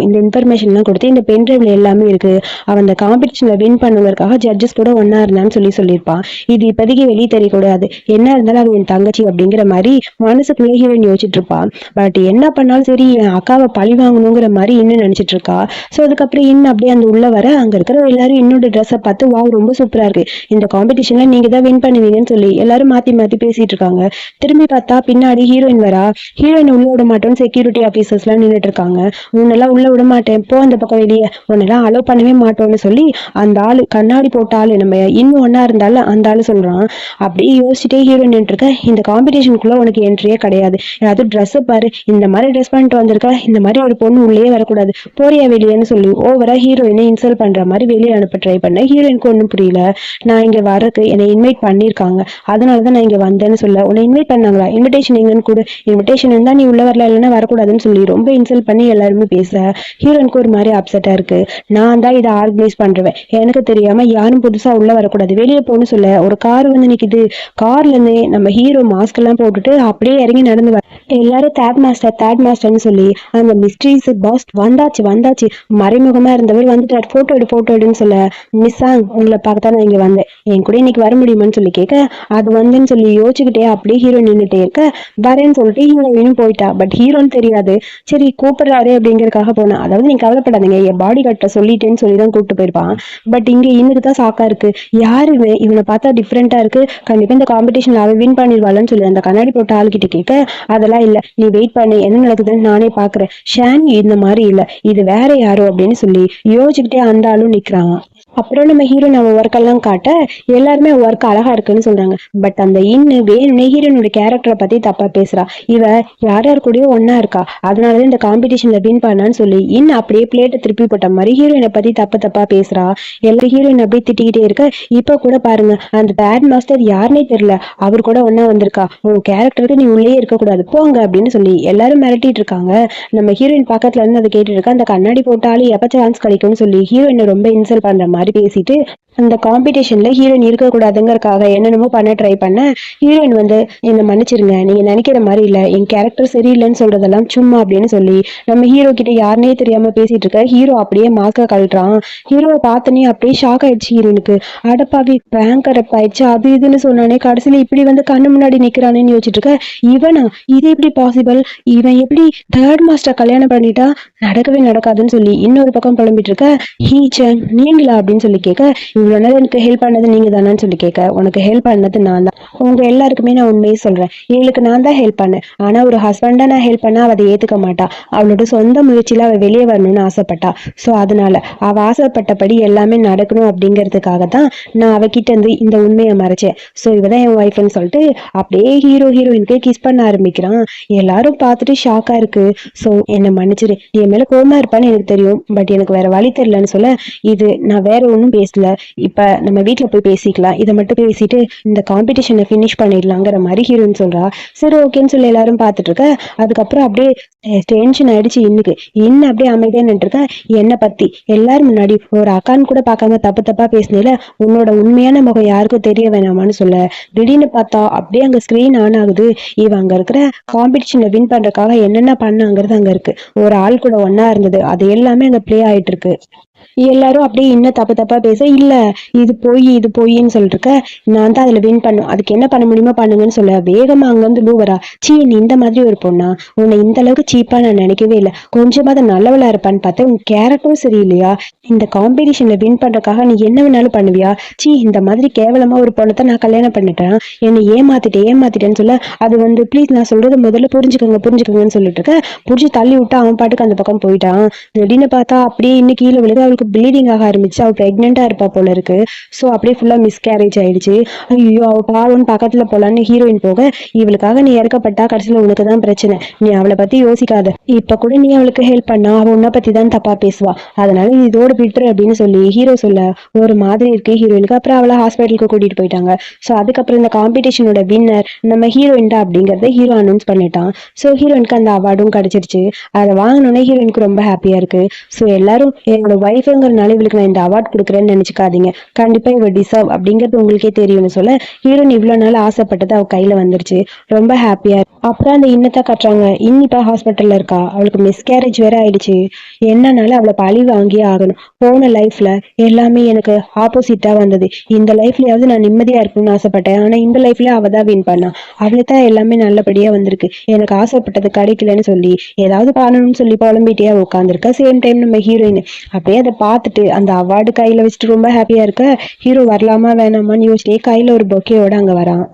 இந்த இன்ஃபர்மேஷன் எல்லாம் கொடுத்து இந்த பென் டிரைவ்ல எல்லாமே இருக்கு, அவன் அந்த காம்படிஷன்ல வின் பண்ணுவதற்காக ஜட்ஜஸ் கூட ஒன்னா இருந்தான்னு சொல்லியிருப்பான். இது இப்போதைக்கு வெளியே தெரியக்கூடாது, என்ன இருந்தாலும் அவன் என் தங்கச்சி அப்படிங்கிற மாதிரி மனசுக்குள்ளே ஹீரோயின் யோசிச்சுட்டு இருப்பான். பட் என்ன பண்ணாலும் சரி என் அக்காவை பழி வாங்கணுங்கிற மாதிரி இன்னும் நினைச்சிட்டு இருக்கா. ஸோ அதுக்கப்புறம் இன்னும் அப்படியே அந்த உள்ள வர அங்க இருக்கிற எல்லாரும் என்னோட ட்ரெஸ்ஸை பார்த்து வா ரொம்ப சூப்பரா இருக்கு, இந்த காம்படிஷன்ல நீங்க தான் வின் பண்ணுவீங்கன்னு சொல்லி எல்லாரும் மாத்தி மாத்தி பேசிட்டு இருக்காங்க. திரும்பி பார்த்தா பின்னாடி ஹீரோயின் வரா. ஹீரோயின் உள்ள விட மாட்டோம்னு செக்யூரிட்டி ஆபீசர்ஸ் எல்லாம் நின்றுட்டு இருக்காங்க. உன்னெல்லாம் உள்ள விட மாட்டேன், போ அந்த பக்கம் வெளியே, உன்னெல்லாம் அலோவ் பண்ணவே மாட்டோம்னு சொல்லி அந்த ஆளு கண்ணாடி போட்ட ஆளு நம்ம இன்னும் ஒன்னா இருந்தாலும் அந்த ஆளு சொல்றான். அப்படியே யோசிச்சுட்டே ஹீரோயின் இருக்க, இந்த காம்படிஷனுக்குள்ள உனக்கு என்ட்ரியே கிடையாது, ஏதாவது ட்ரெஸ் பாரு, இந்த மாதிரி ட்ரெஸ் பண்ணிட்டு வந்திருக்க, இந்த மாதிரி ஒரு பொண்ணு உள்ளே வரக்கூடாது, போறியா வெளியேன்னு சொல்லி ஓவரா ஹீரோயினை இன்சல்ட் பண்ற மாதிரி வெளியே அனுப்ப ட்ரை பண்ண. ஹீரோயினுக்கு ஒன்றும் புரியல, நான் இங்க வர்றதுக்கு என்னை இன்வைட் பண்ணிருக்காங்க, அதனாலதான் நான் இங்க வந்தேன்னு சொல்ல, உன்னை இன்வைட் பண்ணாங்களா, இன்விடேஷன் எங்கன்னு கூட, இன்விடேஷன் இருந்தா நீ உள்ள வரல இல்லைன்னா வரக்கூடாதுன்னு சொல்லி ரொம்ப இன்சல்ட் பண்ணி எல்லாருமே பேச ஹீரோயினுக்கு ஒரு மாதிரி அப்செட்டா இருக்கு. நான் தான் இதை ஆர்கனைஸ் பண்றேன், எனக்கு தெரியாம யாரும் புதுசா உள்ள வரக்கூடாது, வெளியே போன்னு சொல்ல ஒரு கார் வந்து நிக்குது. கார்ல இருந்து நம்ம ஹீரோ மாஸ்க் எல்லாம் போட்டுட்டு அப்படியே இறங்கி நடந்து வர, எல்லாரும் தேர்ட் மாஸ்டர்னு சொல்லி அந்த மிஸ்ட்ரீஸ் பாஸ் வந்தாச்சு மறைமுகமா இருந்தவர் வந்துட்டார், போட்டோ எடுன்னு சொல்ல, மிஸ் உங்களை பார்க்கத்தான் நான் இங்க வந்தேன், என் கூட இன்னைக்கு வர முடியுமான்னு சொல்லி கேட்க, அது வந்துன்னு சொல்லி யோசிச்சுக்கிட்டே அப்படியே ஹீரோ நின்றுட்டே இருக்க. வரேன்னு சொல்லிட்டு ஹீரோயினும் போயிட்டா. பட் ஹீரோன்னு தெரியாது, சரி கூப்பிடுறாரு அப்படிங்கறதுக்காக போனேன். அதாவது நீங்க கவலைப்படாதீங்க, என் பாடி கார்ட்ட சொல்லிட்டேன்னு சொல்லி தான் கூப்பிட்டு போயிருப்பான். பட் இங்க இன்னுக்கு தான் சாக்கா இருக்கு, யாருமே இவனை பார்த்தா டிஃப்ரெண்டா இருக்கு, கண்டிப்பா இந்த காம்படிஷன்ல அவ வின் பண்ணிடுவாள்னு சொல்லி அந்த கண்ணாடி போட்ட ஆளுகிட்ட கேட்க, அதெல்லாம் இல்ல, நீ வெயிட் பண்ணு என்ன நடக்குதுன்னு நானே பாக்குறேன், ஷான் இந்த மாதிரி இல்ல, இது வேற யாரோ அப்படின்னு சொல்லி யோசிச்சுக்கிட்டே அந்த ஆளும் நிக்கிறாங்க. அப்புறம் நம்ம ஹீரோயின் அவ ஒர்க் எல்லாம் காட்ட எல்லாருமே ஒர்க் அழகா இருக்குன்னு சொல்றாங்க. பட் அந்த இன்னு வேணும்னே ஹீரோயினோட கேரக்டரை பத்தி தப்பா பேசுறா. இவ யார் யார் கூடயோ ஒன்னா இருக்கா, அதனாலதான் இந்த காம்படிஷன்ல வின் பண்ணான்னு சொல்லி அப்படியே பிளேட்டை திருப்பி போட்ட மாதிரி ஹீரோயினை பத்தி தப்பா பேசுறா. எல்லா ஹீரோயின் அப்படியே திட்டிக்கிட்டே இருக்க. இப்ப கூட பாருங்க, அந்த பேட் மாஸ்டர் யாருன்னே தெரியல, அவர் கூட ஒன்னா வந்திருக்கா. உன் கேரக்டருக்கு நீ உள்ளே இருக்க கூடாது போங்க அப்படின்னு சொல்லி எல்லாரும் மிரட்டிட்டு இருக்காங்க. நம்ம ஹீரோயின் பக்கத்துல இருந்து அதை கேட்டு இருக்கா. அந்த கண்ணாடி போட்டாலும் எப்ப சான்ஸ் கிடைக்கும்னு சொல்லி ஹீரோயினை ரொம்ப இன்சல்ட் பண்ற மாதிரி பேசிட்டு அந்த காம்படிஷன்ல ஹீரோயின் இருக்கக்கூடாதுங்கிறக்காக என்னென்னமோ பண்ண ட்ரை பண்ண ஹீரோயின் வந்து என்ன மன்னிச்சிருங்க, நீங்க நினைக்கிற மாதிரி இல்ல, என் கேரக்டர் சரியில்லைன்னு சொல்றதெல்லாம் சும்மா அப்படின்னு சொல்லி நம்ம ஹீரோ கிட்ட யாருனே தெரியாம பேசிட்டு இருக்க. ஹீரோ அப்படியே மாஸ்க கழட்டுறான். ஹீரோவை பார்த்தனே அப்படியே ஷாக் ஆயிடுச்சு ஹீரோனுக்கு. அடப்பாவி பேங்க் கரப்ட் ஆயிடுச்சு அது இதுன்னு சொன்னானே, கடைசியில இப்படி வந்து கண்ணு முன்னாடி நிக்கிறானேன்னு யோசிச்சுட்டு இருக்க. இவனா இது எப்படி பாசிபிள், இவன் எப்படி தேர்ட் மாஸ்டர் கல்யாணம் பண்ணிட்டா, நடக்கவே நடக்காதுன்னு சொல்லி இன்னொரு பக்கம் புலம்பிட்டு இருக்க. ஹீச்சன் நீங்களா அப்படின்னு சொல்லி கேட்க, இவ்வளவு நேரம் எனக்கு ஹெல்ப் பண்ணது நீங்க தானான்னு சொல்லி கேட்க, உனக்கு ஹெல்ப் பண்ணது நான் தான். உங்க எல்லாருக்குமே நான் உண்மையை சொல்றேன், இவளுக்கு நான் தான் ஹெல்ப் பண்ணேன். ஆனா ஒரு ஹஸ்பண்டா நான் ஹெல்ப் பண்ணா அவ அதை ஏத்துக்க மாட்டா. அவளோட சொந்த முயற்சியில அவ வெளியே வரணும்னு ஆசைப்பட்டா. சோ அதனால அவ ஆசைப்பட்டபடி எல்லாமே நடக்கணும் அப்படிங்கிறதுக்காக தான் நான் அவகிட்ட இருந்து இந்த உண்மையை மறைச்சேன். சோ இவதான் என் ஒய்ஃப்னு சொல்லிட்டு அப்படியே ஹீரோயினுக்கு கிஸ் பண்ண ஆரம்பிக்கிறான். எல்லாரும் பார்த்துட்டு ஷாக்கா இருக்கு. சோ என்னை மன்னிச்சிரு, என் மேல கோமா இருப்பான்னு எனக்கு தெரியும், பட் எனக்கு வேற வழி தெரியலன்னு சொல்ல, இது நான் வேற ஒன்றும் பேசல, இப்ப நம்ம வீட்டுல போய் பேசிக்கலாம், இதை மட்டும் பேசிட்டு இந்த காம்படிஷனை பினிஷ் பண்ணிடலாங்கிற மாதிரி ஹீரோயின் சொல்றா. சரி ஓகேன்னு சொல்லி எல்லாரும் பார்த்துட்டு இருக்க. அதுக்கப்புறம் அப்படியே டென்ஷன் ஆயிடுச்சு இன்னுக்கு. இன்னும் அப்படியே அமைதியா நின்றுருக்க. என்னை பத்தி எல்லாரும் முன்னாடி ஒரு அக்கான்னு கூட பார்க்காம தப்பா பேசினேல, உன்னோட உண்மையான முகம் யாருக்கும் தெரிய வேணாமான்னு சொல்ல, திடீர்னு பார்த்தா அப்படியே அங்க ஸ்கிரீன் ஆன் ஆகுது. இவ அங்க இருக்கிற காம்படிஷனை வின் பண்றதுக்காக என்னென்ன பண்ணாங்கிறது அங்க இருக்கு. ஒரு ஆள் கூட ஒன்னா இருந்தது, அது எல்லாமே அங்க பிளே ஆயிட்டு இருக்கு. எல்லாரும் அப்படியே இன்னும் தப்பா பேச, இல்ல இது பொய்ன்னு சொல்லிட்டு இருக்க. நான் தான் அதுல வின் பண்ணும், அதுக்கு என்ன பண்ண முடியுமோ பண்ணுங்கன்னு சொல்ல வேகமா அங்க வந்து லூவரா, சீ நீ இந்த மாதிரி ஒரு பொண்ணா, உன்னை இந்த அளவுக்கு சீப்பா நான் நினைக்கவே இல்லை, கொஞ்சமாவது நல்லவளா இருப்பான்னு பார்த்தேன், உன் கேரக்டரும் சரியில்லையா, இந்த காம்படிஷன்ல வின் பண்றதுக்காக நீ என்ன வேணாலும் பண்ணுவியா, சீ இந்த மாதிரி கேவலமா ஒரு பொண்ணத்தை நான் கல்யாணம் பண்ணிட்டேன், என்னை ஏமாத்திட்டேன்னு சொல்ல, அது வந்து ப்ளீஸ் நான் சொல்றது முதல்ல புரிஞ்சுக்கோங்கன்னு சொல்லிட்டு இருக்க. புடிச்சு தள்ளி விட்டு அவன் பாட்டுக்கு அந்த பக்கம் போயிட்டான். திடீர்னு பார்த்தா அப்படியே இன்னும் கீழே விழுது. அவளுக்கு ப்ளீடிங் ஆக ஆரம்பிச்சு, அவள் பிரெக்னெண்டா இருப்பா போல இருக்கு. ஸோ அப்படியே ஃபுல்லா மிஸ்கேரேஜ் ஆயிடுச்சு. ஐயோ அவ பாவம்னு பக்கத்துல போலான்னு ஹீரோயின் போக, இவளுக்காக நீ இறக்கப்பட்டா கடைசியில உனக்கு தான் பிரச்சனை, நீ அவளை பத்தி யோசிக்காத, இப்ப கூட நீ அவளுக்கு ஹெல்ப் பண்ணா அவ உன்னை பத்தி தான் தப்பா பேசுவா, அதனால நீ இதோட விட்டுரு அப்படின்னு சொல்லி ஹீரோ சொல்ல ஒரு மாதிரி இருக்கு ஹீரோயினுக்கு. அப்புறம் அவளை ஹாஸ்பிட்டலுக்கு கூட்டிட்டு போயிட்டாங்க. ஸோ அதுக்கப்புறம் இந்த காம்படிஷனோட வின்னர் நம்ம ஹீரோயின் தான் அப்படிங்கறத ஹீரோ அனௌன்ஸ் பண்ணிட்டான். ஸோ ஹீரோயினுக்கு அந்த அவார்டும் கிடைச்சிருச்சு. அதை வாங்கினோன்னே ஹீரோயினுக்கு ரொம்ப ஹாப்பியா இருக்கு. ஸோ எல்லாரும் என்னோட ஒய்ஃபுங்கிறனால இவளுக்கு நான் இந்த அவார்ட் கொடுக்குறேன்னு நினைச்சுக்காதீங்க, கண்டிப்பா இவ டிசர்வ் அப்படிங்கிறது உங்களுக்கே தெரியும்னு சொல்ல, ஹீரோயின் இவ்வளவு நாள் ஆசைப்பட்டது அவ கையில வந்துருச்சு. ரொம்ப ஹாப்பியா. அப்புறம் அந்த இன்னத்தை கட்டுறாங்க. இப்ப ஹாஸ்பிட்டல்ல இருக்கா, அவளுக்கு மிஸ்கேரேஜ் வேற ஆயிடுச்சு. என்னன்னாலும் அவளை பழி வாங்கியே ஆகணும். போன லைஃப்ல எல்லாமே எனக்கு ஆப்போசிட்டா வந்தது, இந்த லைஃப்லயாவது நான் நிம்மதியா இருக்கணும்னு ஆசைப்பட்டேன், ஆனா இந்த லைஃப்ல அவ தான் வின் பண்ணா, அவளுக்கு தான் எல்லாமே நல்லபடியா வந்திருக்கு, எனக்கு ஆசைப்பட்டது கிடைக்கலன்னு சொல்லி ஏதாவது பண்ணணும்னு சொல்லி புலம்பிட்டே உட்காந்துருக்க. சேம் டைம் நம்ம ஹீரோயின் அப்படியே அதை பார்த்துட்டு அந்த அவார்டு கையில வச்சுட்டு ரொம்ப ஹாப்பியா இருக்க. ஹீரோ வரலாமா வேணாமான்னு யோசிச்சிட்டே கையில ஒரு பொக்கேயோட அங்க வரான்.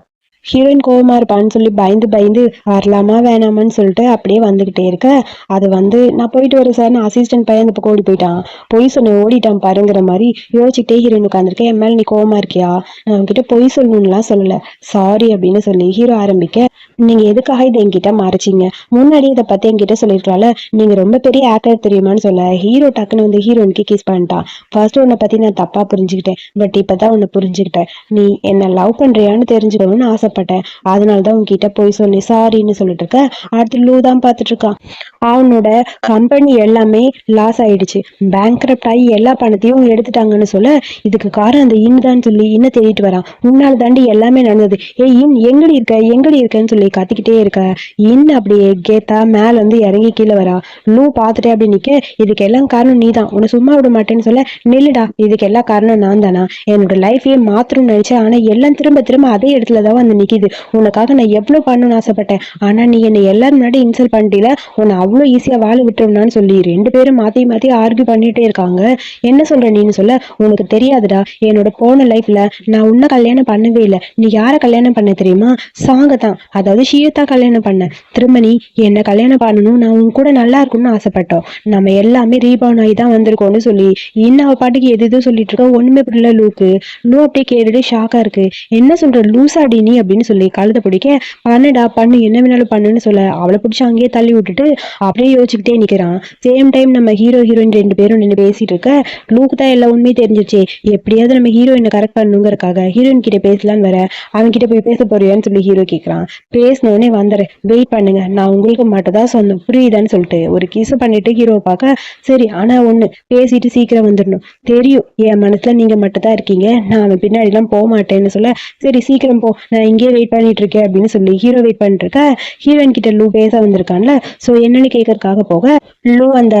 ஹீரோயின் கோவமா இருப்பான்னு சொல்லி பயந்து வரலாமா வேணாமான்னு சொல்லிட்டு அப்படியே வந்துகிட்டே இருக்க. அது வந்து நான் போயிட்டு வரேன் சார், அசிஸ்டன்ட் பையன் அந்த பக்கம் ஓடி போயிட்டான், பொய் சொன்ன ஓடிட்டான் பாருங்கிற மாதிரி யோசிச்சுட்டே ஹீரோயின் உட்காந்துருக்கேன். என் மேல நீ கோவமா இருக்கியா, நான் உன்கிட்ட பொய் சொல்லணும்லாம் சொல்லல, சாரி அப்படின்னு சொல்லி ஹீரோ ஆரம்பிக்க, நீங்க எதுக்காக இதை என்கிட்ட மறைச்சிங்க, முன்னாடி இதை பத்தி என்கிட்ட சொல்லிருக்கலாம்ல, நீங்க ரொம்ப பெரிய ஆக்டர் தெரியுமான்னு சொல்ல ஹீரோ டக்குன்னு வந்து ஹீரோயினுக்கு கிஸ் பண்ணிட்டான். ஃபர்ஸ்ட் உன்னை பத்தி நான் தப்பா புரிஞ்சுக்கிட்டேன், பட் இப்பதான் உன்னை புரிஞ்சுக்கிட்டேன், நீ என்ன லவ் பண்றியான்னு தெரிஞ்சுக்கணும்னு ஆசைப்பட்டேன், அதனாலதான் உன்கிட்ட போய் சொன்னேன் சாரின்னு சொல்லிட்டு இருக்க. அடுத்து லூ தான் பார்த்துட்டு இருக்கான். அவனோட கம்பெனி எல்லாமே லாஸ் ஆயிடுச்சு, பேங்க்ரப்ட் ஆகி எல்லா பணத்தையும் எடுத்துட்டாங்கன்னு சொல்ல, இதுக்கு காரணம் அந்த இன்னு சொல்லி இன்னும் தேடிட்டு வரான். முன்னாள் தாண்டி எல்லாமே நடந்தது, இன் எங்கடி இருக்கன்னு சொல்லி கத்திக்கிட்டே இருக்க. இன்னும் அப்படியே கேத்தா மேல இருந்து இறங்கி கீழே வரா. லூ பார்த்துட்டே அப்படி நிக்க, இதுக்கு எல்லாம் காரணம் நீ தான், உன்னை சும்மா விட மாட்டேன்னு சொல்ல, நில்லுடா இதுக்கு எல்லா காரணம் நான் தானா, என்னோட லைஃபையே மாத்திரம் நினைச்சேன், ஆனா எல்லாம் திரும்ப அதே இடத்துலதான் வந்து நிக்குது. உனக்காக நான் எவ்வளவு பண்ணணும்னு ஆசைப்பட்டேன். ஆனா நீ என்னை எல்லாரும் முன்னாடி இன்சல்ட் பண்ணிட்டீல. உன்னை அவ்வளவு ஈஸியா வாழ விட்டுருந்தான்னு சொல்லி 2 பேரும் மாத்தி மாத்தி ஆர்கியூ பண்ணிட்டே இருக்காங்க. என்ன சொல்ற நீன்னு சொல்ல, உனக்கு தெரியாதுடா, என்னோட போன லைஃப்ல நான் உன்னை கல்யாணம் பண்ணவே இல்லை. நீ யாரை கல்யாணம் பண்ண தெரியுமா? சாங்க தான், அதாவது ஷீயத்தான் கல்யாணம் பண்ண. திரும்ப நீ என்ன கல்யாணம் பண்ணணும், நான் உன் கூட நல்லா இருக்கணும்னு ஆசைப்பட்டோம். நம்ம எல்லாமே ரீபவுன் ஆகி தான் வந்திருக்கோம்னு சொல்லி இன்னும் அவ பாட்டுக்கு எது எதோ சொல்லிட்டு இருக்கா. ஒண்ணுமே புரியல லூக்கு. லூ அப்படியே கேட்டுட்டு ஷாக்கா இருக்கு. என்ன சொல்ற லூசாடி நீ அப்படின்னு சொல்லி கழுத பிடிக்க, பண்ணுடா பண்ணு, என்ன வேணாலும் பண்ணுன்னு சொல்ல அவளை பிடிச்சி அங்கேயே தள்ளி விட்டுட்டு அப்படியே யோசிச்சுக்கிட்டே நிக்கிறான். சேம் டைம் நம்ம ஹீரோ ஹீரோயின் 2 பேரும் நின்று பேசிட்டு இருக்க. லூக்கு தான் எல்லா உண்மையும் தெரிஞ்சிருச்சு. எப்படியாவது நம்ம ஹீரோயினை கரெக்ட் பண்ணுங்கிறக்காக ஹீரோயின் கிட்ட பேசலான்னு வர, அவன் கிட்ட போய் பேச போறியான்னு சொல்லி ஹீரோ கேட்கறான். பேசினோடனே வந்துடுறேன், வெயிட் பண்ணுங்க, நான் உங்களுக்கு மட்டும் தான் சொந்தம், புரியுதான்னு சொல்லிட்டு ஒரு கிஸ் பண்ணிட்டு ஹீரோவை பார்க்க, சரி ஆனா ஒண்ணு, பேசிட்டு சீக்கிரம் வந்துடணும். தெரியும் என் மனசுல நீங்க மட்டும் தான் இருக்கீங்க, நான் அவன் பின்னாடி எல்லாம் போக மாட்டேன்னு சொல்ல, சரி சீக்கிரம் போ, நான் இங்கேயே வெயிட் பண்ணிட்டு இருக்கேன் அப்படின்னு சொல்லி ஹீரோ வெயிட் பண்ணிட்டு இருக்க. ஹீரோயின் கிட்ட லூ பேச வந்திருக்கான்ல, சோ என்னன்னு கேட்கறதுக்காக போக, லூ அந்த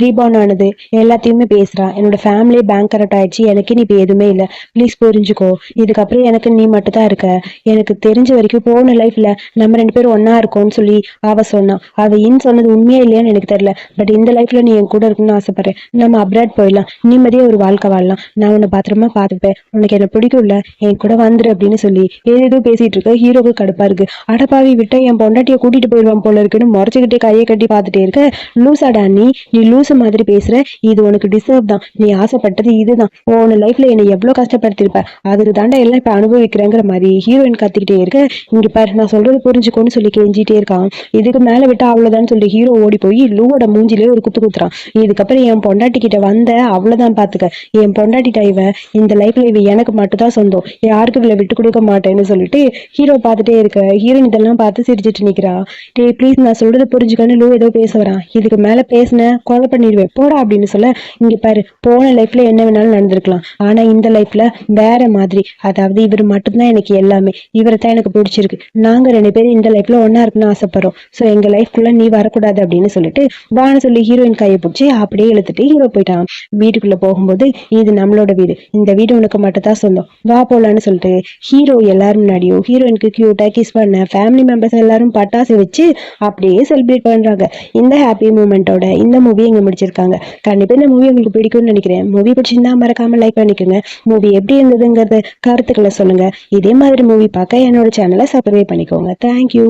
ரீபார்ன் ஆனது எல்லாத்தையுமே பேசுறா. என்னோட ஃபேமிலி பேங்க் கரெக்ட் ஆயிடுச்சு, எனக்கு நீ இப்ப எதுவுமே இல்லை, ப்ளீஸ் புரிஞ்சுக்கோ, இதுக்கப்புறம் எனக்கு நீ மட்டும் தான் இருக்க. எனக்கு தெரிஞ்ச வரைக்கும் போன லைஃப்ல நம்ம 2 பேரும் ஒன்னா இருக்கோம்னு சொல்லி அவ சொன்னா. அவ சொன்னது உண்மையா இல்லையான்னு எனக்கு தெரியல. பட் இந்த லைஃப்ல நீ என் கூட இருக்கணும்னு ஆசைப்படுறேன். நம்ம அப்ராட் போயிடலாம், நிம்மதியா ஒரு வாழ்க்கை வாழலாம், நான் உன்னை பத்திரமா பாத்துப்பேன், உனக்கு என்ன பிடிக்கும்ல, என் கூட வந்துரு அப்படின்னு சொல்லி ஏதோ பேசிட்டு இருக்க. ஹீரோக்கு கடுப்பா இருக்கு. அடப்பாவி விட்ட என் பொண்டாட்டியை கூட்டிட்டு போயிடுவான் போல இருக்குன்னு முறைச்சுக்கிட்டே கையை கட்டி பார்த்துட்டே இருக்க. லூசாடா நீ லூசு மாதிரி பேசுற, இது உனக்கு டிசர்வ் தான், நீ ஆசைப்பட்டது இதுதான், உன் லைஃப்ல என்னை எவ்வளவு கஷ்டப்படுத்திருப்ப, அதுக்கு தாண்டா எல்லாம் இப்ப அனுபவிக்கிறேங்கிற மாதிரி ஹீரோயின் கத்திக்கிட்டே இருக்க. இங்க பாரு, நான் சொல்றது புரிஞ்சுக்கோன்னு சொல்லி கெஞ்சிட்டே இருக்கான். இதுக்கு மேல விட்டா அவ்வளவுதான் சொல்லி ஹீரோ ஓடி போய் லூவோட மூஞ்சிலே ஒரு குத்து குத்துறான். இதுக்கப்புறம் என் பொண்டாட்டி கிட்ட வந்த அவ்வளவுதான் பாத்துக்க, என் பொண்டாட்டிட்ட இவ இந்த லைஃப்ல இவ எனக்கு மட்டும் தான் சொந்தம், யாருக்கு இவளை விட்டு கொடுக்க மாட்டேன்னு சொல்லிட்டு ஹீரோ பார்த்துட்டே இருக்க. ஹீரோயின் இதெல்லாம் பார்த்து சிரிச்சிட்டு நிக்கிறா. டே ப்ளீஸ், நான் சொல்றது புரிஞ்சுக்கன்னு லூ ஏதோ பேச வரான். இதுக்கு மேல பேசின கொலை பண்ணிடுவேன் போடா அப்படின்னு சொல்ல, இங்க பாரு, போன லைஃப்ல என்ன வேணாலும் நடந்திருக்கலாம், ஆனா இந்த லைஃப்ல வேற மாதிரி, அதாவது இவர் மட்டும்தான் எனக்கு எல்லாமே, இவரை தான் எனக்கு பிடிச்சிருக்கு, நாங்க 2 பேரும் இந்த லைஃப்ல ஒன்னா இருக்குன்னு ஆசைப்படுறோம், சோ எங்க லைஃப்குள்ள நீ வரக்கூடாது அப்படின்னு சொல்லிட்டு வான்னு சொல்லி ஹீரோயின் கையை பிடிச்சி அப்படியே இழுத்துட்டு ஹீரோ போயிட்டான். வீட்டுக்குள்ள போகும்போது, இது நம்மளோட வீடு, இந்த வீடு உனக்கு மட்டும் தான் சொந்தம், வா போலான்னு சொல்லிட்டு ஹீரோ எல்லாரும் முன்னாடியும் ஹீரோயினுக்கு கியூட்டா கிஸ் பண்ண ஃபேமிலி மெம்பர்ஸ் எல்லாரும் பட்டாசு வச்சு அப்படியே செலிப்ரேட் பண்றாங்க. இந்த ஹாப்பி மூமெண்டோட இந்த மூவி இங்க முடிச்சிருக்காங்க. கண்டிப்பா இந்த மூவி உங்களுக்கு பிடிக்கும்னு நினைக்கிறேன். மூவி பிடிச்சிருந்தா மறக்காம லைக் பண்ணிக்கோங்க. மூவி எப்படி இருந்ததுங்கிறது கருத்துக்களை சொல்லுங்க. இதே மாதிரி மூவி பார்க்க என்னோட சேனலை சப்ஸ்கிரைப் பண்ணிக்கோங்க. தேங்க்யூ.